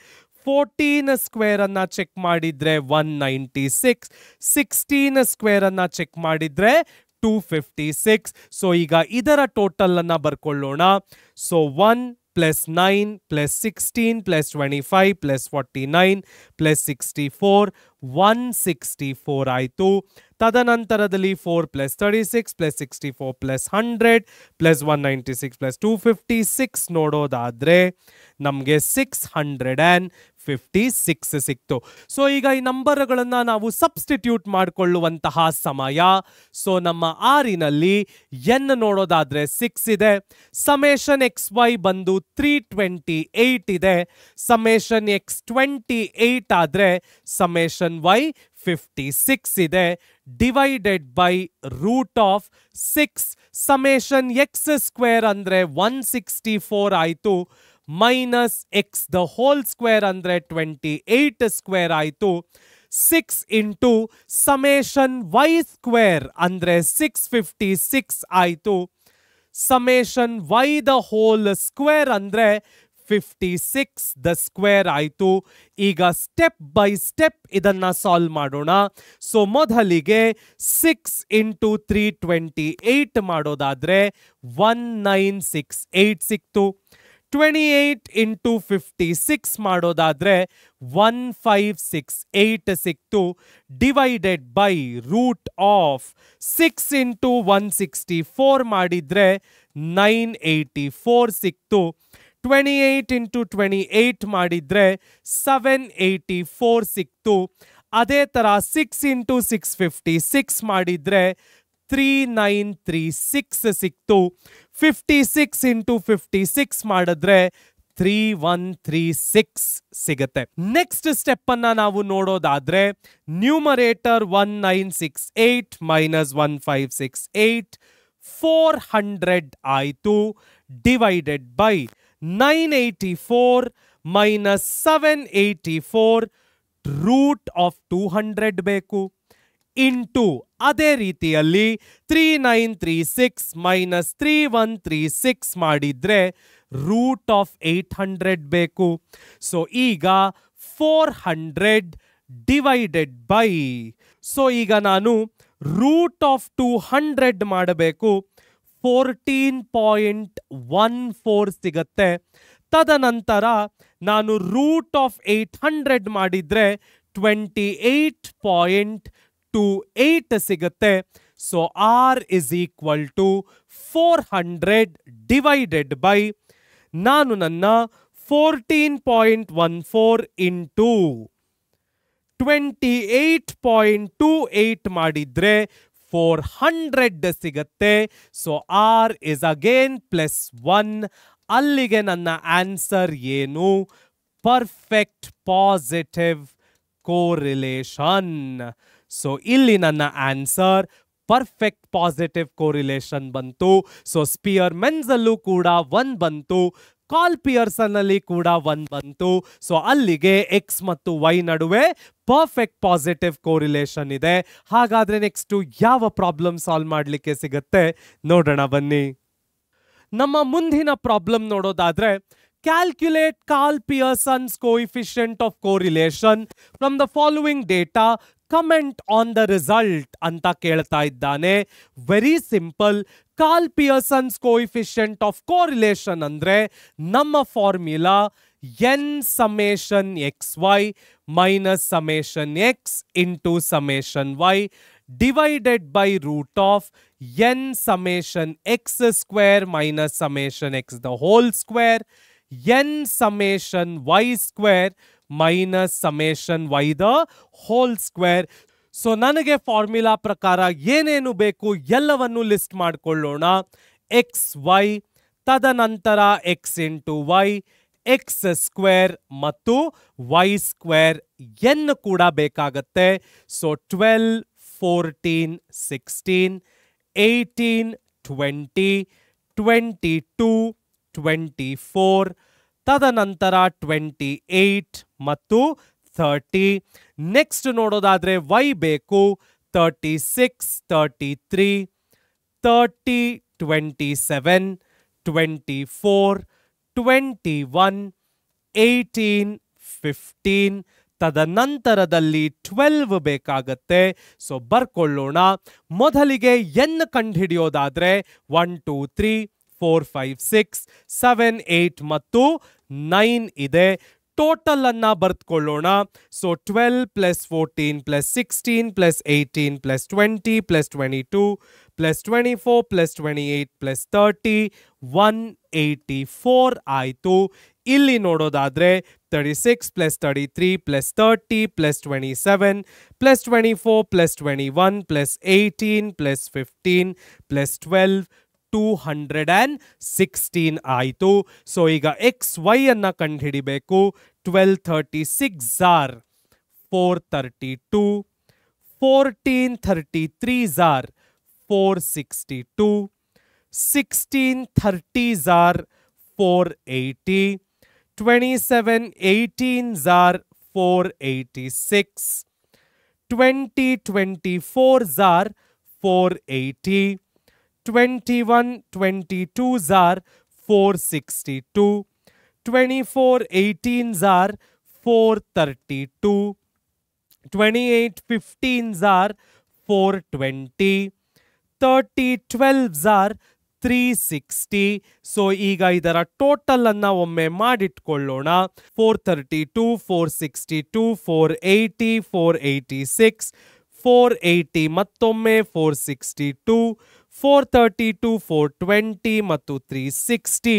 14 square ಅನ್ನ ಚೆಕ್ ಮಾಡಿದ್ರೆ 196, 16 ಸ್ಕ್ವೇರ್ ಅನ್ನ ಚೆಕ್ ಮಾಡಿದ್ರೆ 256. ಸೊ ಈಗ ಇದರ ಟೋಟಲ್ ಅನ್ನ ಬರ್ಕೊಳ್ಳೋಣ. ಸೊ 1 + 9 + 16 + 25 + 49 + 64 164 ಆಯಿತು. ತದನಂತರದಲ್ಲಿ 4 + 36 + 64 + 100 + 196 + 256 ನೋಡೋದಾದ್ರೆ ನಮಗೆ 656 ಸಿಕ್ತು. ಸೊ ಈಗ ಈ ನಂಬರ್ಗಳನ್ನ ನಾವು ಸಬ್ಸ್ಟಿಟ್ಯೂಟ್ ಮಾಡಿಕೊಳ್ಳುವಂತಹ ಸಮಯ. ಸೊ ನಮ್ಮ ಆರಿನಲ್ಲಿ ಎನ್ ನೋಡೋದಾದ್ರೆ 6 ಇದೆ. ಸಮೇಷನ್ ಎಕ್ಸ್ ವೈ ಬಂದು 328 ಇದೆ. ಸಮೇಷನ್ ಎಕ್ಸ್ 28 ಆದ್ರೆ ಸಮೇಷನ್ ವೈ 56 ಇದೆ. Divided by root of 6. Summation X square ಅಂದ್ರೆ 164 ಆಯಿತು. Minus x the whole square ಅಂದ್ರೆ 28 ಸ್ಕ್ವೇರ್ ಆಯಿತು. 6 ಇಂಟು ಸಮೇಷನ್ ವೈ ಸ್ಕ್ವೇರ್ ಅಂದ್ರೆ 656 ಆಯಿತು. Summation y the whole square ಅಂದ್ರೆ 56 ದ ಸ್ಕ್ವೇರ್ ಆಯಿತು. ಈಗ ಸ್ಟೆಪ್ ಬೈ ಸ್ಟೆಪ್ ಇದನ್ನ ಸಾಲ್ವ್ ಮಾಡೋಣ. ಸೊ ಮೊದಲಿಗೆ 6 ಇಂಟು 328 ಮಾಡೋದಾದ್ರೆ 1968 ಸಿಕ್ತು. 28 ಇಂಟು 56 ಮಾಡೋದಾದ್ರೆ 1568 ಸಿಕ್ತು. Divided by root of 6 into 164 ಮಾಡಿದ್ರೆ 984 ಸಿಕ್ತು. 28 ಇಂಟು 28 ಮಾಡಿದ್ರೆ 784 ಸಿಕ್ತು. ಅದೇ ತರ 6 ಇಂಟು 656 ಮಾಡಿದ್ರೆ 3936 ಸಿಕ್ತು. 56 ಇಂಟು 56 ಮಾಡಿದ್ರೆ 3136 ಸಿಗುತ್ತೆ. ನೆಕ್ಸ್ಟ್ ಸ್ಟೆಪ್ ಅನ್ನ ನಾವು ನೋಡೋದಾದ್ರೆ ನ್ಯೂಮರೇಟರ್ 1968 ಮೈನಸ್ 1568 400 ಆಯಿತು. Divided by 984 minus 784 root of 200 ಬೇಕು. ಇಂಟು ಅದೇ ರೀತಿಯಲ್ಲಿ 3936 ಮೈನಸ್ 3136 ಮಾಡಿದ್ರೆ ರೂಟ್ ಆಫ್ 800 ಬೇಕು. ಸೊ ಈಗ 400 ಡಿವೈಡೆಡ್ ಬೈ, ಸೊ ಈಗ ನಾನು ರೂಟ್ ಆಫ್ 200 ಮಾಡಬೇಕು. 14.14 ಸಿಗತ್ತೆ. ತದನಂತರ ನಾನು ರೂಟ್ ಆಫ್ 800 ಮಾಡಿದ್ರೆ 28.28 ಸಿಗುತ್ತೆ. So r is equal to 400 divided by, ನಾನು ನನ್ನ 14.14 ಇಂಟು 28.28 ಮಾಡಿದ್ರೆ 400 ಸಿಗತ್ತೆ. So r is again +1. ಅಲ್ಲಿಗೆ ನನ್ನ ಆನ್ಸರ್ ಏನು? Perfect positive correlation. ಸೊ ಇಲ್ಲಿ ನನ್ನ ಆನ್ಸರ್ ಪರ್ಫೆಕ್ಟ್ ಪಾಸಿಟಿವ್ ಕೋರಿಲೇಷನ್ ಬಂತು. ಸೊ ಸ್ಪಿಯರ್ ಮೆನ್ಸ್ ಅಲ್ಲೂ ಕೂಡ 1 ಬಂತು, ಕಾಲ್ ಪಿಯರ್ಸನ್ ಅಲ್ಲಿ ಕೂಡ 1 ಬಂತು. ಸೊ ಅಲ್ಲಿಗೆ ಎಕ್ಸ್ ಮತ್ತು ವೈ ನಡುವೆ ಪರ್ಫೆಕ್ಟ್ ಪಾಸಿಟಿವ್ ಕೋರಿಲೇಷನ್ ಇದೆ. ಹಾಗಾದ್ರೆ ನೆಕ್ಸ್ಟ್ ಯಾವ ಪ್ರಾಬ್ಲಮ್ ಸಾಲ್ವ್ ಮಾಡಲಿಕ್ಕೆ ಸಿಗುತ್ತೆ ನೋಡೋಣ ಬನ್ನಿ. ನಮ್ಮ ಮುಂದಿನ ಪ್ರಾಬ್ಲಮ್ ನೋಡೋದಾದ್ರೆ calculate Karl Pearson's coefficient of correlation from the following data, comment on the result ಅಂತ ಕೇಳ್ತಾ ಇದ್ದಾನೆ. Very simple. Karl Pearson's coefficient of correlation ಅಂದ್ರೆ ನಮ್ಮ formula n summation X Y minus summation X into summation Y divided by root of N summation X square minus summation x the whole square n summation y square minus summation y the whole square. So ನನಗೆ formula ಪ್ರಕಾರ ಏನೇನು ಬೇಕು ಎಲ್ಲವನ್ನು list ಮಾಡಿಕೊಳ್ಳೋಣ. X y, ತದನಂತರ x into y, x square ಮತ್ತು y square n ಕೂಡ ಬೇಕಾಗತ್ತೆ. ಸೊ 12, 14, 16, 18, 20, 22, 24, ತದನಂತರ 28 ಮತ್ತು 30. ನೆಕ್ಸ್ಟ್ ನೋಡೋದಾದ್ರೆ ವೈ ಬೇಕು. 36, 33, 30, 27, 24, 21, 18, 15, ತದನಂತರದಲ್ಲಿ 12 ಬೇಕಾಗತ್ತೆ. ಸೊ ಬರ್ಕೊಳ್ಳೋಣ. ಮೊದಲಿಗೆ ಎನ್ ಕಂಡುಹಿಡಿಯೋದಾದ್ರೆ 1, 2, 3, 4, 5, 6, 7, 8 ಮತ್ತು 9 ಇದೆ. ಟೋಟಲ್ ಅನ್ನ ಬರ್ತ್ಕೊಳ್ಳೋಣ. So 12 plus 14 plus 16 plus 18 plus 20 plus 22 plus 24 plus 28 plus 30 184 ಆಯಿತು. ಇಲ್ಲಿ ನೋಡೋದಾದ್ರೆ 36 plus 33 plus 30 plus 27 plus 24 plus 21 plus 18 plus 15 plus 12 216 ಆಯಿತು. ಸೊ ಈಗ ಎಕ್ಸ್ ವೈ ಅನ್ನ ಕಂಡುಹಿಡಿಬೇಕು. 1236 are 432, 1433 are 462, 1630 are 480, 2718 are 486, 2024 are 480, 2122 are 462, 2418 are 432, 2815 are 420, 3012 are 360. So ಈಗ ಇದರ ಟೋಟಲ್ ಅನ್ನ ಒಮ್ಮೆ ಮಾಡಿಟ್ಕೊಳ್ಳೋಣ. 432, 462, 480, 486, 480 ಮತ್ತೊಮ್ಮೆ 462, 432, 420 ಮತ್ತು 360,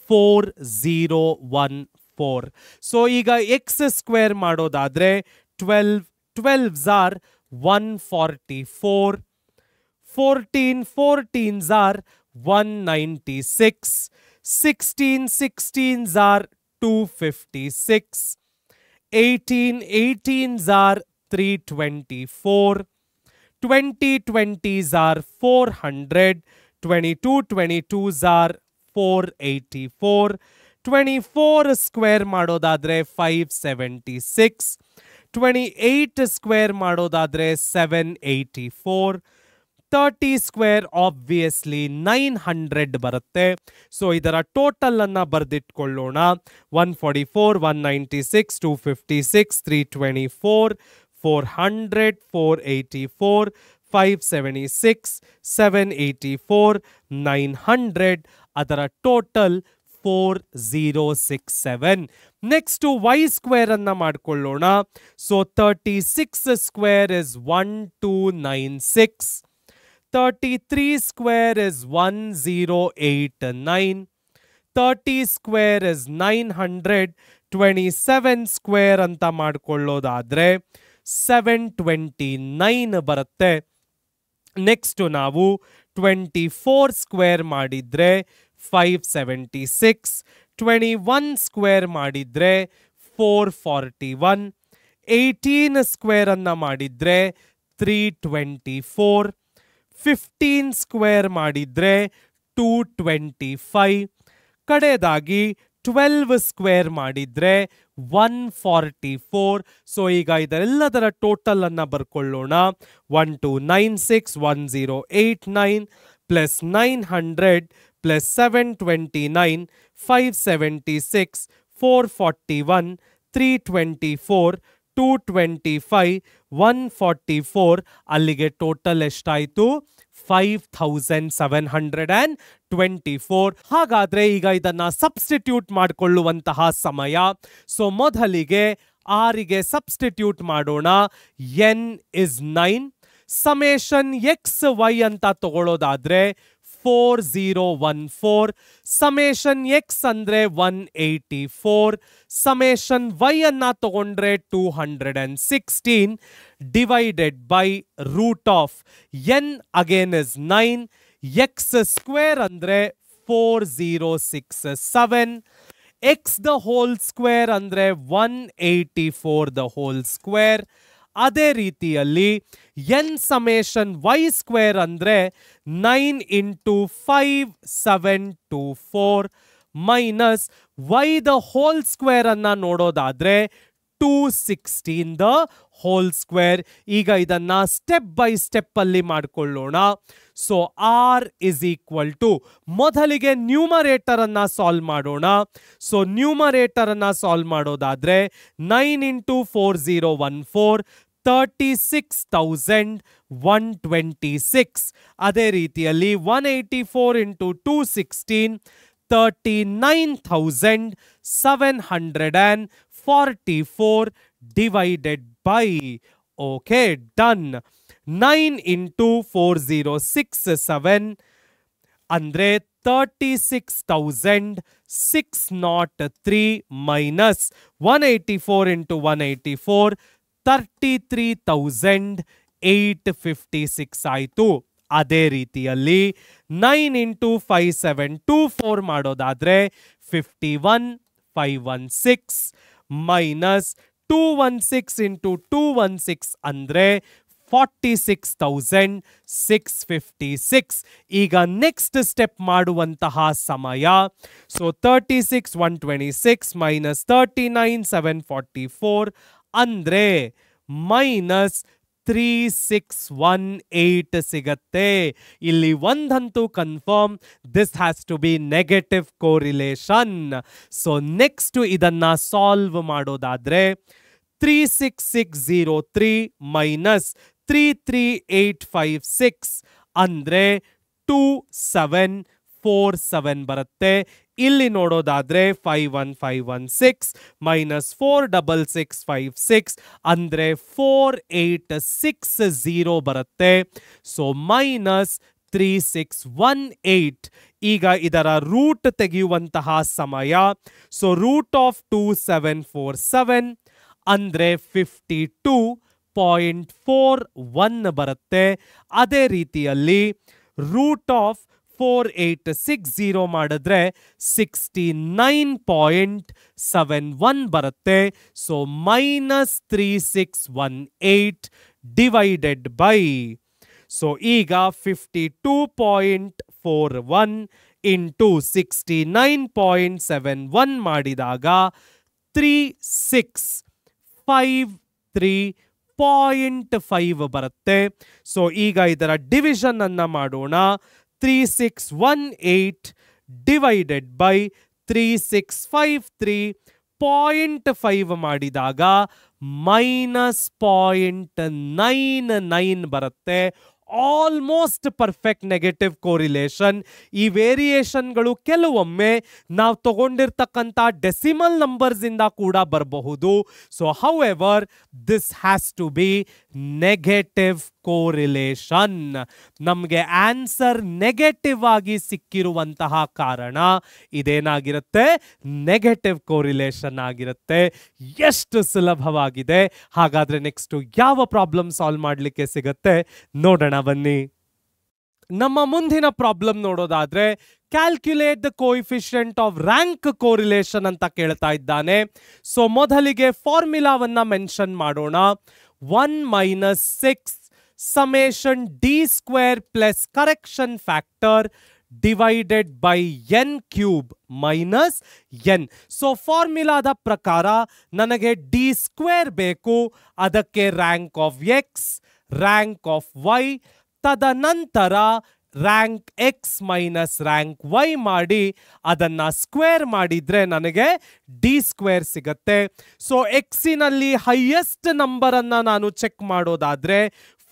4014. ಸೊ ಈಗ ಎಕ್ಸ್ ಸ್ಕ್ವೇರ್ ಮಾಡೋದಾದ್ರೆ 12 are 144, 14 are 196, 16 are 256, 18 are 324, 20 are 400, 22 are 484, 24 square ಮಾಡೋದಾದ್ರೆ 576, 28 ಸ್ಕ್ವೇರ್ ಮಾಡೋದಾದ್ರೆ 784, 30 ಸ್ಕ್ವೇರ್ ಆಬ್ವಿಯಸ್ಲಿ 900 ಬರುತ್ತೆ. ಸೊ ಇದರ ಟೋಟಲ್ ಅನ್ನ ಬರೆದಿಟ್ಕೊಳ್ಳೋಣ. 144, 196, 256, 324, 400, 484, 576, 784, 900. ಅದರ ಟೋಟಲ್ 4067. ನೆಕ್ಸ್ಟ್ ವೈ ಸ್ಕ್ವೇರ್ ಅನ್ನ ಮಾಡ್ಕೊಳ್ಳೋಣ. So 36 square is 1296, 33 square is 1089, 30 square is 900, 27 square ಅಂತ ಮಾಡ್ಕೊಳ್ಳೋದಾದ್ರೆ 729 ಬರುತ್ತೆ. ನೆಕ್ಸ್ಟ್ ನಾವು 24 ಸ್ಕ್ವೇರ್ ಮಾಡಿದ್ರೆ 576, 21 ಸ್ಕ್ವೇರ್ ಮಾಡಿದ್ರೆ 441, 18 ಸ್ಕ್ವೇರ್ ಅನ್ನ ಮಾಡಿದ್ರೆ 324, 15 ಸ್ಕ್ವೇರ್ ಮಾಡಿದ್ರೆ 225, ಕಡೆದಾಗಿ 12 ಸ್ಕ್ವೇರ್ ಮಾಡಿದ್ರೆ 144. ಸೊ ಈಗ ಇದೆಲ್ಲದರ ಟೋಟಲ್ ಅನ್ನ ಬರ್ಕೊಳ್ಳೋಣ. 1296, 1089 ಪ್ಲಸ್ 900 ಪ್ಲಸ್ 729, 576, 441, 324, 225, 144. ಅಲ್ಲಿಗೆ ಟೋಟಲ್ ಎಷ್ಟಾಯ್ತು? 5724. ಹಾಗಾದ್ರೆ ಈಗ ಇದನ್ನ ಸಬ್ಸ್ಟಿಟ್ಯೂಟ್ ಮಾಡಿಕೊಳ್ಳುವಂತಹ ಸಮಯ. ಸೊ ಮೊದಲಿಗೆ ಆರಿಗೆ ಸಬ್ಸ್ಟಿಟ್ಯೂಟ್ ಮಾಡೋಣ. N is 9, summation X y ಅಂತ ತಗೊಳ್ಳೋದಾದ್ರೆ 4014, ಸಮೇಷನ್ ಎಕ್ಸ್ ಅಂದ್ರೆ 184, ಸಮೇಷನ್ ವೈ ಅನ್ನ ತಗೊಂಡ್ರೆ 216 divided by root of n again is 9, x square ಅಂದ್ರೆ 4067, ಎಕ್ಸ್ ದ ಹೋಲ್ ಸ್ಕ್ವೇರ್ ಅಂದ್ರೆ 184 ದ ಹೋಲ್ ಸ್ಕ್ವೇರ್. ಅದೇ ರೀತಿಯಲ್ಲಿ ಎನ್ ಸಮೇಷನ್ ವೈ ಸ್ಕ್ವೇರ್ ಅಂದ್ರೆ 9 into 5724 minus Y the whole square ಅನ್ನ ನೋಡೋದಾದ್ರೆ 216 ದ ಹೋಲ್ ಸ್ಕ್ವೇರ್. ಈಗ ಇದನ್ನ ಸ್ಟೆಪ್ ಬೈ ಸ್ಟೆಪ್ ಅಲ್ಲಿ ಮಾಡಿಕೊಳ್ಳೋಣ. So r is equal to ಮೊದಲಿಗೆ ನ್ಯೂಮರೇಟರ್ ಅನ್ನ ಸಾಲ್ವ್ ಮಾಡೋಣ. ಸೊ ನ್ಯೂಮರೇಟರ್ ಅನ್ನ ಸಾಲ್ವ್ ಮಾಡೋದಾದ್ರೆ 9 ಇಂಟು 4014 36,126. ಅದೇ ರೀತಿಯಲ್ಲಿ 184 into 216 39,744 divided by okay done 9 into 4067 ಅಂದ್ರೆ 36,603 ಮೈನಸ್ 184 ಇಂಟು 184 33,856 ಆಯಿತು. ಅದೇ ರೀತಿಯಲ್ಲಿ 9 ಇಂಟು 5724 ಮಾಡೋದಾದ್ರೆ 51,516 ಮೈನಸ್ 216 ಇಂಟು 216 ಅಂದ್ರೆ 46,656. ಈಗ ನೆಕ್ಸ್ಟ್ ಸ್ಟೆಪ್ ಮಾಡುವಂತಹ ಸಮಯ. ಸೊ 36,126 ಮೈನಸ್ 39,744 ಅಂದ್ರೆ ಮೈನಸ್ 3618 ಸಿಗತ್ತೆ. ಇಲ್ಲಿ ಒಂದಂತೂ confirm, this has to be negative correlation. So next ಇದನ್ನ ಸಾಲ್ವ್ ಮಾಡೋದಾದ್ರೆ 36,603 ಮೈನಸ್ 33,856 ಅಂದ್ರೆ 2747 ಬರುತ್ತೆ. ಇಲ್ಲಿ ನೋಡೋದಾದ್ರೆ 51,516 ಮೈನಸ್ 46656 ಅಂದ್ರೆ 4860 ಬರುತ್ತೆ. So minus 3618. ಈಗ ಇದರ ರೂಟ್ ತೆಗೆಯುವಂತಹ ಸಮಯ. ಸೊ ರೂಟ್ ಆಫ್ 2747 ಅಂದ್ರೆ 52.41 ಬರುತ್ತೆ. ಅದೇ ರೀತಿಯಲ್ಲಿ ರೂಟ್ ಆಫ್ 4860 ಮಾಡಿದ್ರೆ 69.71 ಬರುತ್ತೆ. So minus 3618 divided by so ಈಗ 52.41 ಇಂಟು 69.71 ಮಾಡಿದಾಗ 3653.5 ಬರುತ್ತೆ. ಸೊ ಈಗ ಇದರ ಡಿವಿಷನ್ ಅನ್ನ ಮಾಡೋಣ. 3618 ಡಿವೈಡೆಡ್ ಬೈ 3653.5 ಮಾಡಿದಾಗ ಮೈನಸ್ 0.99 ಬರುತ್ತೆ. Almost perfect negative correlation. ಈ ವೇರಿಯೇಷನ್ಗಳು ಕೆಲವೊಮ್ಮೆ ನಾವು ತಗೊಂಡಿರ್ತಕ್ಕಂಥ ಡೆಸಿಮಲ್ ನಂಬರ್ಸ್ ಇಂದ ಕೂಡ ಬರಬಹುದು. So however this has to be negative correlation. ನಮಗೆ ಆನ್ಸರ್ ನೆಗೆಟಿವ್ ಆಗಿ ಸಿಕ್ಕಿರುವಂತಹ ಕಾರಣ ಇದೇನಾಗಿರುತ್ತೆ, ನೆಗೆಟಿವ್ ಕೋರಿಲೇಷನ್ ಆಗಿರುತ್ತೆ. ಎಷ್ಟು ಸುಲಭವಾಗಿದೆ. ಹಾಗಾದ್ರೆ ನೆಕ್ಸ್ಟ್ ಯಾವ ಪ್ರಾಬ್ಲಮ್ ಸಾಲ್ವ್ ಮಾಡಲಿಕ್ಕೆ ಸಿಗುತ್ತೆ ನೋಡೋಣ ಬನ್ನಿ. ನಮ್ಮ ಮುಂದಿನ ಪ್ರಾಬ್ಲಮ್ ನೋಡೋದಾದ್ರೆ calculate the coefficient of rank correlation ಅಂತ ಕೇಳ್ತಾ ಇದ್ದಾನೆ. ಸೊ ಮೊದಲಿಗೆ ಫಾರ್ಮುಲಾವನ್ನ ಮೆನ್ಷನ್ ಮಾಡೋಣ. 1 minus 6 summation D square plus correction factor divided by N cube minus N. So ಫಾರ್ಮುಲಾದ ಪ್ರಕಾರ ನನಗೆ ಡಿ ಸ್ಕ್ವೇರ್ ಬೇಕು, ಅದಕ್ಕೆ rank of X, rank of Y, ತದನಂತರ rank X minus rank Y ಮಾಡಿ ಅದನ್ನ ಸ್ಕ್ವೇರ್ ಮಾಡಿದ್ರೆ ನನಗೆ ಡಿ ಸ್ಕ್ವೇರ್ ಸಿಗತ್ತೆ. ಸೊ ಎಕ್ಸಿನಲ್ಲಿ ಹೈಯೆಸ್ಟ್ ನಂಬರ್ ಅನ್ನ ನಾನು ಚೆಕ್ ಮಾಡೋದಾದ್ರೆ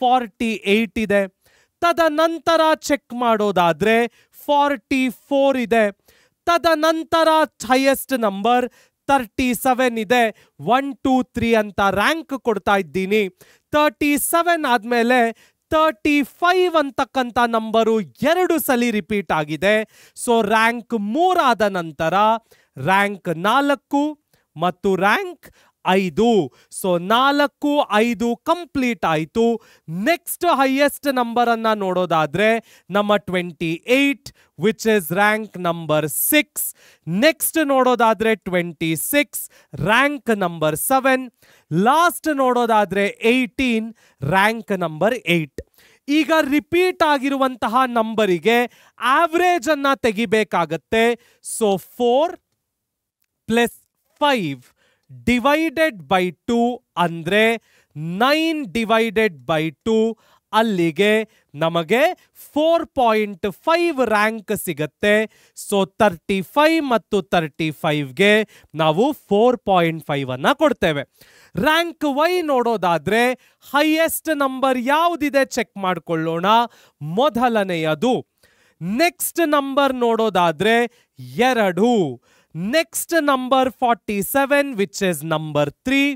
48 ಇದೆ. ತದನಂತರ ಚೆಕ್ ಮಾಡೋದಾದ್ರೆ 44 ಇದೆ. ತದನಂತರ ಹೈಯೆಸ್ಟ್ ನಂಬರ್ 37 ಇದೆ. 1 2 3 ಅಂತ ರ್ಯಾಂಕ್ ಕೊಡ್ತಾ ಇದ್ದೀನಿ. 37 ಆದ್ಮೇಲೆ 35 ಅಂತಕ್ಕಂಥ ನಂಬರು 2 ಸಲ ರಿಪೀಟ್ ಆಗಿದೆ. ಸೊ ರ್ಯಾಂಕ್ 3 ಆದ ನಂತರ ರ್ಯಾಂಕ್ 4 ಮತ್ತು ರ್ಯಾಂಕ್ 5. ಸೊ 4, 5 ಕಂಪ್ಲೀಟ್ ಆಯಿತು. ನೆಕ್ಸ್ಟ್ ಹೈಯೆಸ್ಟ್ ನಂಬರ್ ಅನ್ನ ನೋಡೋದಾದ್ರೆ ನಮ್ಮ 28 which is rank number 6. Next ನೋಡೋದಾದ್ರೆ 26 ರ್ಯಾಂಕ್ ನಂಬರ್ 7. ಲಾಸ್ಟ್ ನೋಡೋದಾದ್ರೆ 18 ರ್ಯಾಂಕ್ ನಂಬರ್ 8. ಈಗ ರಿಪೀಟ್ ಆಗಿರುವಂತಹ ನಂಬರಿಗೆ ಆವರೇಜ್ ಅನ್ನ ತೆಗಿಬೇಕಾಗತ್ತೆ. ಸೊ 4 + 5 ಡಿವೈಡೆಡ್ ಬೈ 2 ಅಂದ್ರೆ 9/2. ಅಲ್ಲಿಗೆ ನಮಗೆ 4.5 ರ್ಯಾಂಕ್ ಸಿಗತ್ತೆ. ಸೊ 35 ಮತ್ತು 35ಗೆ ನಾವು 4.5 ಅನ್ನ ಕೊಡ್ತೇವೆ. ರ್ಯಾಂಕ್ ವೈ ನೋಡೋದಾದ್ರೆ ಹೈಯೆಸ್ಟ್ ನಂಬರ್ ಯಾವುದಿದೆ ಚೆಕ್ ಮಾಡ್ಕೊಳ್ಳೋಣ. ಮೊದಲನೆಯದು. ನೆಕ್ಸ್ಟ್ ನಂಬರ್ ನೋಡೋದಾದ್ರೆ 2. Next number 47 which is number 3.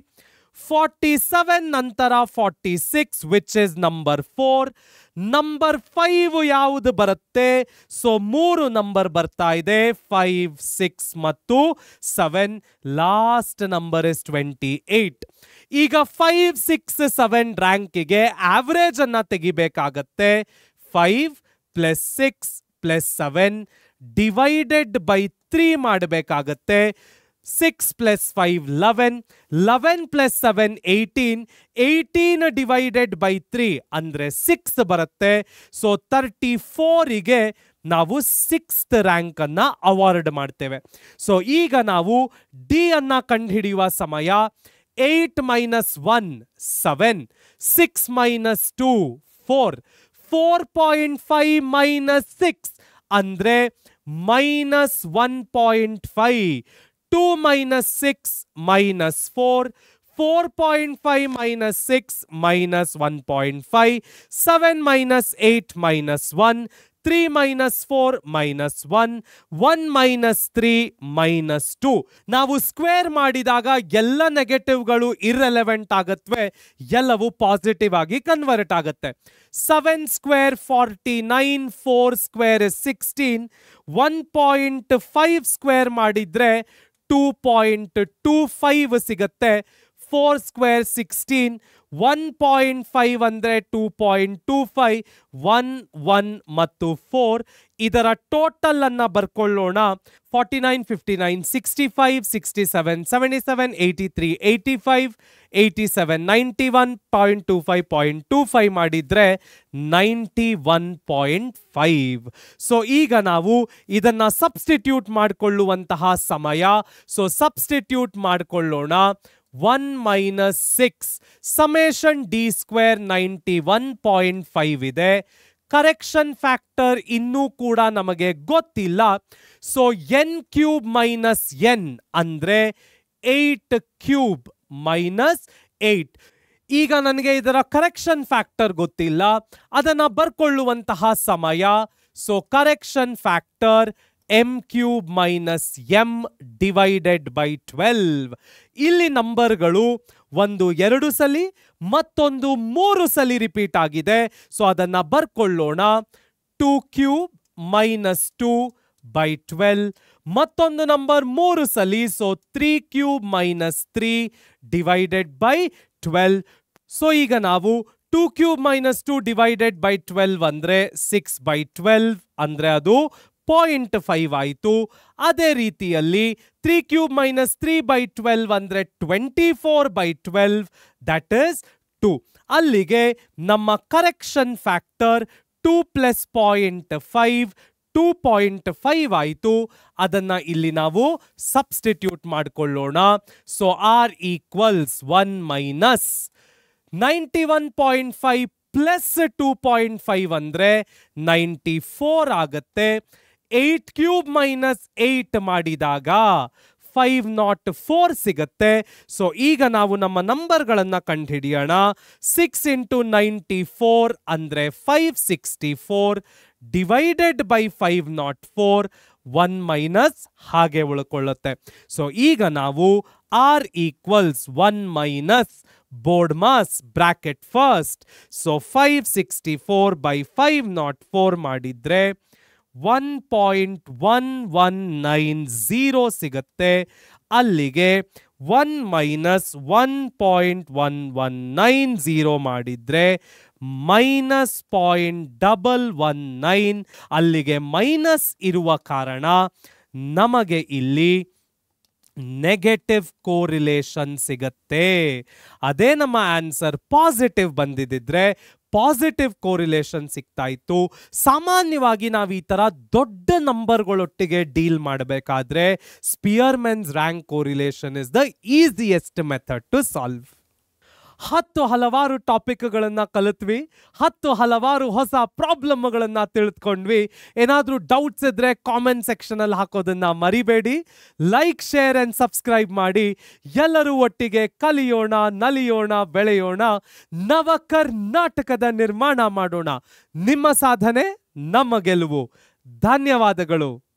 47 ನಂತರ 46 ವಿಚ್ ಇಸ್ ನಂಬರ್ 4. ನಂಬರ್ 5 ಯಾವುದು ಬರುತ್ತೆ? ಸೊ 3 ನಂಬರ್ ಬರ್ತಾ ಇದೆ, 5, 6 ಮತ್ತು 7. Last number is 28. ಈಗ 5, 6, 7 ರ್ಯಾಂಕಿಗೆ ಆವರೇಜ್ ಅನ್ನ ತೆಗಿಬೇಕಾಗತ್ತೆ. 5 + 6 + 7 ಡಿವೈಡೆಡ್ ಬೈ 3 ಮಾಡಬೇಕಾಗತ್ತೆ. 6 + 5 11, 11 + 7 18, 18 ಡಿವೈಡೆಡ್ ಬೈ 3 ಅಂದ್ರೆ 6 ಬರುತ್ತೆ. ಸೊ 34ಗೆ ನಾವು 6th ರ್ಯಾಂಕ್ ಅನ್ನ ಅವಾರ್ಡ್ ಮಾಡ್ತೇವೆ. ಸೊ ಈಗ ನಾವು ಡಿ ಅನ್ನ ಕಂಡುಹಿಡಿಯುವ ಸಮಯ. 8 - 1 7, 6 - 2 4, 4.5 - 6 ಅಂದ್ರೆ -1.5. 2 - 6 - 4, 4.5 - 6 -1.5, 7 - 8 - 1, 3 - 4 - 1, 1 - 3 - 2. ನಾವು ಸ್ಕ್ವೇರ್ ಮಾಡಿದಾಗ ಎಲ್ಲ ನೆಗೆಟಿವ್ಗಳು ಇರ್ರೆಲೆವೆಂಟ್ ಆಗತ್ವೆ, ಎಲ್ಲವೂ ಪಾಸಿಟಿವ್ ಆಗಿ ಕನ್ವರ್ಟ್ ಆಗುತ್ತೆ. 7 ಸ್ಕ್ವೇರ್ 49, 4 ಸ್ಕ್ವೇರ್ 16, 1.5 ಸ್ಕ್ವೇರ್ ಮಾಡಿದ್ರೆ 2.25 ಸಿಗತ್ತೆ. 4 ಸ್ಕ್ವೇರ್ 16, 1.5 ಅಂದ್ರೆ 2.25, 1, 1 ಮತ್ತು 4. ಇದರ ಟೋಟಲ್ ಅನ್ನ ಬರ್ಕೊಳ್ಳೋಣ. 49, 59, 65, 67, 77, 83, 85, 87, 91.25 ಮಾಡಿದ್ರೆ 91.5. ಸೊ ಈಗ ನಾವು ಇದನ್ನ ಸಬ್ಸ್ಟಿಟ್ಯೂಟ್ ಮಾಡಿಕೊಳ್ಳುವಂತಹ ಸಮಯ. ಸೊ ಸಬ್ಸ್ಟಿಟ್ಯೂಟ್ ಮಾಡಿಕೊಳ್ಳೋಣ. 1 - 6 ಸಮೇಷನ್ d² 91.5 ಇದೆ. ಕರೆಕ್ಷನ್ ಫ್ಯಾಕ್ಟರ್ ಇನ್ನೂ ಕೂಡ ನಮಗೆ ಗೊತ್ತಿಲ್ಲ. ಸೊ n³ - n ಅಂದ್ರೆ 8³ - 8. ಈಗ ನನಗೆ ಇದರ ಕರೆಕ್ಷನ್ ಫ್ಯಾಕ್ಟರ್ ಗೊತ್ತಿಲ್ಲ, ಅದನ್ನ ಬರ್ಕೊಳ್ಳುವಂತಹ ಸಮಯ. So correction factor m³ - m divided by 12. ಇಲ್ಲಿ ನಂಬರ್ಗಳು ಒಂದು 2 ಸಲಿ ಮತ್ತೊಂದು 3 ಸಲಿ ರಿಪೀಟ್ ಆಗಿದೆ. ಸೊ ಅದನ್ನ ಬರ್ಕೊಳ್ಳೋಣ. 2³ - 2 ಬೈ 12. ಮತ್ತೊಂದು ನಂಬರ್ 3 ಸಲಿ. So 3³ - 3 divided by 12. ಸೊ ಈಗ ನಾವು 2³ - 2 ಡಿವೈಡೆಡ್ ಬೈ 12 ಅಂದ್ರೆ 6/12 ಅಂದ್ರೆ ಅದು 0.5 ಆಯಿತು. ಅದೇ ರೀತಿಯಲ್ಲಿ 3³ - 3/12 ಅಂದ್ರೆ 24/12, ದಟ್ ಇಸ್ 2. ಅಲ್ಲಿಗೆ ನಮ್ಮ ಕರೆಕ್ಷನ್ ಫ್ಯಾಕ್ಟರ್ 2 + 0.5 2.5 ಆಯಿತು. ಅದನ್ನ ಇಲ್ಲಿ ನಾವು ಸಬ್ಸ್ಟಿಟ್ಯೂಟ್ ಮಾಡಿಕೊಳ್ಳೋಣ. ಸೊ R = 1 - 91.5 + 2.5 ಅಂದ್ರೆ 94 ಆಗತ್ತೆ. 8³ - 8 ಮಾಡಿದಾಗ 504 ಸಿಗತ್ತೆ. ಸೊ ಈಗ ನಾವು ನಮ್ಮ ನಂಬರ್ಗಳನ್ನ ಕಂಡುಹಿಡಿಯೋಣ. 6 × 94 ಅಂದ್ರೆ 564 ಡಿವೈಡೆಡ್ ಬೈ 504, 1 ಮೈನಸ್ ಹಾಗೆ ಉಳ್ಕೊಳ್ಳುತ್ತೆ. ಸೊ ಈಗ ನಾವು R = 1 - board mass bracket first. So 564 by 504 ಮಾಡಿದ್ರೆ 1.1190 ಸಿಗತ್ತೆ. ಅಲ್ಲಿಗೆ 1 ಮೈನಸ್ 1.1190 ಮಾಡಿದ್ರೆ -0.119. ಅಲ್ಲಿಗೆ ಮೈನಸ್ ಇರುವ ಕಾರಣ ನಮಗೆ ಇಲ್ಲಿ ನೆಗೆಟಿವ್ ಕೋರಿಲೇಷನ್ ಸಿಗತ್ತೆ. ಅದೇ ನಮ್ಮ ಆನ್ಸರ್ ಪಾಸಿಟಿವ್ ಬಂದಿದ್ದಿದ್ರೆ ಪಾಸಿಟಿವ್ ಕೋರಿಲೇಷನ್ ಸಿಗ್ತಾ ಇತ್ತು. ಸಾಮಾನ್ಯವಾಗಿ ನಾವು ಈ ತರ ದೊಡ್ಡ ನಂಬರ್ಗಳೊಟ್ಟಿಗೆ ಡೀಲ್ ಮಾಡಬೇಕಾದ್ರೆ Spearman's rank correlation is the easiest method to solve. ಹಲವಾರು ಟಾಪಿಕ್ಗಳನ್ನ ಕಲಿತ್ವಿ, ಹಲವಾರು ಹೊಸ ಪ್ರಾಬ್ಲಮ್ಗಳನ್ನ ತಿಳಿದುಕೊಂಡ್ವಿ. ಏನಾದರೂ ಡೌಟ್ಸ್ ಇದ್ರೆ ಕಾಮೆಂಟ್ ಸೆಕ್ಷನ್ ಅಲ್ಲಿ ಹಾಕೋದನ್ನ ಮರಿಬೇಡಿ. ಲೈಕ್, ಶೇರ್ ಅಂಡ್ ಸಬ್ಸ್ಕ್ರೈಬ್ ಮಾಡಿ. ಎಲ್ಲರೂ ಒಟ್ಟಿಗೆ ಕಲಿಯೋಣ, ನಲಿಯೋಣ, ಬೆಳೆಯೋಣ, ನವ ಕರ್ನಾಟಕದ ನಿರ್ಮಾಣ ಮಾಡೋಣ. ನಿಮ್ಮ ಸಾಧನೆ ನಮ್ಮ ಗೆಲುವು. ಧನ್ಯವಾದಗಳು.